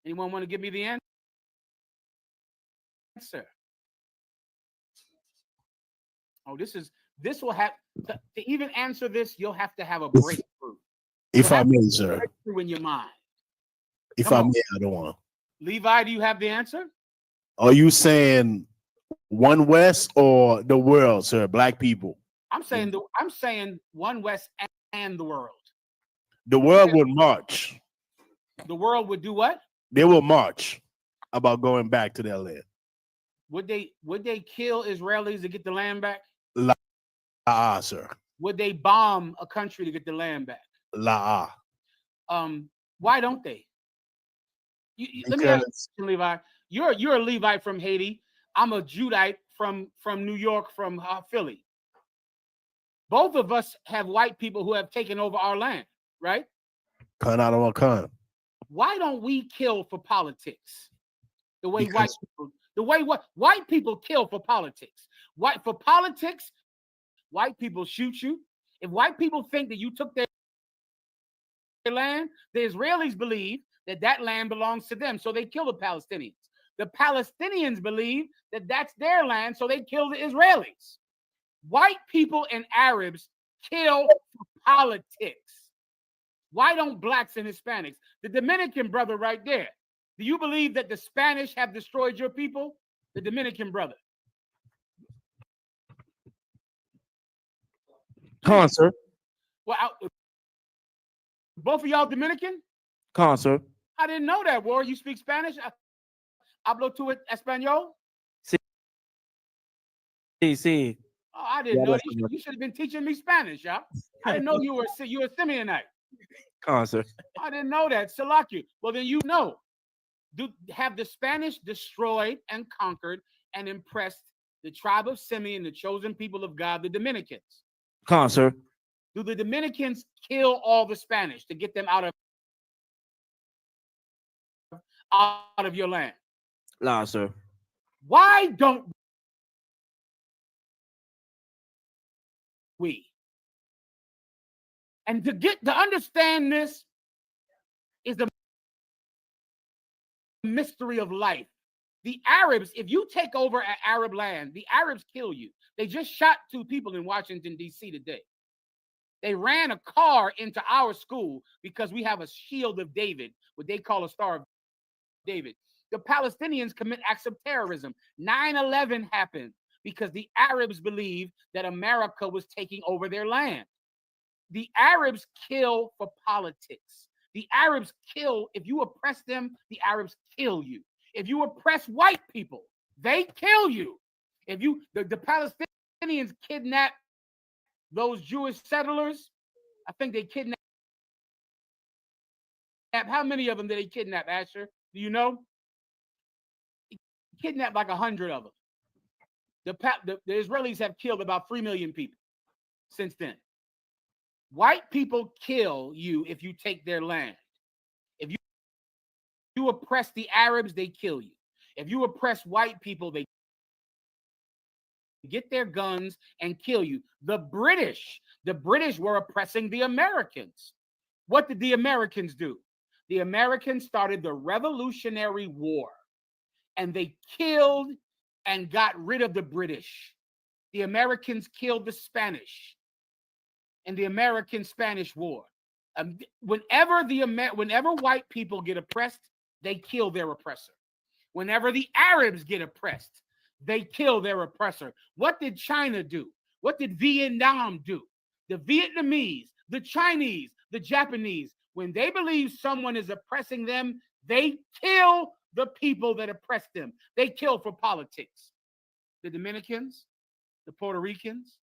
Anyone want to give me the answer? Oh, this will have to even answer this, you'll have to have a breakthrough. If I may, sir. Breakthrough in your mind. If Come I on. may, I don't want. Levi, do you have the answer? Are you saying one West or the world, sir? Black people. I'm saying one West and the world. The world would march. The world would do what? They will march about going back to their land. Would they kill Israelis to get the land back? Sir. Would they bomb a country to get the land back? Why don't they? Let me ask you, Levi. You're a Levite from Haiti. I'm a Judite from New York, from Philly. Both of us have white people who have taken over our land, right? Why don't we kill for politics? The way white people kill for politics. For politics, white people shoot you. If white people think that you took their land, the Israelis believe that land belongs to them, so they kill the Palestinians. The Palestinians believe that that's their land, so they kill the Israelis. White people and Arabs kill for politics. Why don't blacks and Hispanics? The Dominican brother right there. Do you believe that the Spanish have destroyed your people? The Dominican brother. Come on, sir. Well, both of y'all Dominican? Come on, sir. I didn't know that, War. You speak Spanish? Hablo tu español? Sí. Oh, I didn't know. You should have been teaching me Spanish, y'all. I didn't know you were a Simeonite. Come on, sir. I didn't know that. Salakia. Well, then you know. Have the Spanish destroyed and conquered and impressed the tribe of Simeon, the chosen people of God, the Dominicans? Come on, sir. Do the Dominicans kill all the Spanish to get them out of your land? Nah, sir. Why don't we? And to understand this is the mystery of life. The Arabs, if you take over an Arab land, the Arabs kill you. They just shot 2 people in Washington, D.C. today. They ran a car into our school because we have a shield of David, what they call a Star of David. The Palestinians commit acts of terrorism. 9/11 happened because the Arabs believed that America was taking over their land. The Arabs kill for politics. The Arabs kill. If you oppress them, the Arabs kill you. If you oppress white people, they kill you. If the Palestinians kidnap those Jewish settlers, I think they kidnapped. How many of them did they kidnap, Asher? Do you know? They kidnapped like 100 of them. The Israelis have killed about 3 million people since then. White people kill you if you take their land. If you oppress the Arabs, they kill you. If you oppress white people, they get their guns and kill you. The British were oppressing the Americans. What did the Americans do? The Americans started the Revolutionary War, and they killed and got rid of the British. The Americans killed the Spanish in the American-Spanish War. Whenever white people get oppressed, they kill their oppressor. Whenever the Arabs get oppressed, they kill their oppressor. What did China do? What did Vietnam do? The Vietnamese, the Chinese, the Japanese, when they believe someone is oppressing them, they kill the people that oppress them. They kill for politics. The Dominicans, the Puerto Ricans,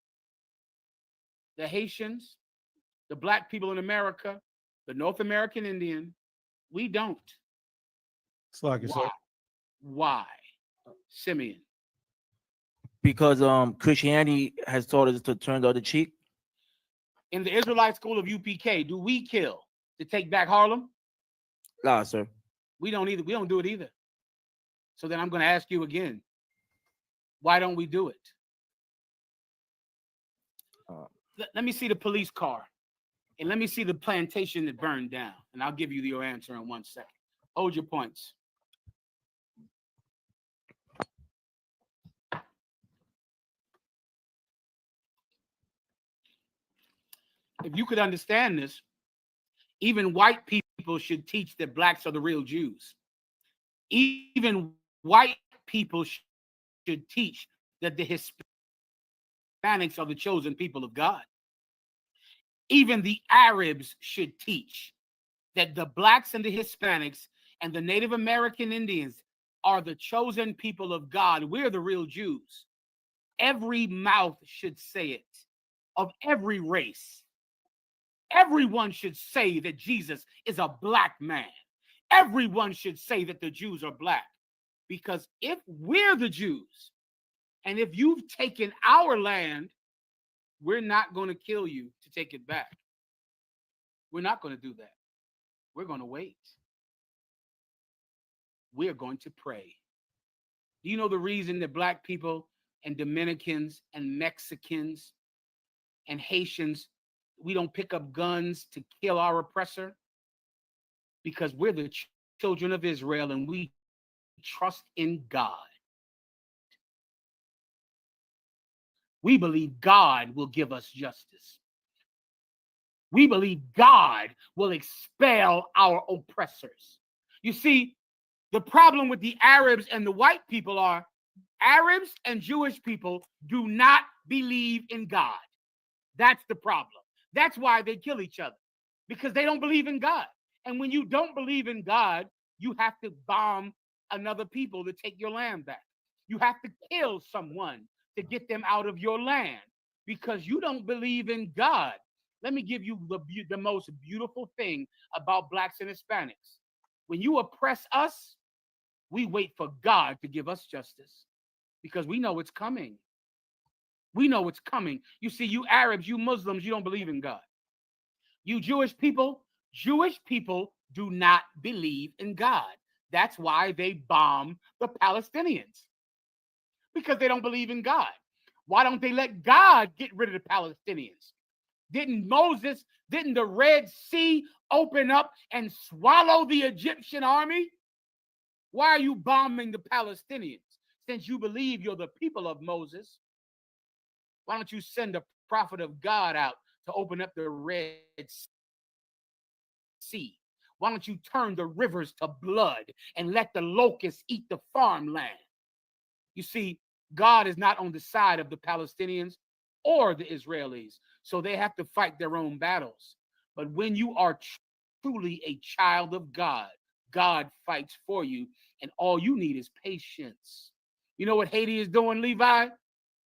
the Haitians, the black people in America, the North American Indian, we don't. It's like it's Why? Why? Simeon. Because Christianity has taught us to turn the other cheek. In the Israelite school of UPK, do we kill to take back Harlem? Nah, sir. We don't either. We don't do it either. So then I'm going to ask you again, why don't we do it? Let me see the police car, and let me see the plantation that burned down, and I'll give you your answer in 1 second. Hold your points. If you could understand this, even white people should teach that blacks are the real Jews. Even white people should teach that the Hispanics are the chosen people of God. Even the Arabs should teach that the blacks and the Hispanics and the Native American Indians are the chosen people of God. We're the real Jews. Every mouth should say it, of every race. Everyone should say that Jesus is a black man. Everyone should say that the Jews are black. Because if we're the Jews, and if you've taken our land, we're not going to kill you to take it back. We're not going to do that. We're going to wait. We're going to pray. Do you know the reason that black people and Dominicans and Mexicans and Haitians, we don't pick up guns to kill our oppressor? Because we're the children of Israel and we trust in God. We believe God will give us justice. We believe God will expel our oppressors. You see, the problem with the Arabs and the white people are Arabs and Jewish people do not believe in God. That's the problem. That's why they kill each other, because they don't believe in God. And when you don't believe in God, you have to bomb another people to take your land back. You have to kill someone to get them out of your land because you don't believe in God. Let me give you the most beautiful thing about blacks and Hispanics. When you oppress us, we wait for God to give us justice because we know it's coming. We know it's coming. You see, you Arabs, you Muslims, you don't believe in God. You Jewish people do not believe in God. That's why they bomb the Palestinians, because they don't believe in God. Why don't they let God get rid of the Palestinians? Didn't the Red Sea open up and swallow the Egyptian army? Why are you bombing the Palestinians? Since you believe you're the people of Moses, why don't you send a prophet of God out to open up the Red Sea? Why don't you turn the rivers to blood and let the locusts eat the farmland? You see, God is not on the side of the Palestinians or the Israelis, so they have to fight their own battles. But when you are truly a child of God, God fights for you, and all you need is patience. You know what Haiti is doing, Levi?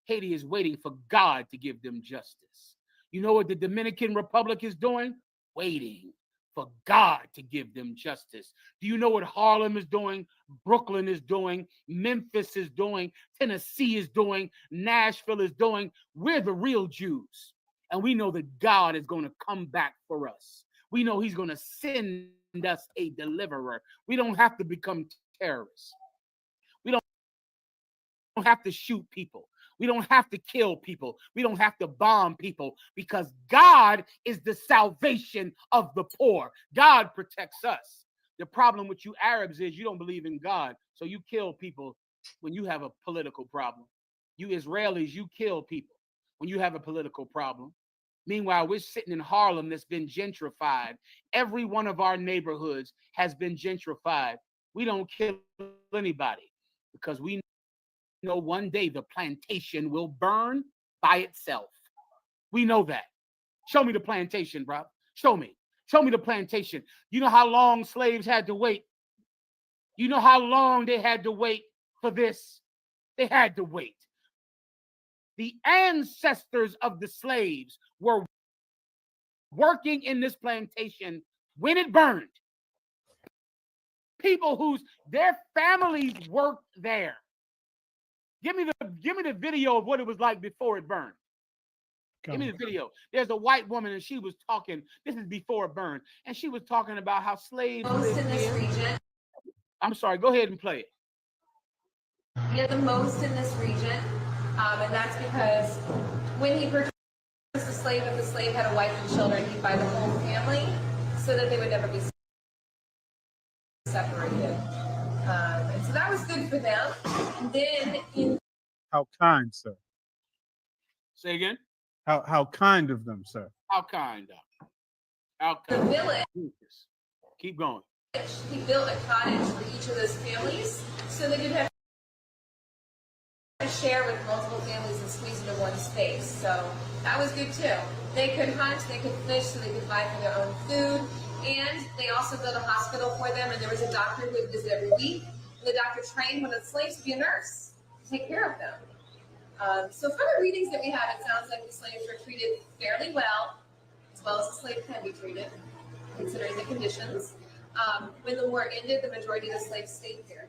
Haiti is waiting for God to give them justice. You know what the Dominican Republic is doing? Waiting for God to give them justice. Do you know what Harlem is doing? Brooklyn is doing, Memphis is doing, Tennessee is doing, Nashville is doing. We're the real Jews. And we know that God is going to come back for us. We know he's going to send us a deliverer. We don't have to become terrorists. We don't have to shoot people. We don't have to kill people. We don't have to bomb people, because God is the salvation of the poor. God protects us. The problem with you Arabs is you don't believe in God, so you kill people when you have a political problem. You Israelis, you kill people when you have a political problem. Meanwhile, we're sitting in Harlem that's been gentrified. Every one of our neighborhoods has been gentrified. We don't kill anybody because we know one day the plantation will burn by itself. We know that. Show me the plantation, bro. Show me. Show me the plantation. You know how long slaves had to wait You know how long they had to wait for this? They had to wait. The ancestors of the slaves were working in this plantation when it burned. People whose their families worked there. Give me the video of what it was like before it burned. Give me the video. There's a white woman and she was talking. This is before it burned, and she was talking about how slaves Most lived in this here. region. I'm sorry. Go ahead and play it. We have the most in this region, and that's because when he purchased a slave, if the slave had a wife and children, he'd buy the whole family so that they would never be separated. And so that was good for them. And then in How kind, sir. Say again. How kind of them, sir. How kind of. How the kind. village, Keep going. he built a cottage for each of those families so they could have to share with multiple families and squeeze into one space. So that was good too. They could hunt, they could fish, so they could buy for their own food. And they also built a hospital for them, and there was a doctor who would visit every week. And the doctor trained one of the slaves to be a nurse to take care of them. So from the readings that we have, it sounds like the slaves were treated fairly well as the slave can be treated, considering the conditions. When the war ended, the majority of the slaves stayed here.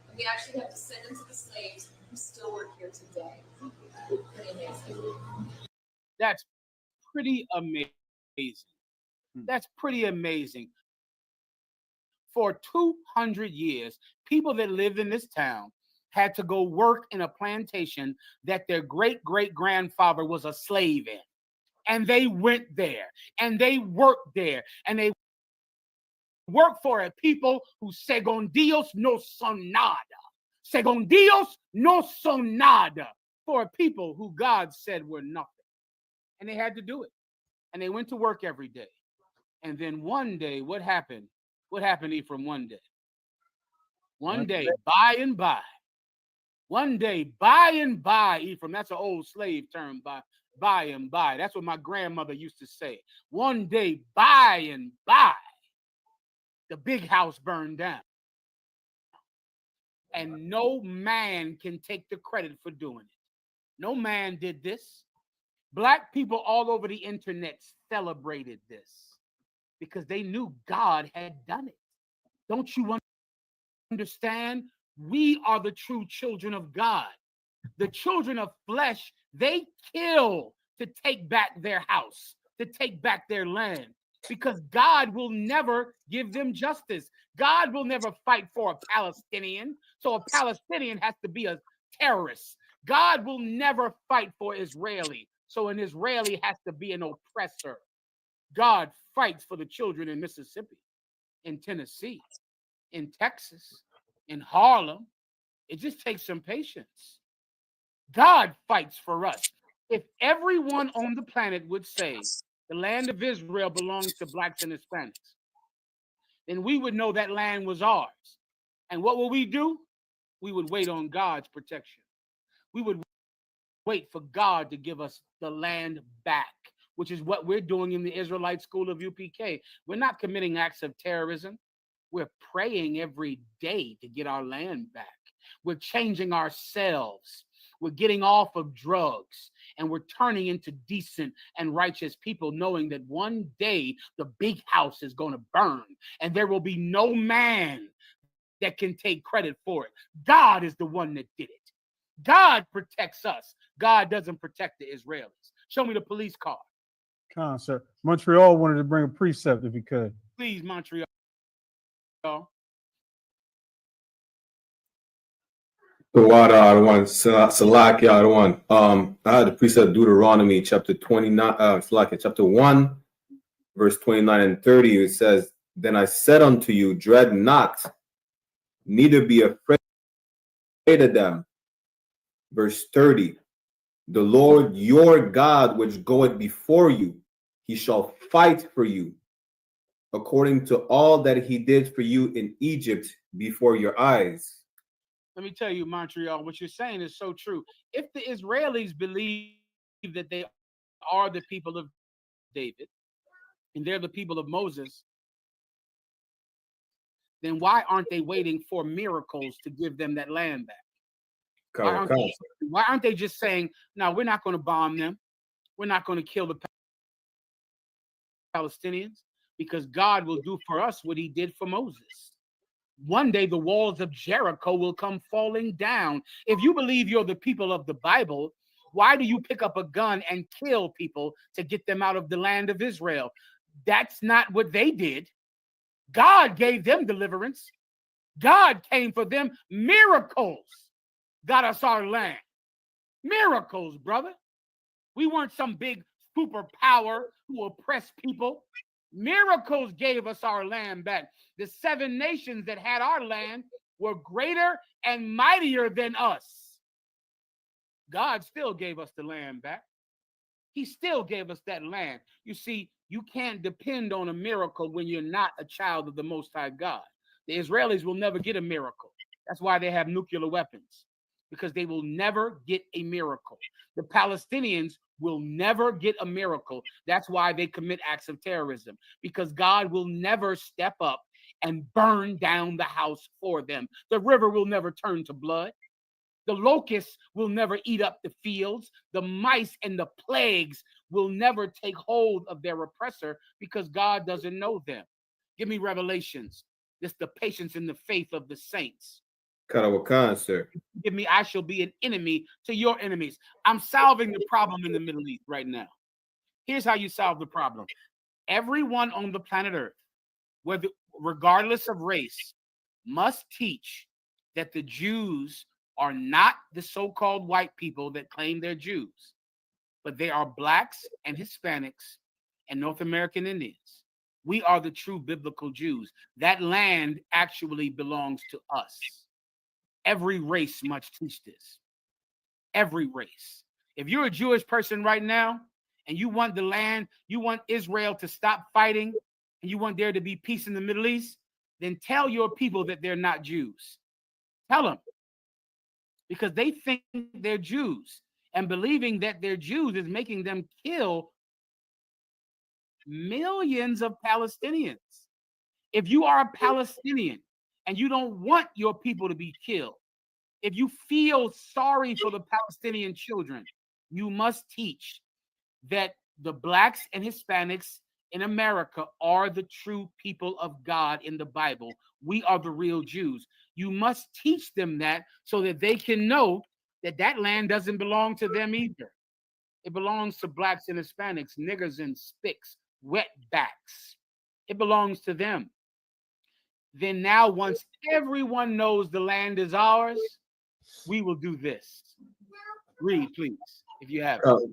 And we actually have descendants of the slaves who still work here today. Pretty amazing. That's pretty amazing. That's pretty amazing. For 200 years, people that lived in this town had to go work in a plantation that their great-great-grandfather was a slave in. And they went there, and they worked there, and they worked for a people who según Dios no son nada. Según Dios no son nada. For a people who God said were nothing. And they had to do it. And they went to work every day. And then one day, what happened? What happened, Ephraim, one day? One day, by and by. One day, by and by, Ephraim, that's an old slave term, by and by. That's what my grandmother used to say. One day, by and by, the big house burned down. And no man can take the credit for doing it. No man did this. Black people all over the internet celebrated this because they knew God had done it. Don't you understand? We are the true children of God. The children of flesh, they kill to take back their house, to take back their land, because God will never give them justice. God will never fight for a Palestinian. So a Palestinian has to be a terrorist. God will never fight for Israeli. So an Israeli has to be an oppressor. God fights for the children in Mississippi, in Tennessee, in Texas, in Harlem. It just takes some patience. God fights for us. If everyone on the planet would say the land of Israel belongs to blacks and Hispanics, then we would know that land was ours. And what will we do? We would wait on God's protection. We would wait for God to give us the land back, which is what we're doing in the Israelite School of UPK. We're not committing acts of terrorism. We're praying every day to get our land back. We're changing ourselves. We're getting off of drugs, and we're turning into decent and righteous people, knowing that one day the big house is going to burn, and there will be no man that can take credit for it. God is the one that did it. God protects us. God doesn't protect the Israelis. Show me the police car. Con, sir. Montreal wanted to bring a precept if he could. Please, Montreal. The water out of one, Salaki out of one. I had the precept Deuteronomy chapter 29, Salaki chapter 1, verse 29 and 30. It says, "Then I said unto you, dread not, neither be afraid of them." Verse 30, "The Lord your God, which goeth before you, he shall fight for you, according to all that he did for you in Egypt before your eyes." Let me tell you, Montreal, what you're saying is so true. If the Israelis believe that they are the people of David and they're the people of Moses, then why aren't they waiting for miracles to give them that land back? Why aren't they just saying, no, we're not going to bomb them. We're not going to kill the Palestinians, because God will do for us what he did for Moses. One day the walls of Jericho will come falling down. If you believe you're the people of the Bible, why do you pick up a gun and kill people to get them out of the land of Israel? That's not what they did. God gave them deliverance. God came for them. Miracles got us our land. Miracles, brother. We weren't some big superpower who oppressed people. Miracles gave us our land back. The 7 nations that had our land were greater and mightier than us. God still gave us the land back. He still gave us that land. You see, you can't depend on a miracle when you're not a child of the Most High God. The Israelis will never get a miracle. That's why they have nuclear weapons, because they will never get a miracle. The Palestinians will never get a miracle. That's why they commit acts of terrorism, because God will never step up and burn down the house for them. The river will never turn to blood. The locusts will never eat up the fields. The mice and the plagues will never take hold of their oppressor, because God doesn't know them. Give me Revelations. This is the patience and the faith of the saints. Karawakan, sir. Give me, I shall be an enemy to your enemies. I'm solving the problem in the Middle East right now. Here's how you solve the problem. Everyone on the planet Earth, whether regardless of race, must teach that the Jews are not the so-called white people that claim they're Jews, but they are blacks and Hispanics and North American Indians. We are the true biblical Jews. That land actually belongs to us. Every race must teach this. Every race. If you're a Jewish person right now and you want the land, you want Israel to stop fighting, and you want there to be peace in the Middle East, then tell your people that they're not Jews. Tell them. Because they think they're Jews, and believing that they're Jews is making them kill millions of Palestinians. If you are a Palestinian and you don't want your people to be killed, if you feel sorry for the Palestinian children, you must teach that the blacks and Hispanics in America are the true people of God in the Bible. We are the real Jews. You must teach them that so that they can know that that land doesn't belong to them either. It belongs to blacks and Hispanics, niggers and spicks, wetbacks. It belongs to them. Then now, once everyone knows the land is ours, we will do this. Read, please, if you have it.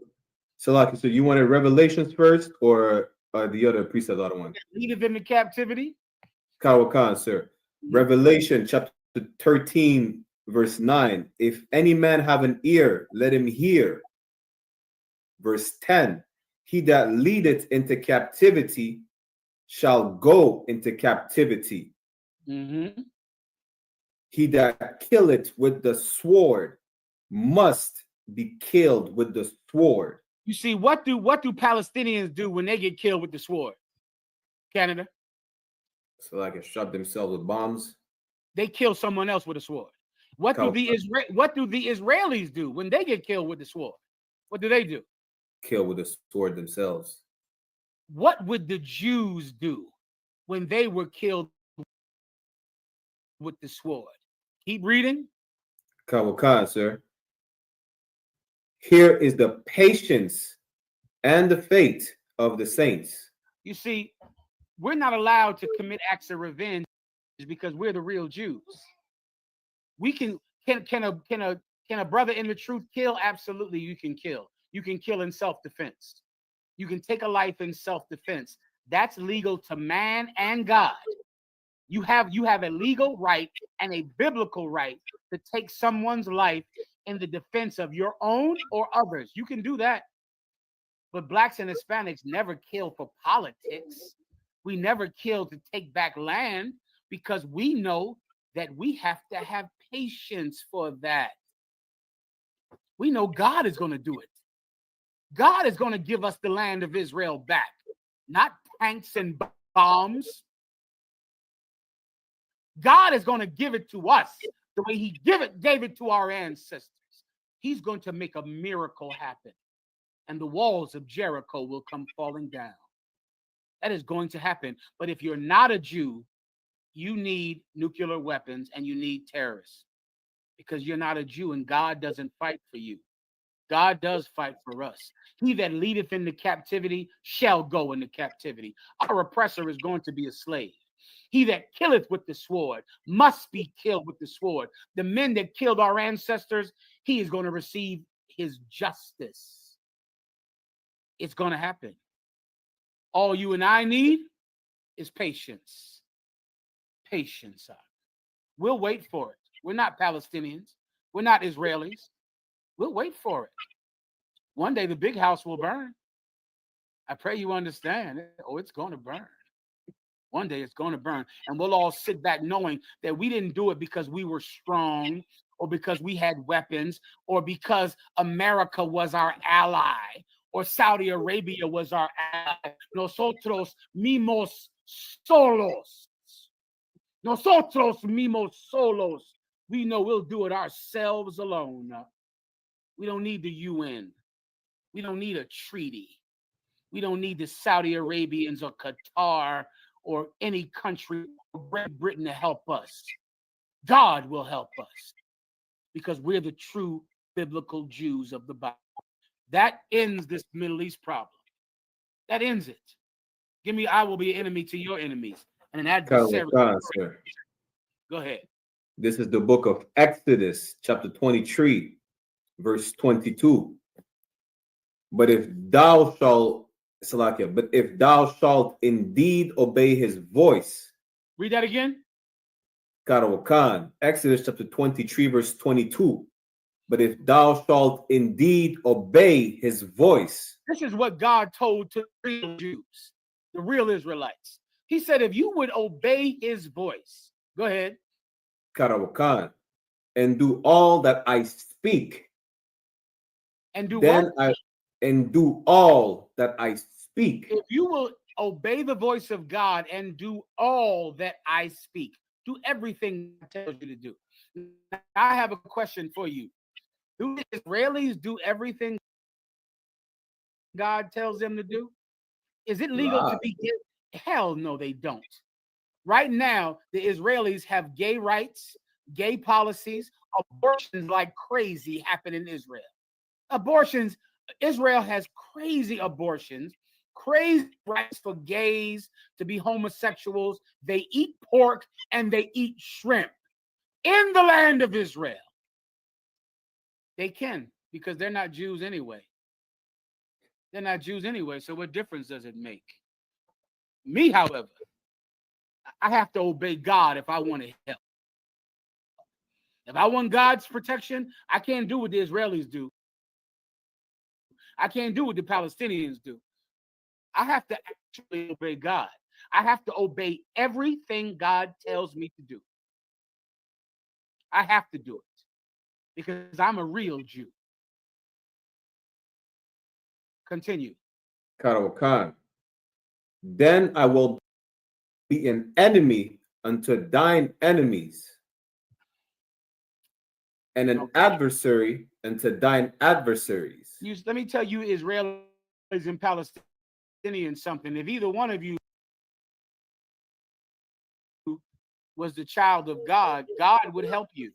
Salaki, so you wanted Revelations first, or the other precepts, other one? Lead them in captivity. Kawakan, sir. Revelation chapter 13, verse 9. If any man have an ear, let him hear. Verse 10. He that leadeth into captivity shall go into captivity. Mm-hmm. He that killeth with the sword must be killed with the sword. You see, what do Palestinians do when they get killed with the sword? Canada. So like it shot themselves with bombs. They kill someone else with a sword. What do the Israelis do when they get killed with the sword? What do they do? Kill with the sword themselves. What would the Jews do when they were killed with the sword? Keep reading. Kawakan, sir. Here is the patience and the faith of the saints. You see, we're not allowed to commit acts of revenge because we're the real Jews. We can a brother in the truth kill? Absolutely, you can kill. You can kill in self-defense. You can take a life in self-defense. That's legal to man and God. You have a legal right and a biblical right to take someone's life in the defense of your own or others. You can do that. But blacks and Hispanics never kill for politics. We never kill to take back land because we know that we have to have patience for that. We know God is going to do it. God is going to give us the land of Israel back, not tanks and bombs. God is going to give it to us the way he gave it to our ancestors. He's going to make a miracle happen, and the walls of Jericho will come falling down. That is going to happen. But if you're not a Jew, you need nuclear weapons and you need terrorists, because you're not a Jew and God doesn't fight for you. God does fight for us. He that leadeth into captivity shall go into captivity. Our oppressor is going to be a slave. He that killeth with the sword must be killed with the sword. The men that killed our ancestors, he is going to receive his justice. It's going to happen. All you and I need is patience. Patience. We'll wait for it. We're not Palestinians. We're not Israelis. We'll wait for it. One day the big house will burn. I pray you understand. Oh, it's going to burn. One day it's going to burn. And we'll all sit back knowing that we didn't do it because we were strong or because we had weapons or because America was our ally or Saudi Arabia was our ally. Nosotros mismos solos. Nosotros mismos solos. We know we'll do it ourselves alone. We don't need the UN. We don't need a treaty. We don't need the Saudi Arabians or Qatar or any country or Great Britain to help us. God will help us because we're the true biblical Jews of the Bible. That ends this Middle East problem. That ends it. Give me, I will be an enemy to your enemies and an adversary. Sir. Go ahead. This is the book of Exodus, chapter 23, verse 22. But if thou shalt, Salakia, but if thou shalt indeed obey his voice. Read that again. Karawakan, Exodus chapter 23, verse 22. But if thou shalt indeed obey his voice. This is what God told to the real Jews, the real Israelites. He said, if you would obey his voice, go ahead. Karawakan, and do all that I speak. And do then what? And do all that I speak. If you will obey the voice of God and do all that I speak, do everything God tells you to do. Now, I have a question for you. Do the Israelis do everything God tells them to do? Is it legal to be gay? Hell no, they don't. Right now, the Israelis have gay rights, gay policies, abortions like crazy happen in Israel. Abortions, Israel has crazy abortions, crazy rights for gays to be homosexuals. They eat pork and they eat shrimp in the land of Israel. They can, because they're not Jews anyway. They're not Jews anyway, so what difference does it make? Me, however, I have to obey God if I want to help. If I want God's protection, I can't do what the Israelis do. I can't do what the Palestinians do. I have to actually obey God. I have to obey everything God tells me to do. I have to do it because I'm a real Jew. Continue. Karawakan. Then I will be an enemy unto thine enemies, and an adversary unto thine adversaries. Let me tell you, Israelis and Palestinians, something. If either one of you was the child of God, God would help you.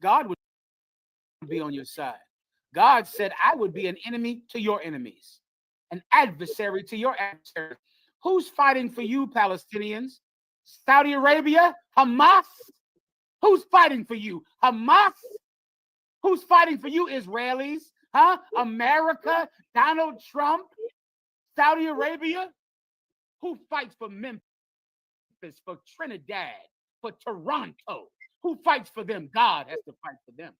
God would be on your side. God said, I would be an enemy to your enemies, an adversary to your adversaries. Who's fighting for you, Palestinians? Saudi Arabia? Hamas? Who's fighting for you? Hamas? Who's fighting for you, Israelis? Huh? America? Donald Trump? Saudi Arabia? Who fights for Memphis, for Trinidad, for Toronto? Who fights for them? God has to fight for them.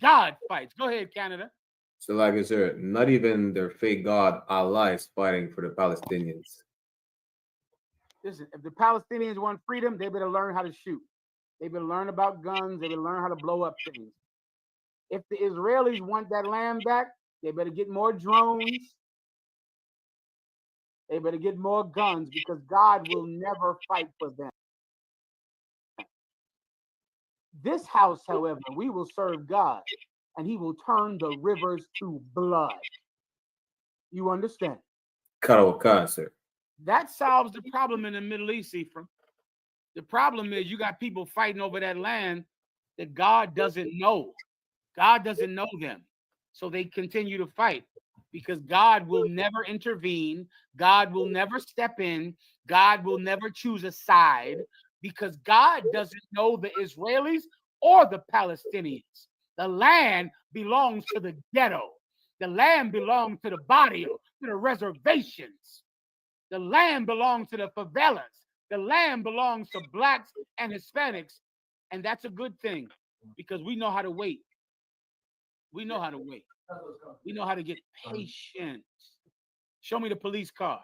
God fights. Go ahead, Canada. So, like I said, not even their fake God Allah is fighting for the Palestinians. Listen, if the Palestinians want freedom, they better learn how to shoot. They better learn about guns. They better learn how to blow up things. If the Israelis want that land back, they better get more drones. They better get more guns because God will never fight for them. This house, however, we will serve God, and he will turn the rivers to blood. You understand? Karaoke, sir. That solves the problem in the Middle East, Ephraim. The problem is you got people fighting over that land that God doesn't know. God doesn't know them. So they continue to fight because God will never intervene. God will never step in. God will never choose a side because God doesn't know the Israelis or the Palestinians. The land belongs to the ghetto. The land belongs to the barrio, to the reservations. The land belongs to the favelas. The land belongs to blacks and Hispanics. And that's a good thing because we know how to wait. We know how to wait. We know how to get patient. Show me the police car.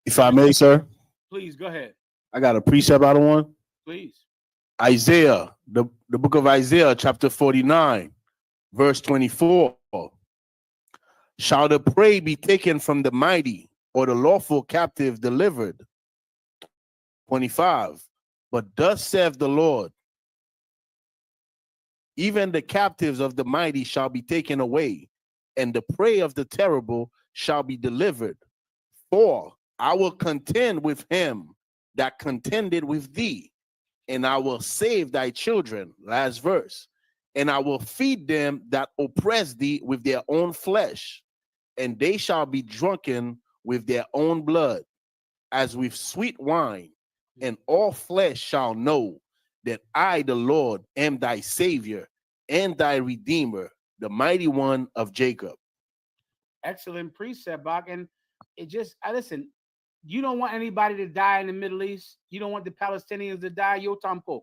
If I may, sir, Please go ahead. I got a precept out of one. Please. Isaiah, the book of Isaiah, chapter 49, verse 24. Shall the prey be taken from the mighty, or the lawful captive delivered? 25. But thus saith the Lord, even the captives of the mighty shall be taken away, and the prey of the terrible shall be delivered. For I will contend with him that contended with thee, and I will save thy children. Last verse. And I will feed them that oppress thee with their own flesh, and they shall be drunken with their own blood, as with sweet wine, and all flesh shall know that I, the Lord, am thy Savior and thy Redeemer, the mighty one of Jacob. Excellent precept, Bach. And it just, listen, you don't want anybody to die in the Middle East. You don't want the Palestinians to die. Yo tampoco.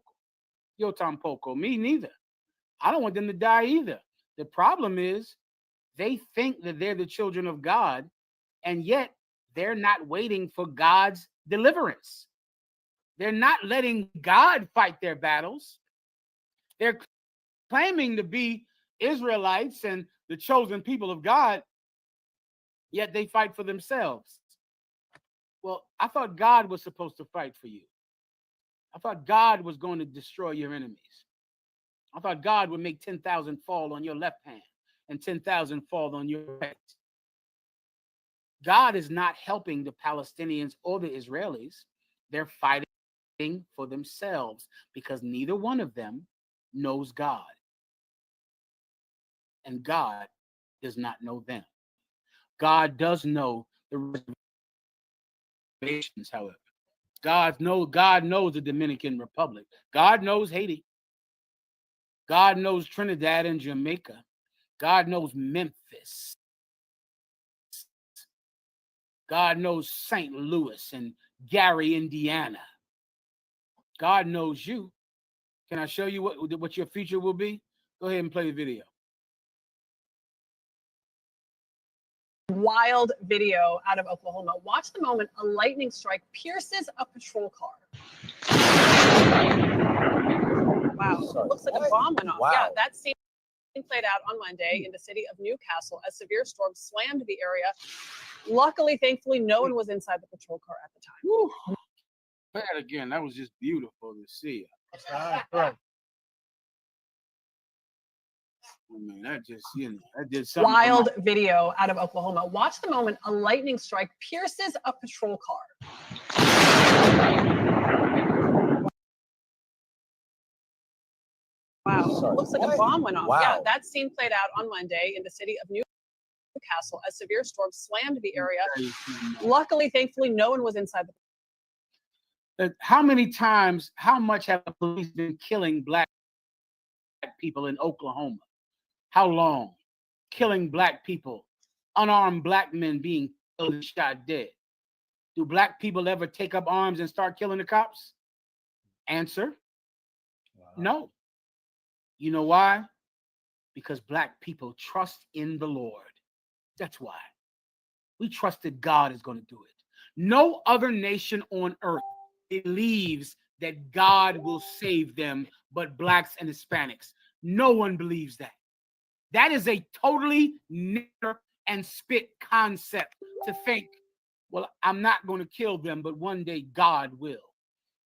Yo tampoco. Me neither. I don't want them to die either. The problem is they think that they're the children of God, and yet they're not waiting for God's deliverance. They're not letting God fight their battles. They're claiming to be Israelites and the chosen people of God, yet they fight for themselves. Well, I thought God was supposed to fight for you. I thought God was going to destroy your enemies. I thought God would make 10,000 fall on your left hand and 10,000 fall on your right. God is not helping the Palestinians or the Israelis. They're fighting for themselves because neither one of them knows God. And God does not know them. God does know the reservations, however. God knows the Dominican Republic. God knows Haiti. God knows Trinidad and Jamaica. God knows Memphis. God knows St. Louis and Gary, Indiana. God knows you. Can I show you what your future will be? Go ahead and play the video. Wild video out of Oklahoma. Watch the moment a lightning strike pierces a patrol car. Wow, looks like a bomb went off. Wow. Yeah, that scene played out on Monday in the city of Newcastle as severe storms slammed the area. Luckily, thankfully, no one was inside the patrol car at the time. Play that again. That was just beautiful to see. Right. I mean, that just, that did something. Wild video out of Oklahoma. Watch the moment a lightning strike pierces a patrol car. Wow, looks like a bomb went off. Wow. Yeah, that scene played out on Monday in the city of Newcastle as severe storms slammed the area. Luckily, thankfully, no one was inside the. How much have the police been killing black people in Oklahoma? How long? Killing black people, unarmed black men being killed and shot dead. Do black people ever take up arms and start killing the cops? Answer, no. You know why? Because black people trust in the Lord. That's why. We trust that God is going to do it. No other nation on earth believes that God will save them but blacks and Hispanics. No one believes that. That is a totally nigger and spit concept to think, well, I'm not going to kill them, but one day God will.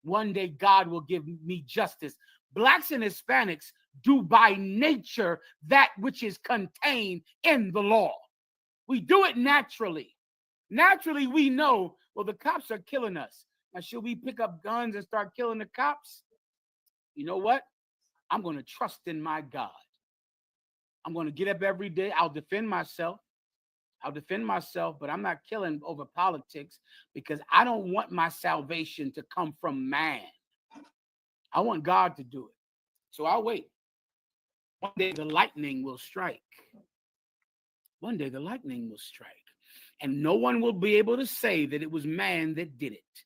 One day God will give me justice. Blacks and Hispanics do by nature that which is contained in the law. We do it naturally. Naturally, we know, well, the cops are killing us. Now, should we pick up guns and start killing the cops? You know what? I'm going to trust in my God. I'm going to get up every day. I'll defend myself. But I'm not killing over politics because I don't want my salvation to come from man. I want God to do it. So I'll wait. One day the lightning will strike. One day the lightning will strike. And no one will be able to say that it was man that did it.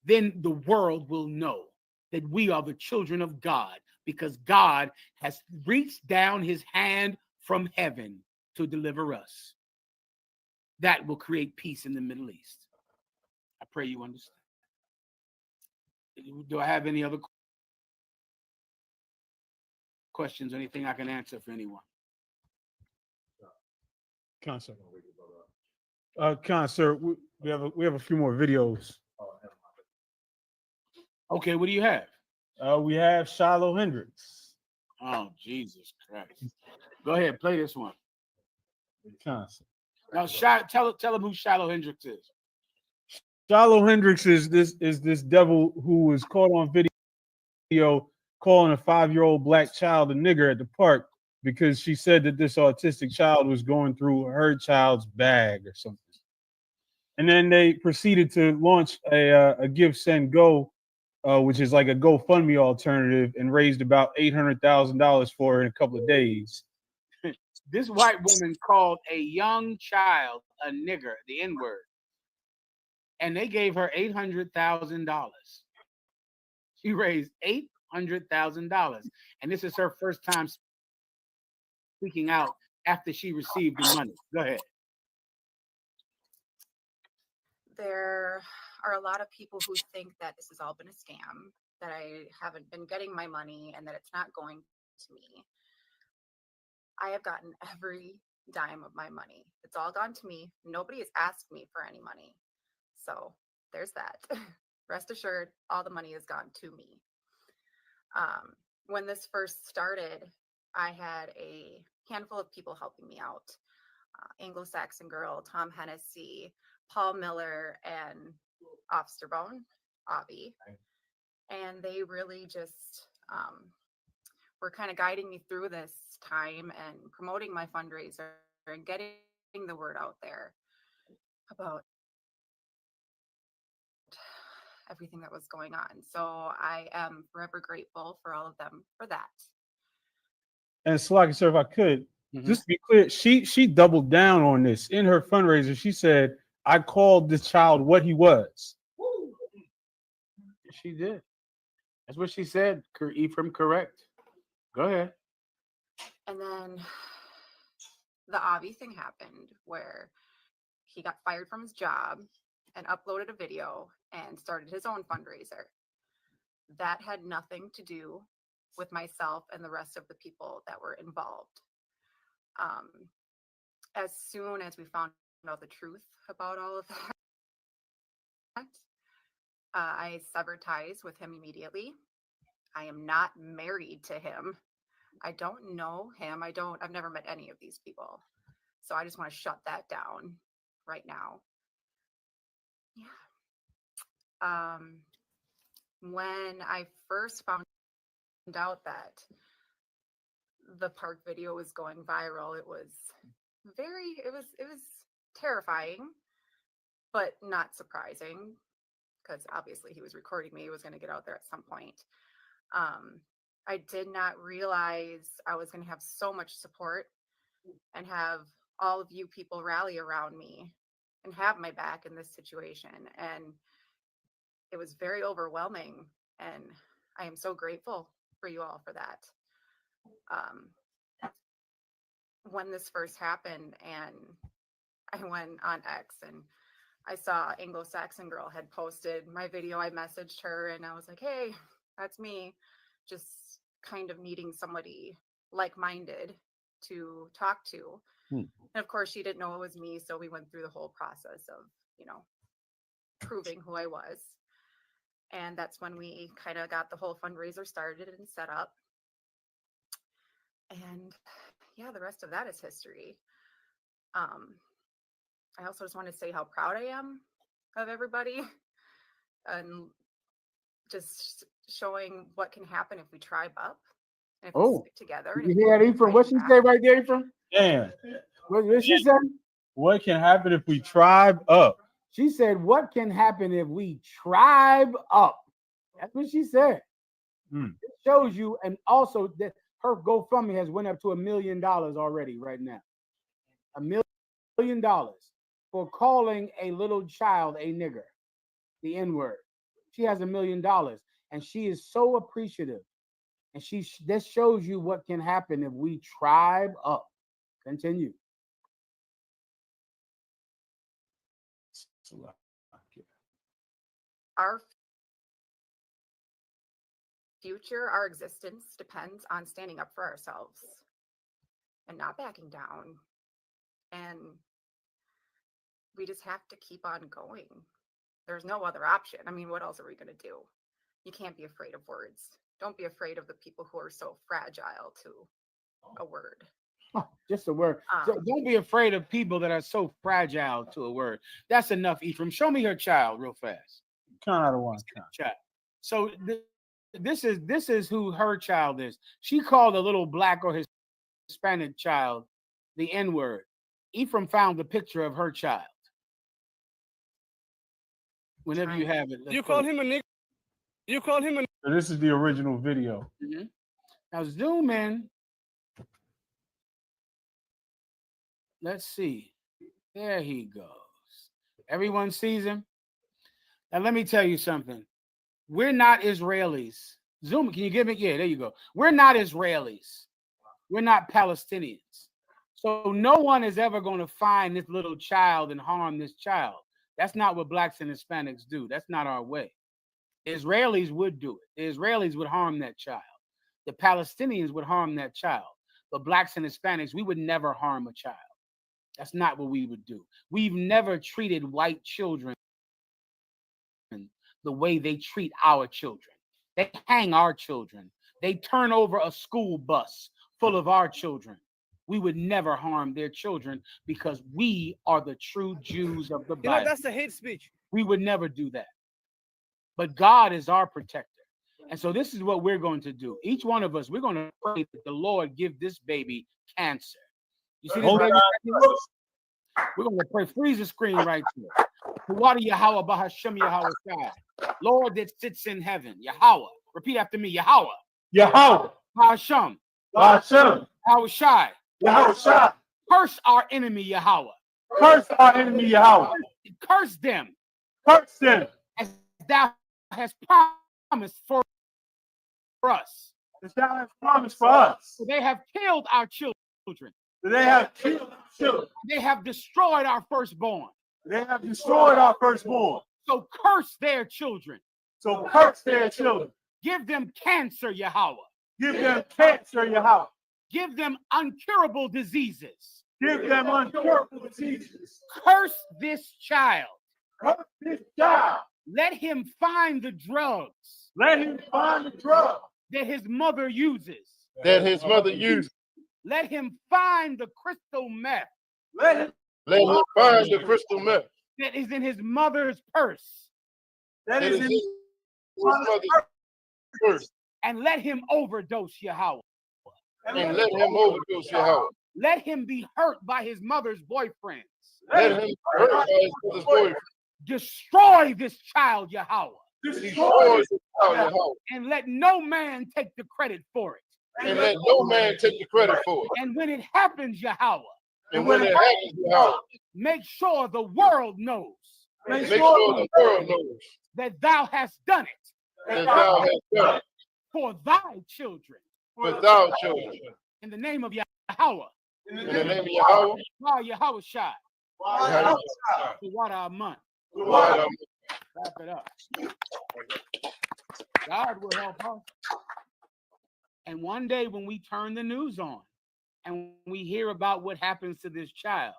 Then the world will know that we are the children of God because God has reached down his hand from heaven to deliver us. That will create peace in the Middle East. I pray you understand. Do I have any other questions or anything I can answer for anyone? Concert. Concert. We have a few more videos. Okay, what do you have? We have Shiloh Hendricks. Oh, Jesus Christ. Go ahead, play this one. Concert. Now, tell them who Shiloh Hendricks is. Shiloh Hendricks is this devil who was caught on video calling a 5-year-old black child a nigger at the park because she said that this autistic child was going through her child's bag or something. And then they proceeded to launch a Give, Send, Go, which is like a GoFundMe alternative, and raised about $800,000 for her in a couple of days. This white woman called a young child a nigger, the N-word, and they gave her $800,000. She raised $800,000, and this is her first time speaking out after she received the money. Go ahead. There are a lot of people who think that this has all been a scam, that I haven't been getting my money, and that it's not going to me. I have gotten every dime of my money. It's all gone to me. Nobody has asked me for any money. So there's that. Rest assured, all the money has gone to me. When this first started, I had a handful of people helping me out. Anglo-Saxon Girl, Tom Hennessy, Paul Miller, and Officer Bone, Avi. And they really just were kind of guiding me through this time and promoting my fundraiser and getting the word out there about everything that was going on. So I am forever grateful for all of them for that. And Slaki, sir, if I could, just to be clear, she doubled down on this in her fundraiser. She said, "I called this child what he was." She did. That's what she said. Ephraim, correct. Go ahead. And then the Avi thing happened where he got fired from his job and uploaded a video and started his own fundraiser. That had nothing to do with myself and the rest of the people that were involved. As soon as we found out the truth about all of that, I severed ties with him immediately. I am not married to him. I don't know him. I've never met any of these people. So I just want to shut that down right now. Yeah. When I first found out that the park video was going viral, it was terrifying, but not surprising, because obviously he was recording me. It was going to get out there at some point. I did not realize I was going to have so much support and have all of you people rally around me and have my back in this situation. And it was very overwhelming. And I am so grateful for you all for that. When this first happened and I went on X and I saw Anglo-Saxon Girl had posted my video, I messaged her and I was like, hey, that's me. Just kind of needing somebody like-minded to talk to. And of course, she didn't know it was me. So we went through the whole process of, proving who I was. And that's when we kind of got the whole fundraiser started and set up. And yeah, the rest of that is history. I also just want to say how proud I am of everybody and just showing what can happen if we tribe up and if we Oh, stick together. did And you hear that, Ephraim? What she say right there, Ephraim? Damn. What she said? What can happen if we tribe up? She said, "What can happen if we tribe up?" That's what she said. It shows you, and also that her GoFundMe has went up to $1 million already right now. $1 million for calling a little child a nigger, the N-word. She has $1 million, and she is so appreciative. And this shows you what can happen if we tribe up. Continue. Our future, our existence depends on standing up for ourselves and not backing down. And we just have to keep on going. There's no other option. I mean, what else are we going to do? You can't be afraid of words. Don't be afraid of the people who are so fragile to a word. Oh, just a word. So don't be afraid of people that are so fragile to a word. That's enough, Ephraim. Show me her child real fast. Count out of one. Child. So this is who her child is. She called a little black or Hispanic child the N-word. Ephraim found the picture of her child. Whenever you have it. You call him a nigga? You call him a So this is the original video. Now zoom in. Let's see. There he goes. Everyone sees him. Now let me tell you something. We're not Israelis. Zoom. Can you give me? Yeah, there you go. We're not Israelis. We're not Palestinians. So no one is ever going to find this little child and harm this child. That's not what blacks and Hispanics do. That's not our way. Israelis would do it. The Israelis would harm that child. The Palestinians would harm that child. But blacks and Hispanics, we would never harm a child. That's not what we would do. We've never treated white children the way they treat our children. They hang our children. They turn over a school bus full of our children. We would never harm their children because we are the true Jews of the Bible. You know, that's a hate speech. We would never do that. But God is our protector. And so this is what we're going to do. Each one of us, we're going to pray that the Lord give this baby cancer. You see this baby? We're going to pray. Freeze the screen right here. Wada Yahweh Bahashem Yahweh Shai. Lord that sits in heaven. Yahweh. Repeat after me. Yahweh. Yahweh. Bahashem. Bahashem. Yahweh Shai. Yahweh Shai. Curse our enemy Yahweh. Curse our enemy Yahweh. Curse them. Curse them. As thou hast promised for us. As thou hast promised for us. So they have killed our children. So they have killed our children. They have destroyed our firstborn. They have destroyed our firstborn. So curse their children. So curse their children. Give them cancer, Yahweh. Give them cancer, Yahweh. Give them uncurable diseases. Give them uncurable diseases. Curse this child. Curse this child. Let him find the drugs. Let him find the drugs that his mother uses. That his mother uses. Let him find the crystal meth. Let him find the crystal meth that is in his mother's purse. That is in his mother's purse. And let him overdose, Yahweh. And let him overdose, Yahweh. Let him be hurt by his mother's boyfriends. Let him be hurt by his mother's boyfriend. Destroy this child, Yahweh. Destroy this child, Yahweh. And let no man take the credit for it. And let no man take the credit for it. And when it happens, Yahweh. And when it happens, Yahweh. Make sure the world knows. Make sure the world knows. That thou hast done it. That thou hast done it. For thy children. For thy children. In the name of Yahweh. In the name of Yahweh. Yahweh Shai. What our month. Wrap it up. God will help us. And one day when we turn the news on and we hear about what happens to this child,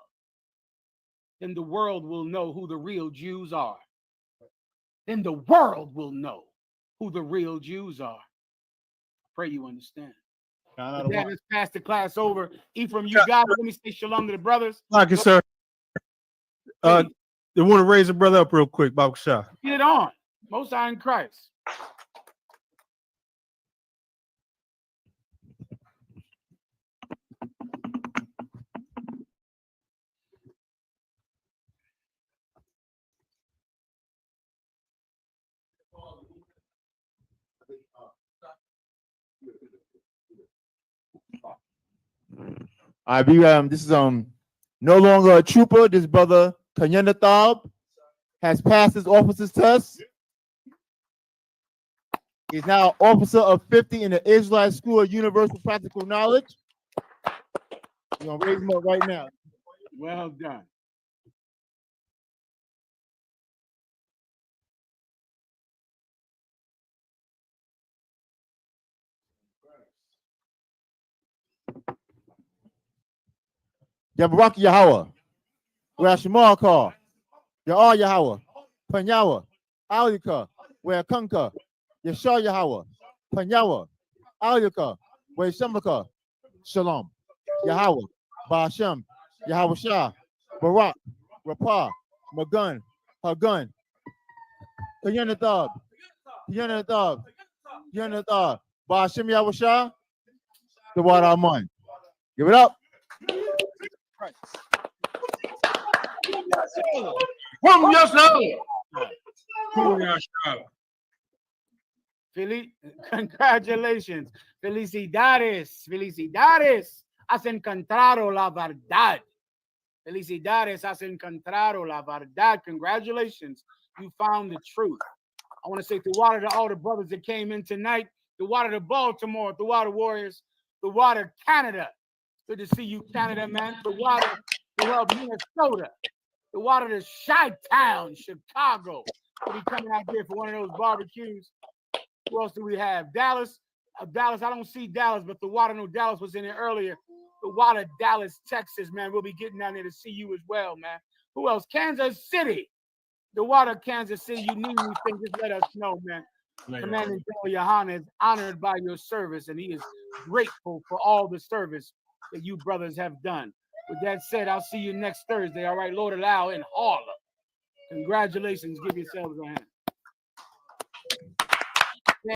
then the world will know who the real Jews are. then the world will know who the real Jews are. Pray you understand. With that, let's pass the class over. Ephraim, you got it. Let me say shalom to the brothers. Thank you, sir. They want to raise a brother up real quick, Baba Shah. Get it on. Most High in Christ. This is no longer a trooper. This brother Kanyenathab has passed his officer's test. He's now officer of 50 in the Israelite School of Universal Practical Knowledge. We're gonna raise him up right now. Well done. Yabaraki Yahweh, Rashimarka, Ya'ar Yahweh, Panyawa, Alika, Wakanka, Yashar Yahweh, Panyawa, Alika, Waishamaka, Shalom, Yahweh, Ba'ashem, Yahweh Shah, Barak, Rapah, Magun, Hagun, Kayanathab, Kayanathab, Kayanathab, Ba'ashem Yahweh Shah, the water Amun. Give it up. Congratulations. Felicidades. Felicidades. Has encontrado la verdad. Felicidades. Has encontrado la verdad. Congratulations. You found the truth. I want to say the water to all the brothers that came in tonight. The water to Baltimore. The water Warriors. The water Canada. Good to see you, Canada, man. The water to Minnesota. The water to Chi-Town, Chicago. We'll be coming out there for one of those barbecues. Who else do we have? Dallas. Dallas, I don't see Dallas, but the water, no, Dallas was in there earlier. The water, Dallas, Texas, man. We'll be getting down there to see you as well, man. Who else? Kansas City. The water, Kansas City. You need anything, just let us know, man. Commander General Yohana is honored by your service, and he is grateful for all the service that you brothers have done. With that said, I'll see you next Thursday. All right, Lord allow, in Harlem. Congratulations. Give yourselves a hand.